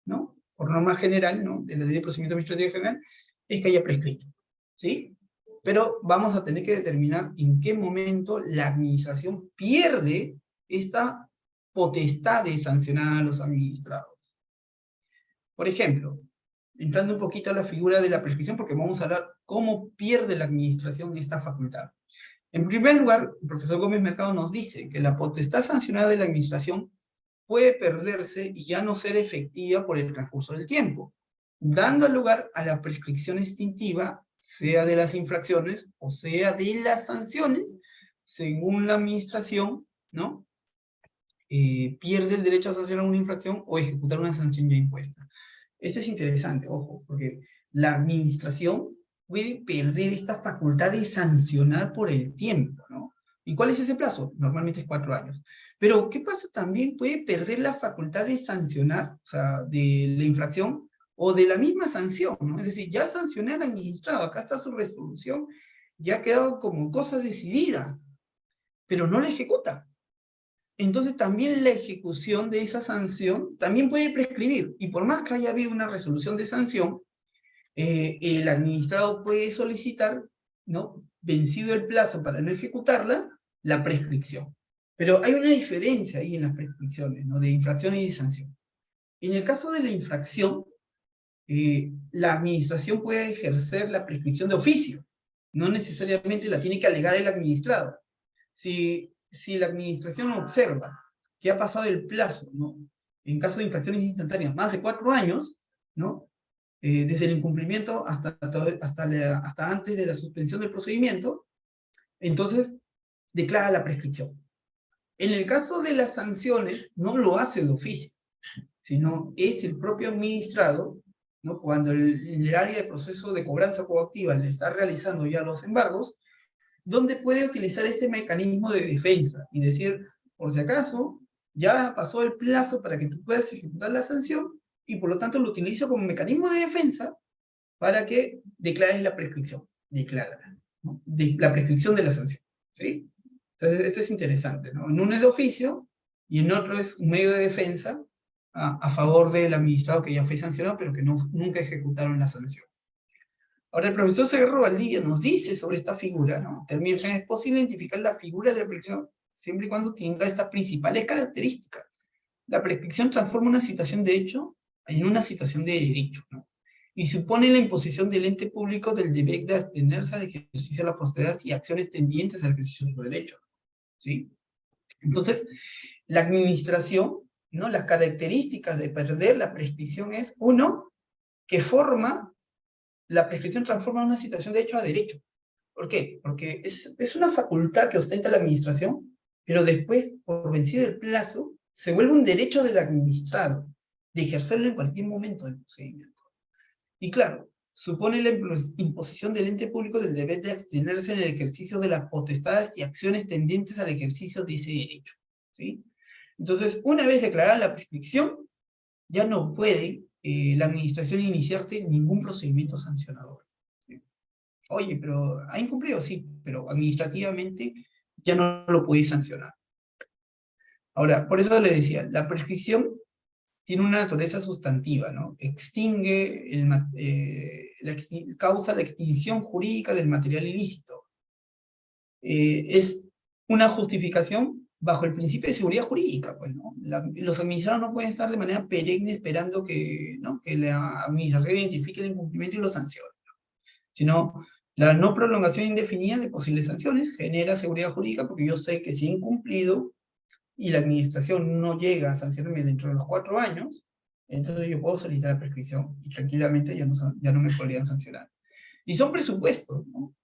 B: ¿no?, por norma general, ¿no?, de la Ley de Procedimiento Administrativo General, es que haya prescrito, ¿sí? Pero vamos a tener que determinar en qué momento la administración pierde esta potestad de sancionar a los administrados. Por ejemplo, entrando un poquito a la figura de la prescripción, porque vamos a hablar cómo pierde la administración esta facultad. En primer lugar, el profesor Gómez Mercado nos dice que la potestad sancionada de la administración puede perderse y ya no ser efectiva por el transcurso del tiempo, dando lugar a la prescripción extintiva, sea de las infracciones o sea de las sanciones, según la administración, ¿no? Pierde el derecho a sancionar una infracción o ejecutar una sanción ya impuesta. Esto es interesante, ojo, porque la administración puede perder esta facultad de sancionar por el tiempo, ¿no? ¿Y cuál es ese plazo? Normalmente es 4 años. Pero, ¿qué pasa? También puede perder la facultad de sancionar, o sea, de la infracción o de la misma sanción, ¿no? Es decir, ya sancioné al administrado, acá está su resolución, ya ha quedado como cosa decidida, pero no la ejecuta. Entonces también la ejecución de esa sanción también puede prescribir. Y por más que haya habido una resolución de sanción, el administrado puede solicitar, ¿no? Vencido el plazo para no ejecutarla, la prescripción. Pero hay una diferencia ahí en las prescripciones, ¿no? De infracción y de sanción. En el caso de la infracción, la administración puede ejercer la prescripción de oficio. No necesariamente la tiene que alegar el administrado. Si la administración observa que ha pasado el plazo, ¿no? En caso de infracciones instantáneas, más de 4 años, ¿no? Desde el incumplimiento hasta antes de la suspensión del procedimiento, entonces declara la prescripción. En el caso de las sanciones, no lo hace de oficio, sino es el propio administrado, ¿no? Cuando en el área de proceso de cobranza coactiva le está realizando ya los embargos, donde puede utilizar este mecanismo de defensa y decir, por si acaso, ya pasó el plazo para que tú puedas ejecutar la sanción y por lo tanto lo utilizo como mecanismo de defensa para que declares la prescripción. Declárala, ¿no? La prescripción de la sanción, ¿sí? Entonces, esto es interesante, ¿no? En uno es de oficio y en otro es un medio de defensa a favor del administrado que ya fue sancionado, pero que nunca ejecutaron la sanción. Ahora, el profesor Segarra Valdivia nos dice sobre esta figura, ¿no? También es posible identificar la figura de la prescripción siempre y cuando tenga estas principales características. La prescripción transforma una situación de hecho en una situación de derecho, ¿no? Y supone la imposición del ente público del deber de abstenerse al ejercicio de las potestades y acciones tendientes al ejercicio de los derechos, ¿sí? Entonces, la administración, ¿no? Las características de perder la prescripción es, uno, que la prescripción transforma una situación de hecho a derecho. ¿Por qué? Porque es una facultad que ostenta la administración, pero después, por vencido el plazo, se vuelve un derecho del administrado de ejercerlo en cualquier momento del procedimiento. Y claro, supone la imposición del ente público del deber de abstenerse en el ejercicio de las potestades y acciones tendientes al ejercicio de ese derecho, ¿sí? Entonces, una vez declarada la prescripción, ya no puede la administración iniciarte ningún procedimiento sancionador, ¿sí? Oye, pero ¿ha incumplido? Sí, pero administrativamente ya no lo puede sancionar. Ahora, por eso le decía, la prescripción tiene una naturaleza sustantiva, ¿no? Extingue, causa la extinción jurídica del material ilícito. Es una justificación bajo el principio de seguridad jurídica, pues, ¿no? Los administrados no pueden estar de manera perenne esperando que, ¿no? Que la administración identifique el incumplimiento y lo sancione, sino la no prolongación indefinida de posibles sanciones genera seguridad jurídica porque yo sé que si he incumplido y la administración no llega a sancionarme dentro de los 4 años, entonces yo puedo solicitar la prescripción y tranquilamente ya no me podrían sancionar. Y son presupuestos, ¿no?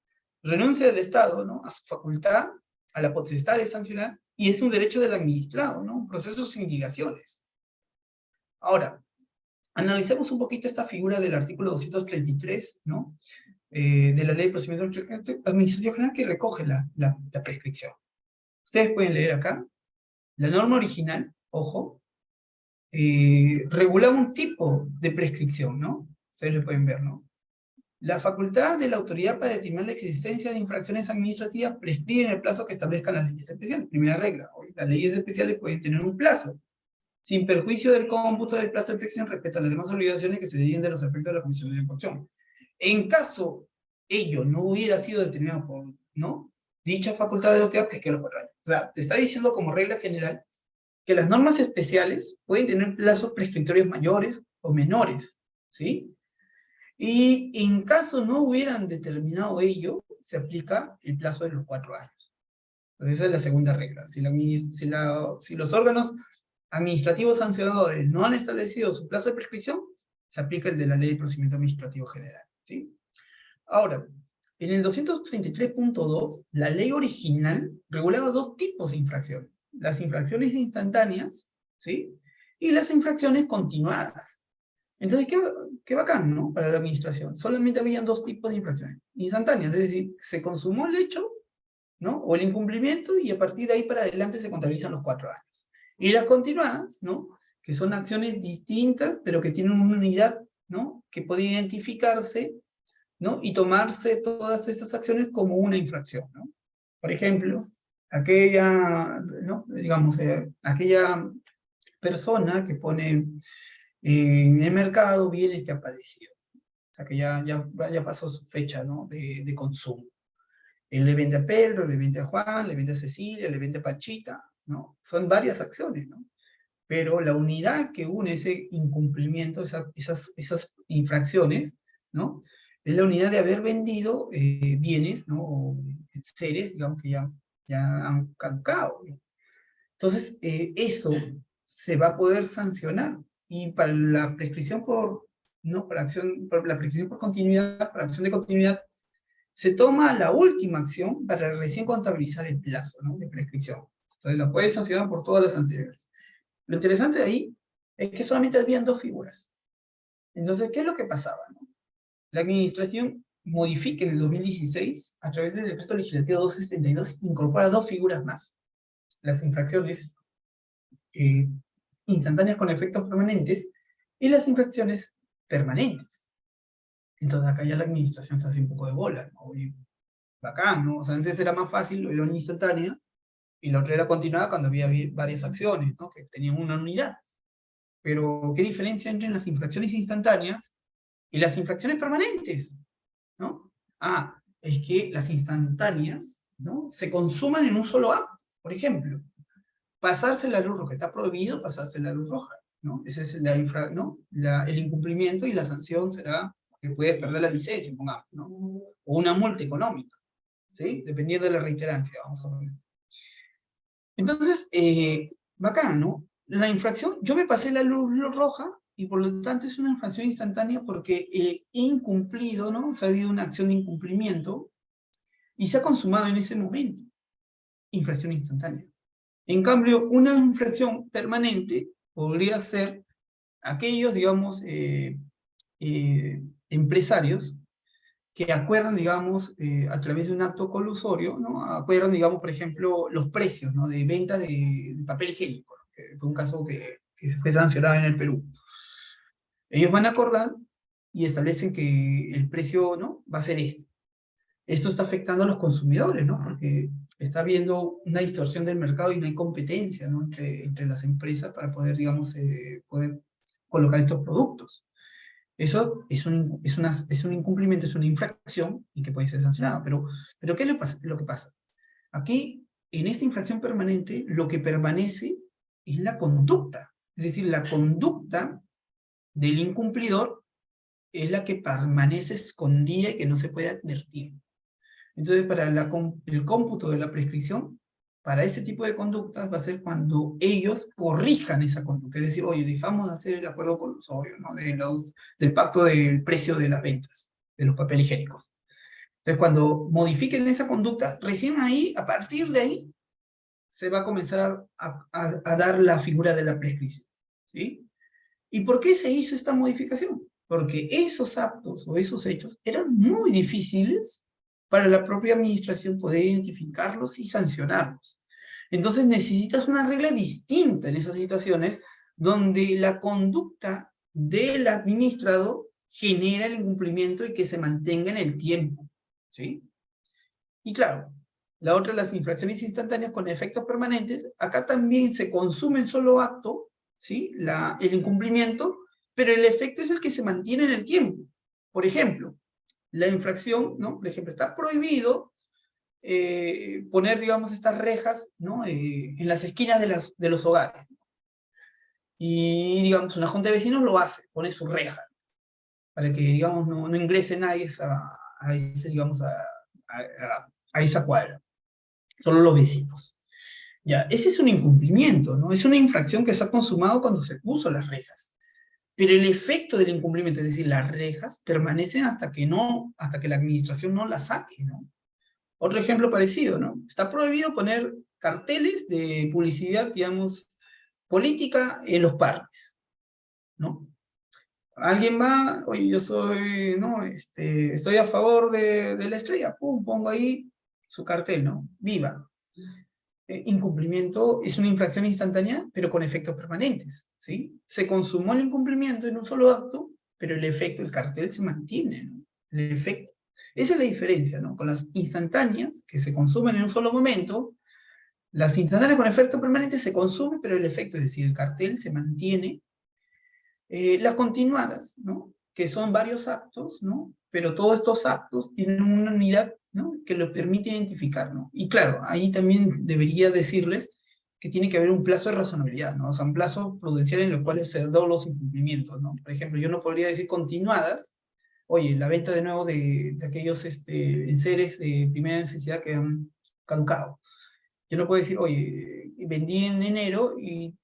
B: Renuncia del Estado, ¿no? A su facultad, a la potestad de sancionar, y es un derecho del administrado, ¿no? Procesos sin dilaciones. Ahora, analicemos un poquito esta figura del artículo 233, ¿no? De la Ley de Procedimiento Administrativo General que recoge la prescripción. Ustedes pueden leer acá. La norma original, ojo, regulaba un tipo de prescripción, ¿no? Ustedes lo pueden ver, ¿no? La facultad de la autoridad para determinar la existencia de infracciones administrativas prescribe en el plazo que establezcan las leyes especiales. Primera regla, las leyes especiales pueden tener un plazo, sin perjuicio del cómputo del plazo de prescripción respecto a las demás obligaciones que se deriven de los efectos de la comisión de infracción. En caso ello no hubiera sido determinado por, ¿no? Dicha facultad de la autoridad, prescribe los 4 años. O sea, te está diciendo como regla general que las normas especiales pueden tener plazos prescriptorios mayores o menores, ¿sí? Y en caso no hubieran determinado ello, se aplica el plazo de los 4 años. Entonces esa es la segunda regla. Si los órganos administrativos sancionadores no han establecido su plazo de prescripción, se aplica el de la Ley de Procedimiento Administrativo General, ¿sí? Ahora, en el 233.2, la ley original regulaba dos tipos de infracciones. Las infracciones instantáneas, ¿sí? Y las infracciones continuadas. Entonces, qué bacán, ¿no? Para la administración. Solamente habían dos tipos de infracciones. Instantáneas, es decir, se consumó el hecho, ¿no? O el incumplimiento, y a partir de ahí para adelante se contabilizan los 4 años. Y las continuadas, ¿no? Que son acciones distintas, pero que tienen una unidad, ¿no? Que puede identificarse, ¿no? Y tomarse todas estas acciones como una infracción, ¿no? Por ejemplo, aquella, ¿no? Digamos, aquella persona que pone en el mercado bienes que ha padecido, o sea, que ya pasó su fecha, ¿no? de consumo. Él le vende a Pedro, le vende a Juan, le vende a Cecilia, le vende a Panchita, ¿no? Son varias acciones, ¿no? Pero la unidad que une ese incumplimiento, esas infracciones, ¿no? Es la unidad de haber vendido bienes, ¿no? O seres, digamos, que ya han caducado, ¿no? Entonces, eso se va a poder sancionar. Y para la prescripción ¿no? Por la prescripción por continuidad, para acción de continuidad, se toma la última acción para recién contabilizar el plazo, ¿no? De prescripción. Entonces, la puede sancionar por todas las anteriores. Lo interesante de ahí es que solamente habían dos figuras. Entonces, ¿qué es lo que pasaba, no? La administración modifica en el 2016, a través del decreto legislativo 272, incorpora dos figuras más. Las infracciones instantáneas con efectos permanentes y las infracciones permanentes. Entonces acá ya la administración se hace un poco de bola, ¿no? Y bacán, ¿no? O sea, antes era más fácil, era una instantánea, y la otra era continuada cuando había varias acciones, ¿no? Que tenían una unidad. Pero, ¿qué diferencia entre las infracciones instantáneas y las infracciones permanentes? ¿No? Ah, es que las instantáneas, ¿no? Se consuman en un solo acto. Por ejemplo, pasarse la luz roja. Está prohibido pasarse la luz roja, ¿no? Ese es ¿no? El incumplimiento, y la sanción será que puedes perder la licencia, pongamos, ¿no? O una multa económica, ¿sí? Dependiendo de la reiterancia, vamos a ver. Entonces, bacán, ¿no? La infracción, yo me pasé la luz roja, y por lo tanto es una infracción instantánea porque he incumplido, ¿no? Se ha habido una acción de incumplimiento y se ha consumado en ese momento. Infracción instantánea. En cambio, una infracción permanente podría ser aquellos, digamos, empresarios que acuerdan, digamos, a través de un acto colusorio, ¿no? Acuerdan, digamos, por ejemplo, los precios, ¿no? De venta de papel higiénico, ¿no? Que fue un caso que se fue sancionado en el Perú. Ellos van a acordar y establecen que el precio, ¿no? Va a ser este. Esto está afectando a los consumidores, ¿no? Porque está habiendo una distorsión del mercado y no hay competencia, ¿no? Entre las empresas para poder, digamos, poder colocar estos productos. Eso es un incumplimiento, es una infracción y que puede ser sancionado. Pero ¿qué es lo que pasa? Aquí, en esta infracción permanente, lo que permanece es la conducta. Es decir, la conducta del incumplidor es la que permanece escondida y que no se puede advertir. Entonces, para el cómputo de la prescripción, para este tipo de conductas va a ser cuando ellos corrijan esa conducta. Es decir, oye, dejamos de hacer el acuerdo colusorio, ¿no? Del pacto del precio de las ventas, de los papeles higiénicos. Entonces, cuando modifiquen esa conducta, recién ahí, a partir de ahí, se va a comenzar a dar la figura de la prescripción, ¿sí? ¿Y por qué se hizo esta modificación? Porque esos actos o esos hechos eran muy difíciles para la propia administración poder identificarlos y sancionarlos. Entonces necesitas una regla distinta en esas situaciones donde la conducta del administrado genera el incumplimiento y que se mantenga en el tiempo, ¿sí? Y claro, la otra, las infracciones instantáneas con efectos permanentes, acá también se consume en solo acto, ¿sí? El incumplimiento, pero el efecto es el que se mantiene en el tiempo. Por ejemplo, la infracción, ¿no? Por ejemplo, está prohibido poner, digamos, estas rejas, ¿no? En las esquinas de los hogares. Y, digamos, una junta de vecinos lo hace, pone su reja para que, digamos, no ingrese nadie digamos, a esa cuadra. Solo los vecinos. Ya, ese es un incumplimiento, ¿no? Es una infracción que se ha consumado cuando se puso las rejas. Pero el efecto del incumplimiento, es decir, las rejas, permanecen hasta que la administración no las saque, ¿no? Otro ejemplo parecido, ¿no? Está prohibido poner carteles de publicidad, digamos, política en los parques, ¿no? Alguien va, oye, yo soy, no, estoy a favor de la estrella, pum, pongo ahí su cartel, ¿no? Viva. Incumplimiento es una infracción instantánea, pero con efectos permanentes, ¿sí? Se consumó el incumplimiento en un solo acto, pero el efecto, el cartel se mantiene, ¿no? El efecto. Esa es la diferencia, ¿no? Con las instantáneas, que se consumen en un solo momento, las instantáneas con efecto permanente se consumen, pero el efecto, es decir, el cartel se mantiene. Las continuadas, ¿no? Que son varios actos, ¿no? Pero todos estos actos tienen una unidad, ¿no? Que lo permite identificar, ¿no? Y claro, ahí también debería decirles que tiene que haber un plazo de razonabilidad, ¿no? O sea, un plazo prudencial en el cual se dan los incumplimientos, ¿no? Por ejemplo, yo no podría decir continuadas, oye, la venta de nuevo de aquellos enseres de primera necesidad que han caducado. Yo no puedo decir, oye, vendí en enero y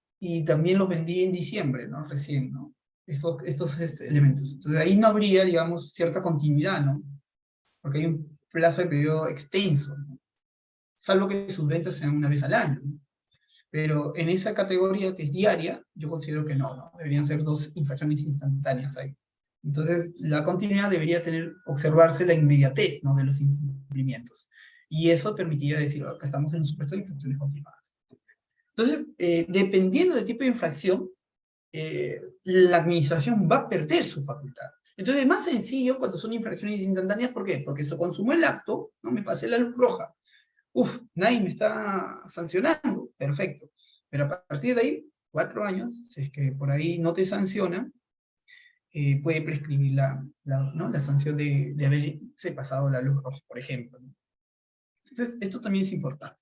B: también los vendí en diciembre, ¿no? Recién, ¿no? Estos elementos. Entonces ahí no habría, digamos, cierta continuidad, ¿no? Porque hay un plazo de periodo extenso, ¿no? Salvo que sus ventas sean una vez al año, ¿no? Pero en esa categoría que es diaria, yo considero que no, deberían ser dos infracciones instantáneas ahí. Entonces, la continuidad debería observarse la inmediatez, ¿no? De los incumplimientos. Y eso permitiría decir, oh, que estamos en un supuesto de infracciones continuadas. Entonces, dependiendo del tipo de infracción, la administración va a perder su facultad. Entonces es más sencillo cuando son infracciones instantáneas, ¿por qué? Porque se consumó el acto, no me pasé la luz roja. Uf, nadie me está sancionando, perfecto. Pero a partir de ahí, 4 años, si es que por ahí no te sancionan, puede prescribir ¿no? La sanción de haberse pasado la luz roja, por ejemplo. Entonces, esto también es importante.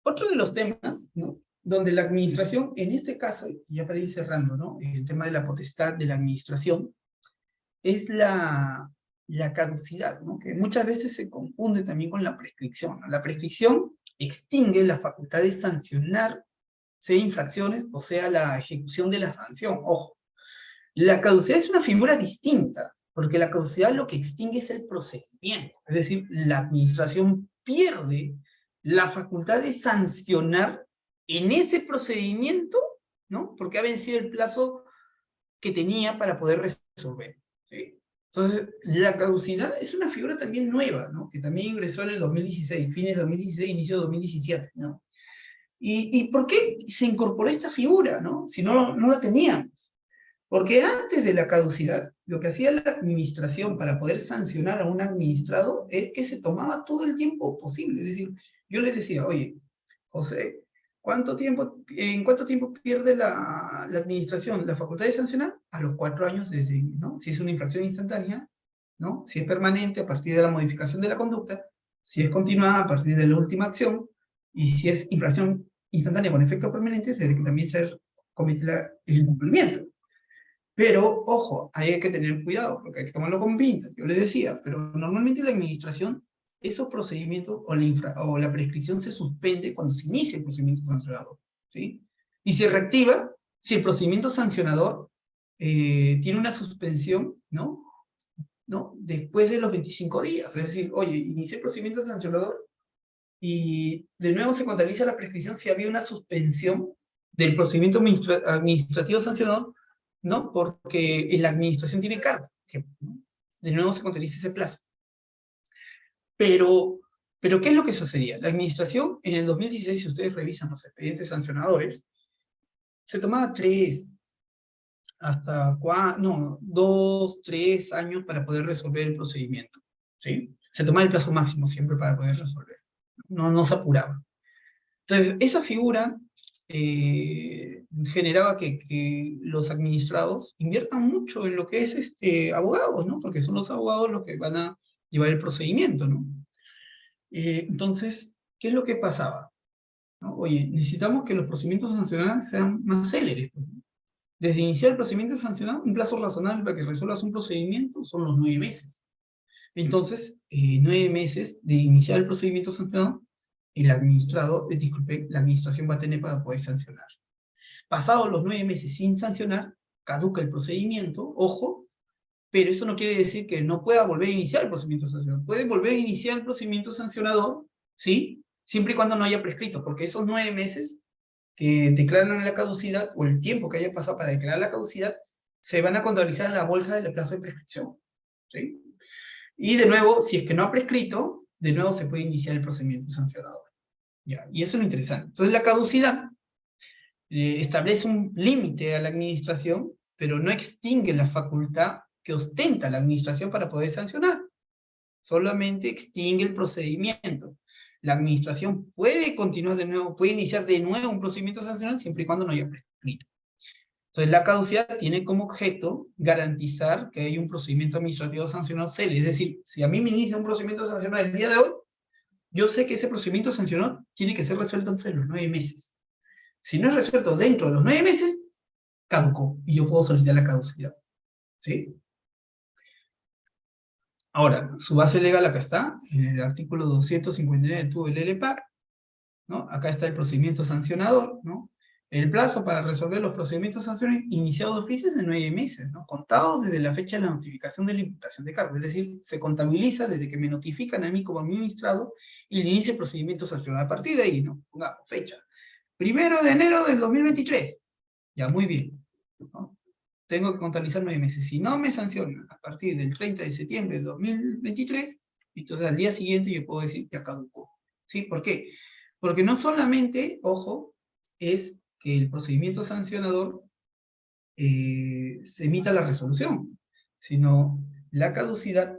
B: Otro de los temas, ¿no? Donde la administración, en este caso, ya para ir cerrando, ¿no? El tema de la potestad de la administración, es la caducidad, ¿no? Que muchas veces se confunde también con la prescripción, ¿no? La prescripción extingue la facultad de sancionar, sea infracciones o sea la ejecución de la sanción. Ojo, la caducidad es una figura distinta, porque la caducidad lo que extingue es el procedimiento, es decir, la administración pierde la facultad de sancionar en ese procedimiento, ¿no? Porque ha vencido el plazo que tenía para poder resolver, ¿sí? Entonces, la caducidad es una figura también nueva, ¿no? Que también ingresó en el 2016, fines de 2016, inicio de 2017, ¿no? ¿Y por qué se incorporó esta figura, ¿no? Si no la teníamos. Porque antes de la caducidad, lo que hacía la administración para poder sancionar a un administrado es que se tomaba todo el tiempo posible. Es decir, yo les decía, oye, José, ¿en cuánto tiempo pierde la administración la facultad de sancionar? A los 4 años desde, ¿no? Si es una infracción instantánea, ¿no? Si es permanente a partir de la modificación de la conducta, si es continuada a partir de la última acción, y si es infracción instantánea con efectos permanentes, desde que también se comete el incumplimiento. Pero, ojo, ahí hay que tener cuidado, porque hay que tomarlo con pinzas, yo les decía, pero normalmente la administración, esos procedimientos o la prescripción se suspende cuando se inicia el procedimiento sancionador, ¿sí? Y se reactiva si el procedimiento sancionador tiene una suspensión, ¿no? Después de los 25 días, es decir, oye, inicié el procedimiento sancionador y de nuevo se contabiliza la prescripción si había una suspensión del procedimiento administrativo sancionador, ¿no? Porque la administración tiene cargo, ¿no? De nuevo se contabiliza ese plazo. Pero, ¿qué es lo que sucedía? La administración, en el 2016, si ustedes revisan los expedientes sancionadores, se tomaba 2, 3 años para poder resolver el procedimiento, ¿sí? Se tomaba el plazo máximo siempre para poder resolver. No se apuraba. Entonces, esa figura generaba que los administrados inviertan mucho en lo que es abogados, ¿no? Porque son los abogados los que van a llevar el procedimiento, ¿no? Entonces, ¿qué es lo que pasaba? ¿No? Oye, necesitamos que los procedimientos sancionados sean más céleres, ¿no? Desde iniciar el procedimiento sancionado, un plazo razonable para que resuelvas un procedimiento son los 9 meses. Entonces, 9 meses de iniciar el procedimiento sancionado, el administrado, disculpe, la administración va a tener para poder sancionar. Pasados los 9 meses sin sancionar, caduca el procedimiento, ojo, pero eso no quiere decir que no pueda volver a iniciar el procedimiento sancionador. Puede volver a iniciar el procedimiento sancionador, ¿sí? Siempre y cuando no haya prescrito, porque esos 9 meses que declaran la caducidad, o el tiempo que haya pasado para declarar la caducidad, se van a contabilizar en la bolsa del plazo de prescripción, ¿sí? Y de nuevo, si es que no ha prescrito, de nuevo se puede iniciar el procedimiento sancionador. ¿Ya? Y eso es lo interesante. Entonces la caducidad establece un límite a la administración, pero no extingue la facultad que ostenta la administración para poder sancionar. Solamente extingue el procedimiento. La administración puede continuar de nuevo, puede iniciar de nuevo un procedimiento sancional siempre y cuando no haya prescrito. Entonces, la caducidad tiene como objeto garantizar que hay un procedimiento administrativo sancionado serio. Es decir, si a mí me inicia un procedimiento sancional el día de hoy, yo sé que ese procedimiento sancionado tiene que ser resuelto antes de los 9 meses. Si no es resuelto dentro de los 9 meses, caducó y yo puedo solicitar la caducidad. ¿Sí? Ahora, su base legal acá está, en el artículo 259 del TUB del LPAC, ¿no? Acá está el procedimiento sancionador, ¿no? El plazo para resolver los procedimientos sancionadores iniciados de oficio es de 9 meses, ¿no? Contados desde la fecha de la notificación de la imputación de cargo. Es decir, se contabiliza desde que me notifican a mí como administrado y el inicio del procedimiento sancionador. A partir de ahí, ¿no? Pongamos fecha. 1 de enero del 2023. Ya, muy bien, ¿no? Tengo que contabilizar 9 meses. Si no me sancionan a partir del 30 de septiembre de 2023, entonces al día siguiente yo puedo decir que ya caducó. ¿Sí? ¿Por qué? Porque no solamente, ojo, es que el procedimiento sancionador se emita la resolución, sino la caducidad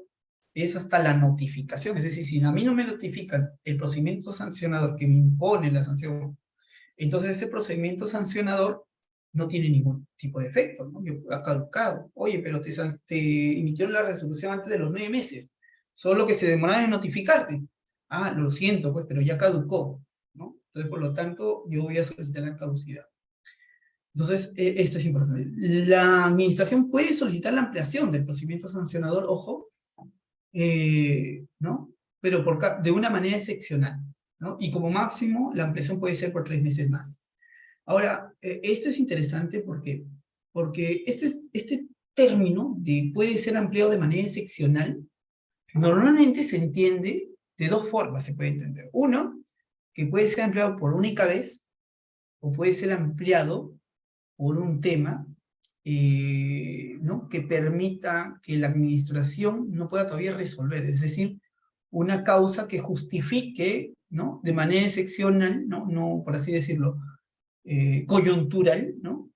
B: es hasta la notificación. Es decir, si a mí no me notifican el procedimiento sancionador que me impone la sanción, entonces ese procedimiento sancionador no tiene ningún tipo de efecto, ¿no? Ha caducado. Oye, pero te emitieron la resolución antes de los 9 meses, solo que se demoraron en notificarte. Ah, lo siento, pues, pero ya caducó, ¿no? Entonces, por lo tanto, yo voy a solicitar la caducidad. Entonces, esto es importante. La administración puede solicitar la ampliación del procedimiento sancionador, ojo, ¿no? Pero de una manera excepcional, ¿no? Y como máximo, la ampliación puede ser por 3 meses más. Ahora, esto es interesante porque este término de puede ser ampliado de manera excepcional, normalmente se entiende de dos formas, se puede entender. Uno, que puede ser ampliado por única vez, o puede ser ampliado por un tema, ¿no? Que permita que la administración no pueda todavía resolver, es decir, una causa que justifique, ¿no? De manera excepcional, ¿no? No, por así decirlo, coyuntural, ¿no?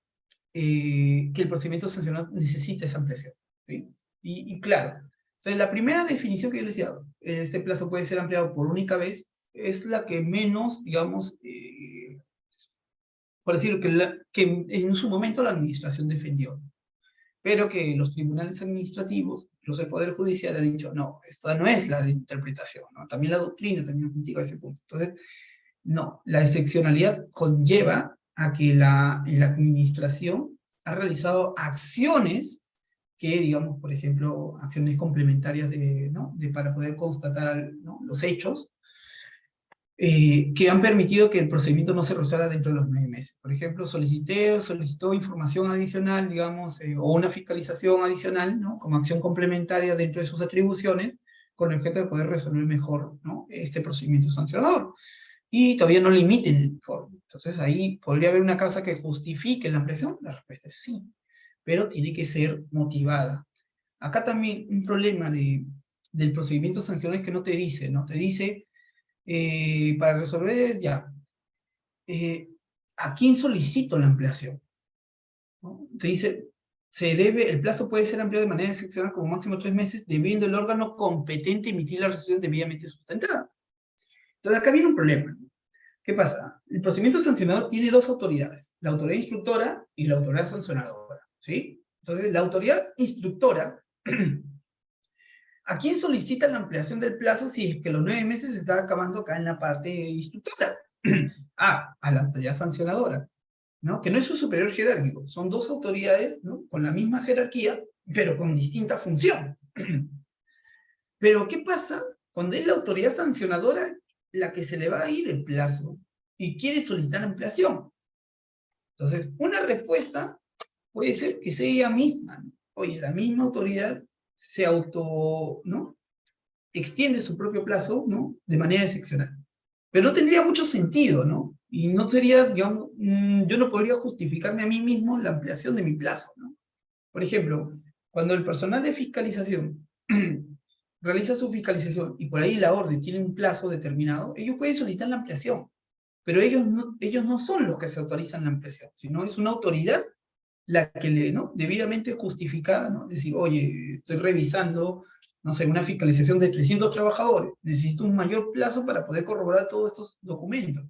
B: Que el procedimiento sancionador necesita esa ampliación, ¿sí? Y claro, entonces la primera definición que yo les decía, este plazo puede ser ampliado por única vez, es la que menos, digamos, por decirlo, que en su momento la administración defendió, pero que los tribunales administrativos, incluso el Poder Judicial, ha dicho, no, esta no es la interpretación, ¿no? También la doctrina también critica ese punto. Entonces, no, la excepcionalidad conlleva a que la administración ha realizado acciones que, digamos, por ejemplo, acciones complementarias ¿no? Para poder constatar, ¿no? Los hechos, que han permitido que el procedimiento no se resuelva dentro de los 9 meses. Por ejemplo, solicitó información adicional, digamos, o una fiscalización adicional, ¿no? Como acción complementaria dentro de sus atribuciones, con el objeto de poder resolver mejor, ¿no? Este procedimiento sancionador. Y todavía no limiten el informe. Entonces ahí podría haber una causa que justifique la ampliación. La respuesta es sí, pero tiene que ser motivada. Acá también un problema del procedimiento sancionador es que no te dice, ¿no? Te dice, para resolver, ya, ¿a quién solicito la ampliación? ¿No? Te dice, el plazo puede ser ampliado de manera excepcional como máximo 3 meses, debiendo el órgano competente emitir la resolución debidamente sustentada. Entonces acá viene un problema. ¿Qué pasa? El procedimiento sancionador tiene dos autoridades, la autoridad instructora y la autoridad sancionadora, ¿sí? Entonces, la autoridad instructora, ¿a quién solicita la ampliación del plazo si es que los 9 meses se está acabando acá en la parte instructora? A la autoridad sancionadora. ¿no? Que no es un superior jerárquico, son dos autoridades, ¿no? Con la misma jerarquía, pero con distinta función. Pero, ¿qué pasa cuando es la autoridad sancionadora la que se le va a ir el plazo y quiere solicitar ampliación? Entonces, una respuesta puede ser que sea ella misma, ¿no? Oye, la misma autoridad se ¿no? Extiende su propio plazo, ¿no? De manera excepcional. Pero no tendría mucho sentido, ¿no? Y no sería, digamos, yo no podría justificarme a mí mismo la ampliación de mi plazo, ¿no? Por ejemplo, cuando el personal de fiscalización realiza su fiscalización y por ahí la orden tiene un plazo determinado, ellos pueden solicitar la ampliación, pero ellos no son los que se autorizan la ampliación, sino es una autoridad la que le, ¿no? Debidamente justificada, ¿no? Decir, oye, estoy revisando, no sé, una fiscalización de 300 trabajadores, necesito un mayor plazo para poder corroborar todos estos documentos.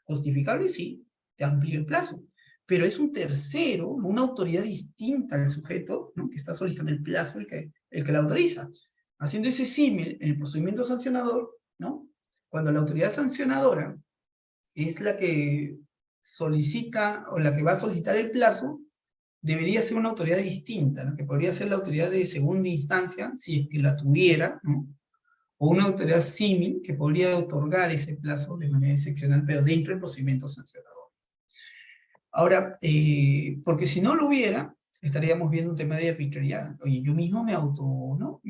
B: Justificable, sí, te amplío el plazo. Pero es un tercero, una autoridad distinta al sujeto, ¿no? Que está solicitando el plazo, el que la autoriza. Haciendo ese símil en el procedimiento sancionador, ¿no? Cuando la autoridad sancionadora es la que solicita o la que va a solicitar el plazo, debería ser una autoridad distinta, ¿no? Que podría ser la autoridad de segunda instancia, si es que la tuviera, ¿no? O una autoridad símil que podría otorgar ese plazo de manera excepcional, pero dentro del procedimiento sancionador. Ahora, porque si no lo hubiera, estaríamos viendo un tema de arbitrariedad. Oye, yo mismo me ¿no?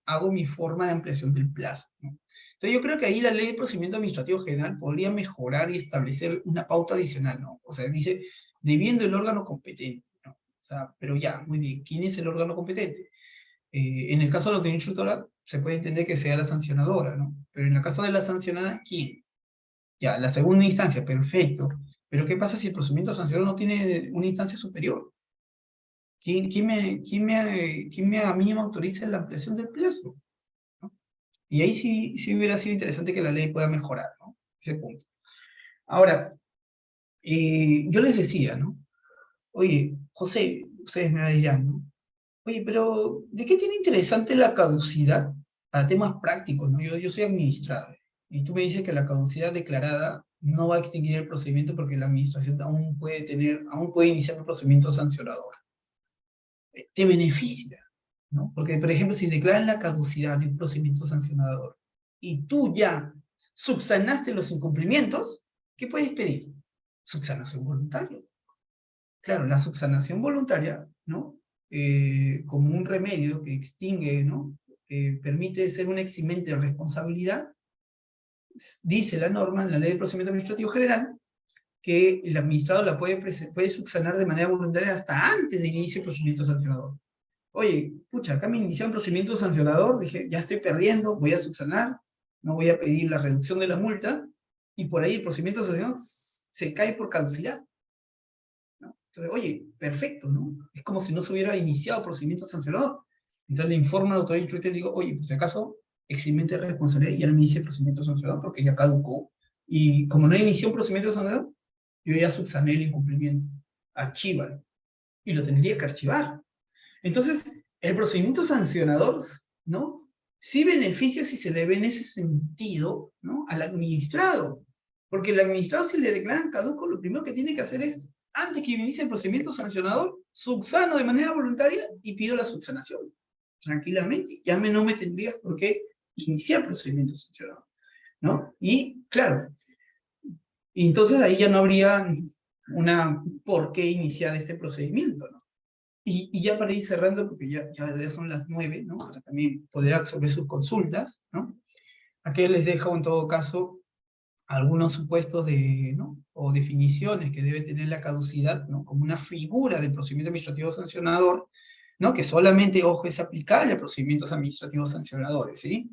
B: Hago mi forma de ampliación del plazo, ¿no? Entonces yo creo que ahí la ley de procedimiento administrativo general podría mejorar y establecer una pauta adicional, ¿no? O sea, dice, debiendo el órgano competente, ¿no? O sea, pero ya, muy bien, ¿quién es el órgano competente? En el caso de la autoridad instructora, se puede entender que sea la sancionadora, ¿no? Pero en el caso de la sancionada, ¿quién? Ya, la segunda instancia, perfecto. Pero ¿qué pasa si el procedimiento sancionador no tiene una instancia superior? ¿Quién a mí me autoriza la ampliación del plazo? ¿No? Y ahí sí hubiera sido interesante que la ley pueda mejorar, ¿no? Ese punto. Ahora, yo les decía, ¿no? Oye, José, ustedes me dirán, ¿no? Oye, pero ¿de qué tiene interesante la caducidad para temas prácticos, ¿no? Yo soy administrador y tú me dices que la caducidad declarada no va a extinguir el procedimiento porque la administración aún puede iniciar un procedimiento sancionador. Te beneficia, ¿no? Porque, por ejemplo, si declaran la caducidad de un procedimiento sancionador y tú ya subsanaste los incumplimientos, ¿qué puedes pedir? Subsanación voluntaria. Claro, la subsanación voluntaria, ¿no? Como un remedio que extingue, ¿no? Permite ser un eximente de responsabilidad, dice la norma en la Ley de Procedimiento Administrativo General que el administrado la puede subsanar de manera voluntaria hasta antes del inicio del procedimiento sancionador. Oye, pucha, acá me inició un procedimiento sancionador, dije, ya estoy perdiendo, voy a subsanar, no voy a pedir la reducción de la multa, y por ahí el procedimiento sancionador se cae por caducidad, ¿no? Entonces, oye, perfecto, ¿no? Es como si no se hubiera iniciado procedimiento sancionador. Entonces le informo al autoridad instructor y le digo, oye, pues si acaso, eximente de responsabilidad y ya no inicie el procedimiento sancionador porque ya caducó. Y como no inició un procedimiento sancionador, yo ya subsané el incumplimiento. Archívalo. Y lo tendría que archivar. Entonces, el procedimiento sancionador, ¿no? Sí beneficia si se le ve en ese sentido, ¿no? Al administrado. Porque el administrado, si le declaran caduco, lo primero que tiene que hacer es, antes que inicie el procedimiento sancionador, subsano de manera voluntaria y pido la subsanación. Tranquilamente. Ya no me tendría por qué iniciar el procedimiento sancionador, ¿no? Y, claro, y entonces ahí ya no habría por qué iniciar este procedimiento, ¿no? Y ya para ir cerrando, porque ya son las 9, ¿no? Para también poder absorber sus consultas, ¿no? Aquí les dejo en todo caso algunos supuestos ¿no? O definiciones que debe tener la caducidad, ¿no? Como una figura del procedimiento administrativo sancionador, ¿no? Que solamente, ojo, es aplicable a procedimientos administrativos sancionadores, ¿sí?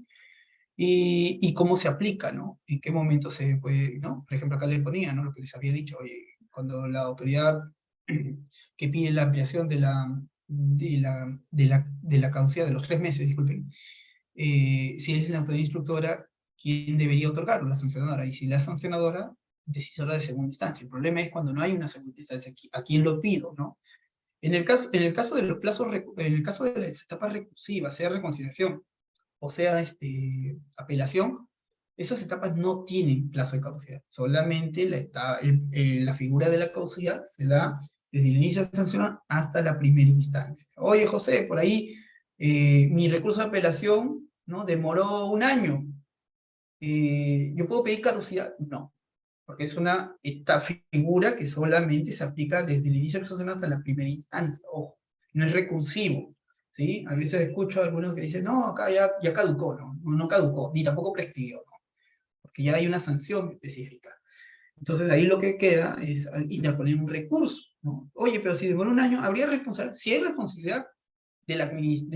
B: Y cómo se aplica, ¿no? En qué momento se puede, ¿no? Por ejemplo, acá les ponía, ¿no? Lo que les había dicho, oye, cuando la autoridad que pide la ampliación de la caducidad de los 3 meses, disculpen, si es la autoridad instructora, ¿quién debería otorgarlo? La sancionadora. Y si la sancionadora, decisora de segunda instancia. El problema es cuando no hay una segunda instancia, ¿a quién lo pido, no? En el caso de los plazos, en el caso de las etapas recursivas, sea reconciliación o sea apelación, esas etapas no tienen plazo de caducidad. Solamente la figura de la caducidad se da desde el inicio de la sanción hasta la primera instancia. Oye, José, por ahí mi recurso de apelación, ¿no?, demoró 1 año. ¿Yo puedo pedir caducidad? No, porque es esta figura que solamente se aplica desde el inicio de la sanción hasta la primera instancia. Ojo, no es recursivo, ¿sí? A veces escucho a algunos que dicen, no, acá ya caducó, no caducó, ni tampoco prescribió, ¿no?, porque ya hay una sanción específica. Entonces ahí lo que queda es interponer un recurso, ¿no? Oye, pero si demora 1 año, habría responsabilidad, si hay responsabilidad de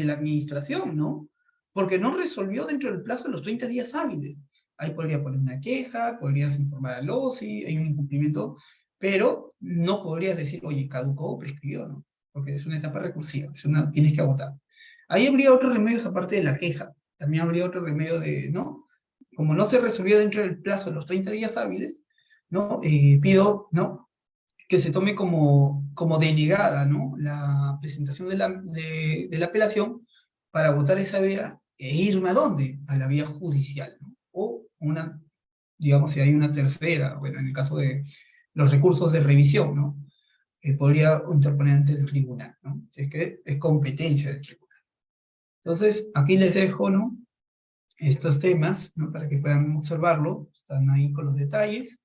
B: la administración, ¿no? Porque no resolvió dentro del plazo de los 30 días hábiles. Ahí podría poner una queja, podrías informar al OSI, hay un incumplimiento, pero no podrías decir, oye, caducó o prescribió, ¿no? Porque es una etapa recursiva, tienes que agotar. Ahí habría otros remedios aparte de la queja. También habría otro remedio de, ¿no? Como no se resolvió dentro del plazo de los 30 días hábiles, ¿no? Pido, ¿no?, que se tome como denegada, ¿no?, la presentación de la apelación para votar esa vía e irme ¿a dónde? A la vía judicial, ¿no? O digamos, si hay una tercera, bueno, en el caso de los recursos de revisión, ¿no?, podría interponer ante el tribunal, ¿no?, si es que es competencia del tribunal. Entonces, aquí les dejo, ¿no?, estos temas, ¿no?, para que puedan observarlo, están ahí con los detalles.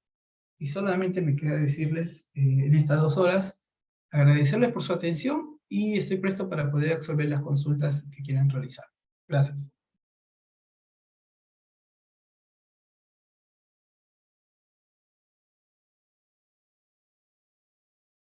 B: Y solamente me queda decirles, en estas 2 horas, agradecerles por su atención y estoy presto para poder absorber las consultas que quieran realizar. Gracias.